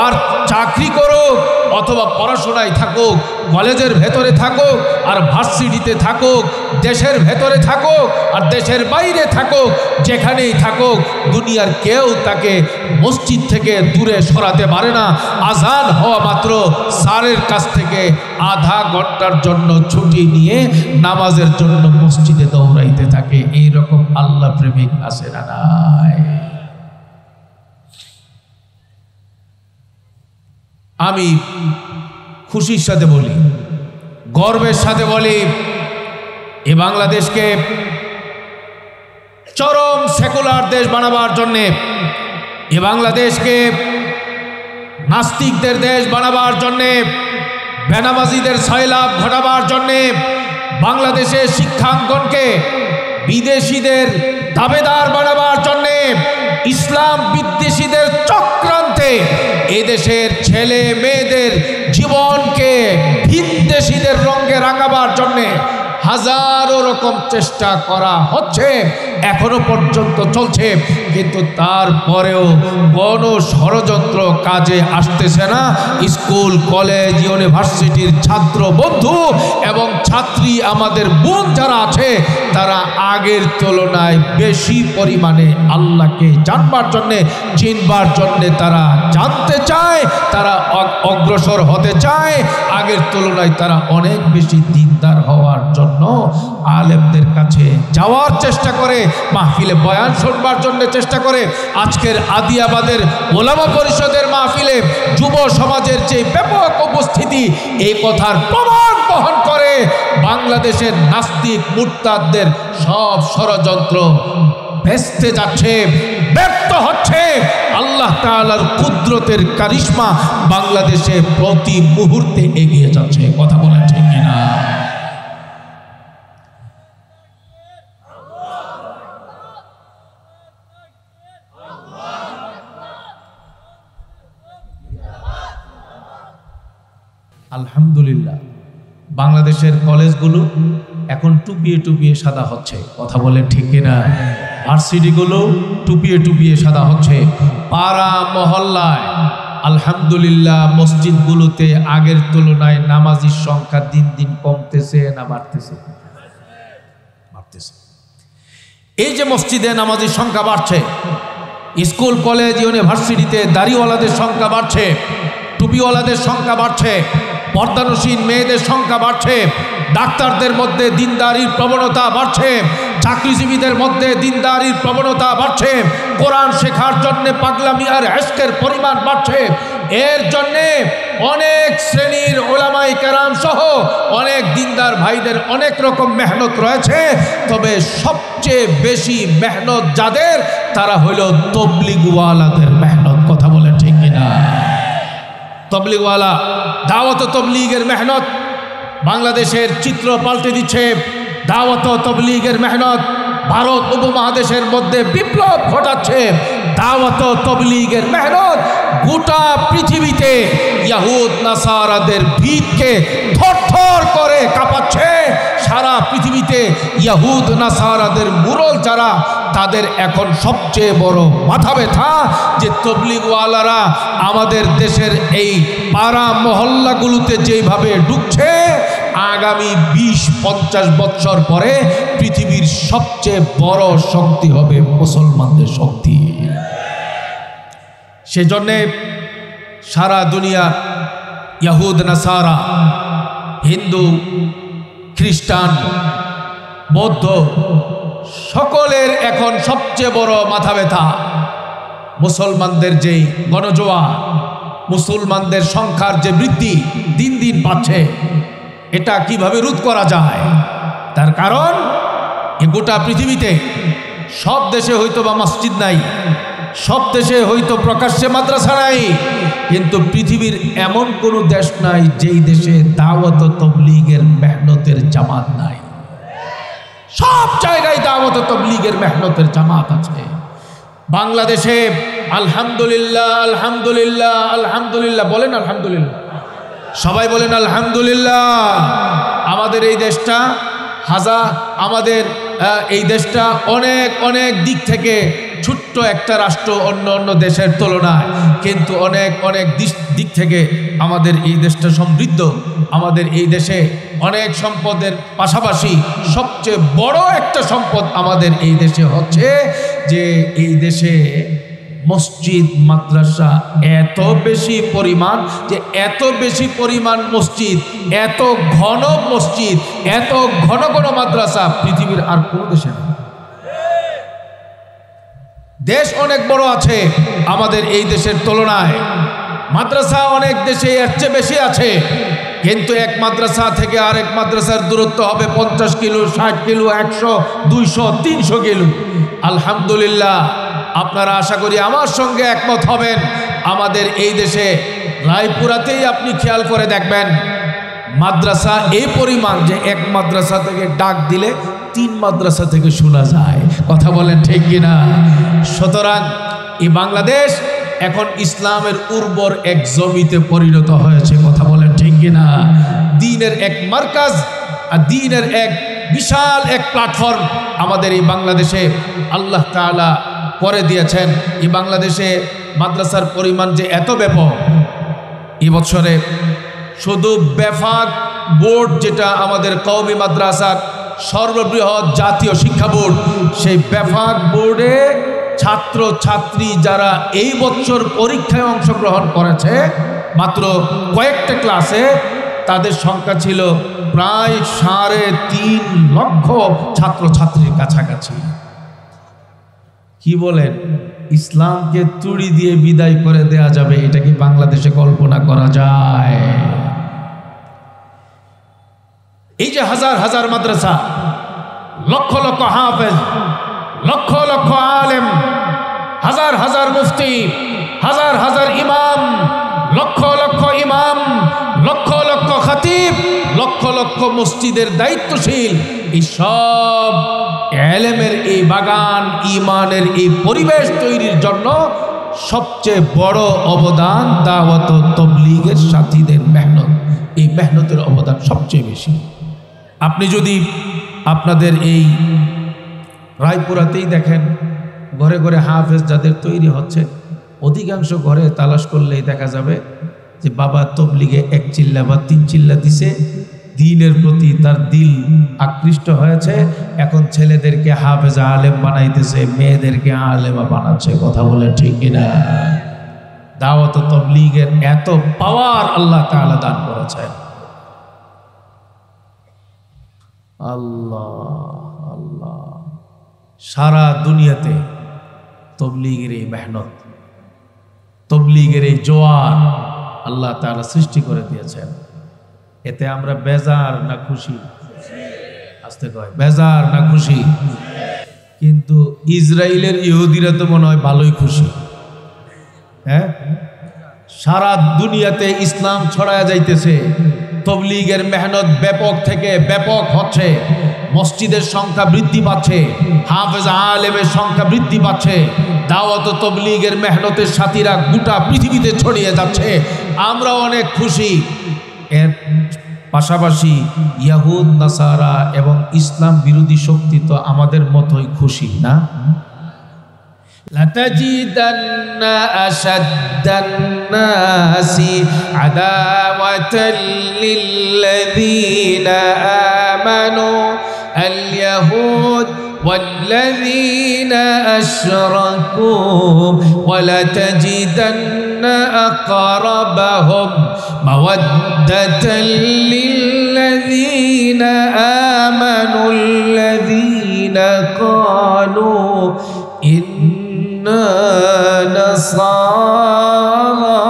আর চাকরি করুক, অথবা পড়াশোনায় থাকুক, কলেজের ভেতরে থাকুক আর ভার্সিটিতে থাকুক, দেশের ভেতরে থাকুক আর দেশের বাইরে থাকুক, যেখানেই থাকুক, দুনিয়ার কেউ তাকে মসজিদ থেকে দূরে সরাতে পারে না। আজান হওয়া মাত্র স্যারের কাছ থেকে আধা ঘন্টার জন্য ছুটি নিয়ে নামাজের জন্য মসজিদে দৌড়াইতে থাকে। এইরকম আল্লাহ প্রেমিক আছে না নাই? আমি খুশির সাথে বলি, গর্বের সাথে বলি, এ বাংলাদেশকে চরম সেকুলার দেশ বানাবার জন্যে, এ বাংলাদেশকে নাস্তিকদের দেশ বানাবার জন্যে, বেনামাজিদের সয়লাভ ঘটাবার জন্যে, বাংলাদেশের শিক্ষাঙ্গনকে বিদেশিদের দাবেদার বানাবার জন্যে, ইসলাম বিদ্বেষীদের চক্রান্তে এদেশের ছেলে মেয়েদের জীবনকে ভিনদেশীদের রঙে রাঙাবার জন্যে হাজারো রকম চেষ্টা করা হচ্ছে, এখনো পর্যন্ত চলছে। কিন্তু তারপরেও কোনো ষড়যন্ত্র কাজে আসতেছে না। স্কুল, কলেজ, ইউনিভার্সিটির ছাত্র বন্ধু এবং ছাত্রী আমাদের বোন যারা আছে, তারা আগের তুলনায় বেশি পরিমাণে আল্লাহকে জানবার জন্যে, চিনবার জন্যে তারা জানতে চায়, তারা অগ্রসর হতে চায়। আগের তুলনায় তারা অনেক বেশি দিনদার হওয়ার জন্য আলেমদের কাছে যাওয়ার চেষ্টা করে, মাহফিলে বয়ান শুনবার জন্য চেষ্টা করে। আজকের আদিয়াবাদের ওলামা পরিষদের মাহফিলে যুব সমাজের যে ব্যাপক উপস্থিতি, এই কথার প্রমাণ বহন করে। বাংলাদেশের নাস্তিক মুরতাদদের সব ষড়যন্ত্র ভেস্তে যাচ্ছে, ব্যর্থ হচ্ছে। আল্লাহ তাআলার কুদরতের কারিশমা বাংলাদেশে প্রতি মুহূর্তে এগিয়ে যাচ্ছে। কথা বলেন ঠিক কিনা? আলহামদুলিল্লাহ, বাংলাদেশের কলেজগুলো এখন টুপিয়ে টুপিয়ে সাদা হচ্ছে। কথা বলেন ঠিক কিনা? ভার্সিটিগুলো টুপিয়ে টুপিয়ে সাদা হচ্ছে। পাড়া মহল্লায় আলহামদুলিল্লাহ মসজিদগুলোতে আগের তুলনায় নামাজির সংখ্যা দিন দিন কমতেছে না বাড়তেছে? বাড়তেছে। এই যে মসজিদে নামাজির সংখ্যা বাড়ছে, স্কুল, কলেজ, ইউনিভার্সিটিতে দাড়িওয়ালাদের সংখ্যা বাড়ছে, টুপিওয়ালাদের সংখ্যা বাড়ছে, পর্দানসীন মেয়েদের সংখ্যা বাড়ছে, ডাক্তারদের মধ্যে দিনদারির প্রবণতা বাড়ছে, চাকরিজীবীদের মধ্যে দিনদারির প্রবণতা বাড়ছে, কোরআন শেখার জন্য পাগলামি আর ইশকের পরিমাণ বাড়ছে। এর জন্যে অনেক শ্রেণীর ওলামায়ে কেরাম সহ অনেক দিনদার ভাইদের অনেক রকম মেহনত রয়েছে। তবে সবচেয়ে বেশি মেহনত যাদের, তারা হইল তবলিগওয়ালাদের মেহনত। কথা বলেন ঠিক কিনা? তবলিগওয়ালা, দাওয়াত তবলিগের মেহনত বাংলাদেশের চিত্র পাল্টে দিচ্ছে। দাওয়াত তবলিগের মেহনত ভারত উপমহাদেশের মধ্যে বিপ্লব ঘটাচ্ছে। দাওয়াত তবলীগের মেহনত গোটা পৃথিবীতে ইয়াহুদ নাসারাদের ভিতকে থরথর করে কাঁপাচ্ছে। সারা পৃথিবীতে ইয়াহুদ নাসারাদের মুরল যারা, তাদের এখন সবচেয়ে বড় মাথা ব্যথা যে তবলিগওয়ালারা আমাদের দেশের এই পাড়া মহল্লাগুলোতে যেভাবে ঢুকছে, আগামী 20-50 বছর পরে পৃথিবীর সবচেয়ে বড় শক্তি হবে মুসলমানদের শক্তি। সেজন্যে সারা দুনিয়া ইয়াহুদ নাসারা, হিন্দু, খ্রিস্টান, বৌদ্ধ সকলের এখন সবচেয়ে বড় মাথা ব্যথা মুসলমানদের যেই গণজোয়ার, মুসলমানদের সংখ্যার যে বৃদ্ধি দিন দিন পাচ্ছে, এটা কিভাবে রোধ করা যায়। তার কারণ এই গোটা পৃথিবীতে সব দেশে হয়তো বা মসজিদ নাই, সব দেশে হয়তো প্রকাশ্যে মাদ্রাসা নাই, কিন্তু পৃথিবীর এমন কোনো দেশ নাই যেই দেশে দাওয়াত তবলীগের মেহনতের জামাত নাই। সব জায়গায় দাওয়াত তবলীগের মেহনতের জামাত আছে। বাংলাদেশে আলহামদুলিল্লাহ, আলহামদুলিল্লাহ, আলহামদুলিল্লাহ বলেন, আলহামদুলিল্লাহ সবাই বলেন আলহামদুলিল্লাহ। আমাদের এই দেশটা আমাদের এই দেশটা অনেক অনেক দিক থেকে ছোট্ট একটা রাষ্ট্র অন্য অন্য দেশের তুলনায়, কিন্তু অনেক অনেক দিক থেকে আমাদের এই দেশটা সমৃদ্ধ। আমাদের এই দেশে অনেক সম্পদের পাশাপাশি সবচেয়ে বড় একটা সম্পদ আমাদের এই দেশে হচ্ছে যে এই দেশে মসজিদ মাদ্রাসা এত বেশি পরিমাণ, যে এত বেশি পরিমাণ মসজিদ, এত ঘন মসজিদ, এত ঘন ঘন মাদ্রাসা পৃথিবীর আর কোনো দেশে নেই। দেশ অনেক বড় আছে আমাদের এই দেশের তুলনায়, মাদ্রাসা অনেক দেশে এর চেয়ে বেশি আছে, কিন্তু এক মাদ্রাসা থেকে আরেক মাদ্রাসার দূরত্ব হবে 50 কিলো, 60 কিলো, 100, 200, 300 কিলো। আলহামদুলিল্লাহ, আপনারা আশা করি আমার সঙ্গে একমত হবেন। আমাদের এই দেশে রায়পুরাতেই আপনি খেয়াল করে দেখবেন মাদ্রাসা এই পরিমাণ যে এক মাদ্রাসা থেকে ডাক দিলে 3 মাদ্রাসা থেকে শোনা যায়। কথা বলেন ঠিক কিনা? সুতরাং এই বাংলাদেশ এখন ইসলামের উর্বর এক জমিতে পরিণত হয়েছে। কথা বলেন ঠিক কিনা? দ্বীনের এক মার্কাজ আর দ্বীনের এক বিশাল এক প্ল্যাটফর্ম আমাদের এই বাংলাদেশে আল্লাহ তাআলা করে দিয়েছেন। এই বাংলাদেশে মাদ্রাসার পরিমাণ যে এত ব্যাপক, এবছরে শুধু বেফাক বোর্ড, যেটা আমাদের কওমি মাদ্রাসার সর্ববৃহৎ জাতীয় শিক্ষা বোর্ড, সেই বেফাক বোর্ডে ছাত্র ছাত্রী যারা এই বছর পরীক্ষায় অংশগ্রহণ করেছে মাত্র কয়েকটা ক্লাসে, তাদের সংখ্যা ছিল প্রায় 3.5 লক্ষ ছাত্রছাত্রীর কাছাকাছি। কি বলেন, ইসলামকে তুড়ি দিয়ে বিদায় করে দেয়া যাবে? এটা কি বাংলাদেশে কল্পনা করা যায়? এই যে হাজার হাজার মাদ্রাসা, লক্ষ লক্ষ হাফেজ, লক্ষ লক্ষ আলেম, হাজার হাজার মুফতি, হাজার হাজার ইমাম, লক্ষ লক্ষ ইমাম, লক্ষ লক্ষ খতিব, লক্ষ লক্ষ মসজিদের দায়িত্বশীল, এই সব এলেমের এই বাগান, ইমানের এই পরিবেশ তৈরির জন্য সবচেয়ে বড় অবদান দাওয়াত তবলীগের সাথীদের মেহনত। এই মেহনতের অবদান সবচেয়ে বেশি। আপনি যদি আপনাদের এই রায়পুরাতেই দেখেন, ঘরে ঘরে হাফেজ যাদের তৈরি হচ্ছে, অধিকাংশ ঘরে তালাশ করলেই দেখা যাবে যে বাবা তবলিগে 1 চিল্লা বা 3 চিল্লা দিছে, দ্বীনের প্রতি তার দিল আকৃষ্ট হয়েছে, এখন ছেলেদেরকে হাফেজ আলেম বানাইতেছে, মেয়েদেরকে আলেমা বানাচ্ছে। কথা বলে ঠিক কিনা? দাওয়াত তবলীগের এত পাওয়ার আল্লাহ তাআলা দান করেছেন। আল্লাহ আল্লাহ, সারা দুনিয়াতে তবলীগের এই মেহনত, তবলীগের এই জোয়ার আল্লাহ তাআলা সৃষ্টি করে দিয়েছেন। এতে আমরা বেজার না খুশি? আসতে কয়, বেজার না খুশি? কিন্তু ইসরায়েলের ইহুদিরা তো মনে হয় ভালোই খুশি। হ্যাঁ, সারা দুনিয়াতে ইসলাম ছড়ায়া যাইতেছে, তবলিগের মেহনত ব্যাপক থেকে ব্যাপক হচ্ছে, মসজিদের সংখ্যা বৃদ্ধি পাচ্ছে, হাফেজ আলেমের সংখ্যা বৃদ্ধি পাচ্ছে, দাওয়াত ও তবলিগের মেহনতের সাথীরা গোটা পৃথিবীতে ছড়িয়ে যাচ্ছে। আমরা অনেক খুশি। এর পাশাপাশি ইয়াহুদ নাসারা এবং ইসলাম বিরোধী শক্তি তো আমাদের মতোই খুশি না? لتجدن أشد الناس عداوة للذين آمنوا اليهود والذين أشركوا ولتجدن أقربهم مودة للذين آمنوا الذين قالوا إنا نصارى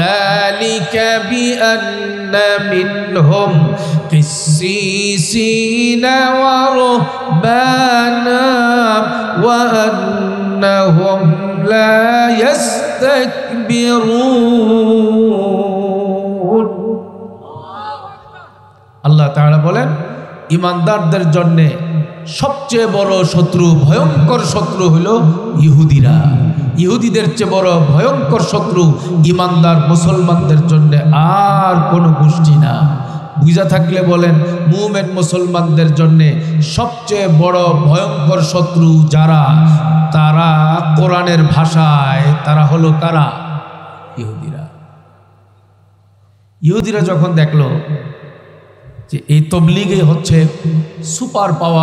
ذلك بأن منهم قسيسين ورهبانا وأنهم لا يستكبرون। আল্লাহ তাআলা বলেন, ইমানদারদের জন্য সবচেয়ে বড় শত্রু, ভয়ঙ্কর শত্রু হলো ইহুদিরা। ইহুদিদের চেয়ে বড় ভয়ঙ্কর শত্রু ইমানদার মুসলমানদের জন্য আর কোনো গোষ্ঠী না। বুঝা থাকলে বলেন, মুমিন মুসলমানদের জন্য সবচেয়ে বড় ভয়ঙ্কর শত্রু যারা, তারা কোরআনের ভাষায় তারা হলো কারা? ইহুদিরা। ইহুদিরা যখন দেখলো যে এই তবলিগে হচ্ছে সুপার পাওয়ার